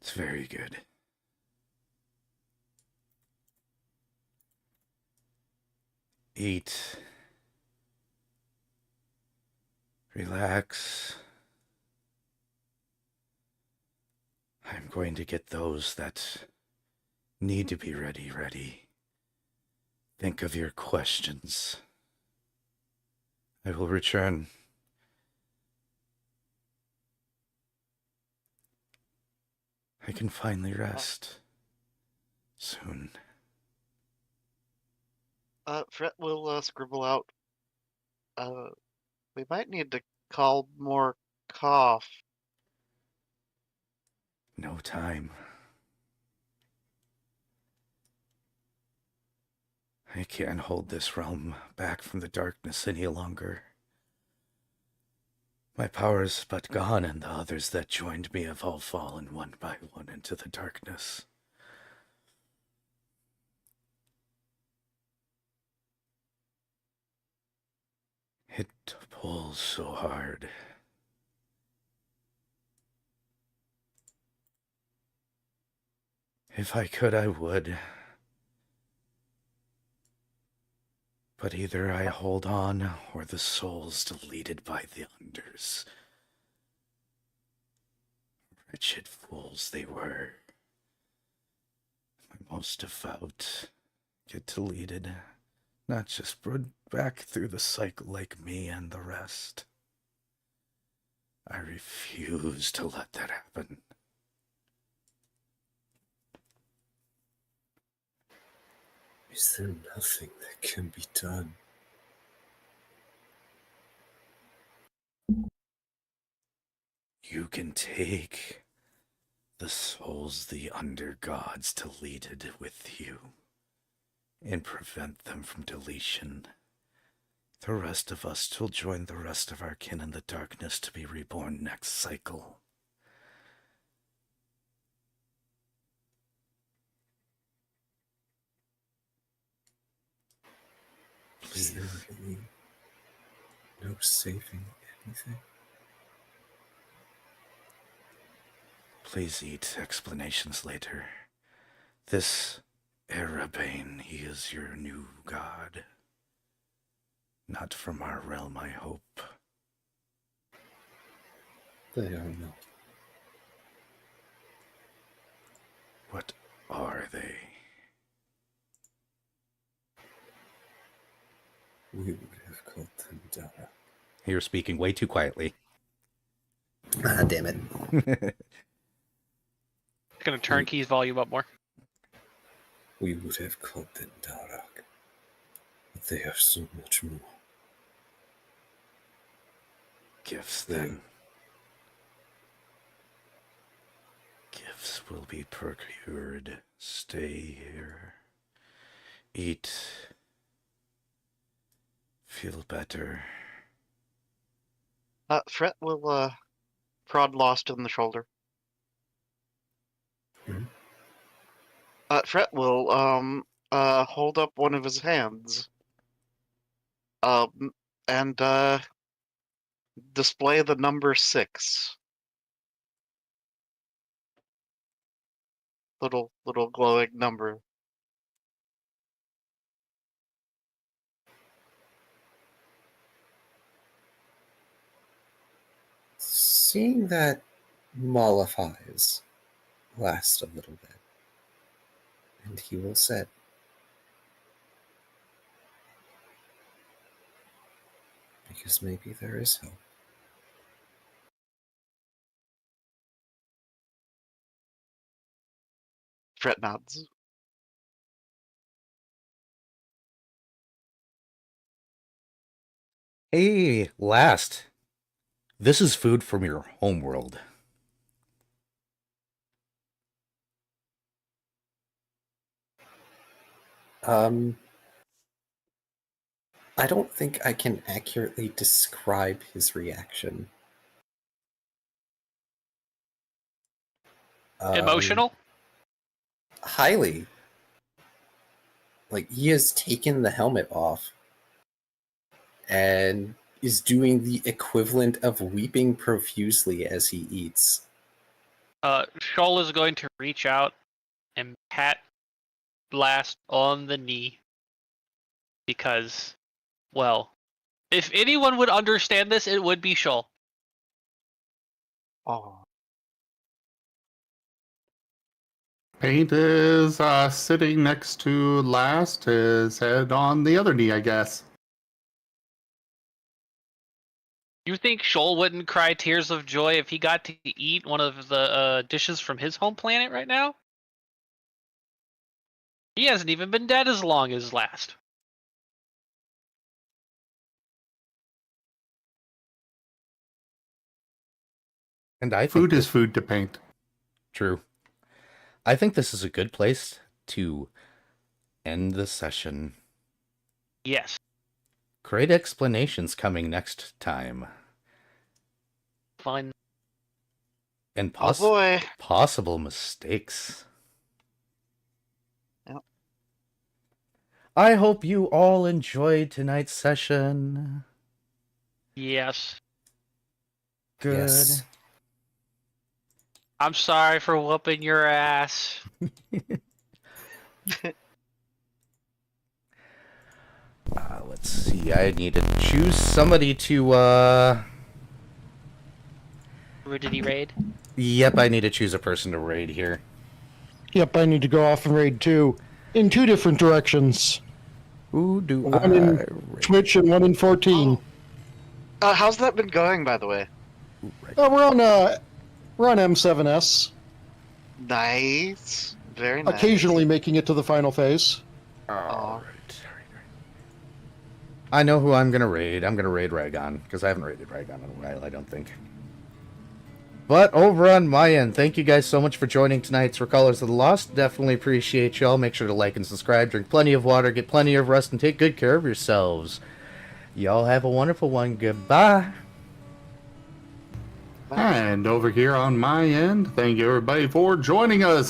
It's very good. Eat. Relax. I'm going to get those that need to be ready. Think of your questions. I will return. I can finally rest. Soon. Fret will scribble out. We might need to call more cough. No time. I can't hold this realm back from the darkness any longer. My power is but gone, and the others that joined me have all fallen one by one into the darkness. It pulls so hard. If I could, I would. But either I hold on, or the soul's deleted by the unders. Wretched fools they were. My most devout get deleted, not just brought back through the cycle like me and the rest. I refuse to let that happen. Is there nothing that can be done? You can take the souls the under gods deleted with you. and prevent them from deletion. The rest of us will join the rest of our kin in the darkness to be reborn next cycle. Is there really no saving anything? Please eat explanations later. This Erebane, he is your new god. Not from our realm, I hope. They are not. What are they? We would have called them Dara. You're speaking way too quietly. Ah, damn it. Gonna turn Key's volume up more. We would have called them Darak. But they are so much more. Gifts, then. Gifts will be procured. Stay here. Eat. Feel better. Fret will prod Lost in the shoulder. Hmm? Fret will hold up one of his hands. And display the number 6. Little glowing number. Seeing that mollifies last a little bit. And he will say, because maybe there is hope. Fret nods. Hey, last. This is food from your homeworld. I don't think I can accurately describe his reaction. Emotional? Highly. Like, he has taken the helmet off and is doing the equivalent of weeping profusely as he eats. Shoal is going to reach out and pat Blast on the knee. Because, well, if anyone would understand this, it would be Shoal. Oh. Paint is sitting next to Last, his head on the other knee, I guess. You think Shoal wouldn't cry tears of joy if he got to eat one of the dishes from his home planet right now? He hasn't even been dead as long as Last. And I think Food is food to Paint. True. I think this is a good place to end the session. Yes. Great explanations coming next time. Fun. And Oh boy. possible mistakes. Yep. I hope you all enjoyed tonight's session. Yes. Good. Yes. I'm sorry for whooping your ass. Let's see. I need to choose somebody to, Did he raid? Yep, I need to choose a person to raid here. Yep, I need to go off and raid too. In 2 different directions. Who do One in raid? Twitch and one in 14. How's that been going, by the way? We're on M7S. Nice. Very nice. Occasionally making it to the final phase. Alright. I know who I'm gonna raid. I'm gonna raid Raygon, because I haven't raided Raygon in a while, I don't think. But over on my end, thank you guys so much for joining tonight's Recallers of the Lost. Definitely appreciate y'all. Make sure to like and subscribe, drink plenty of water, get plenty of rest, and take good care of yourselves. Y'all have a wonderful one. Goodbye. And over here on my end, thank you everybody for joining us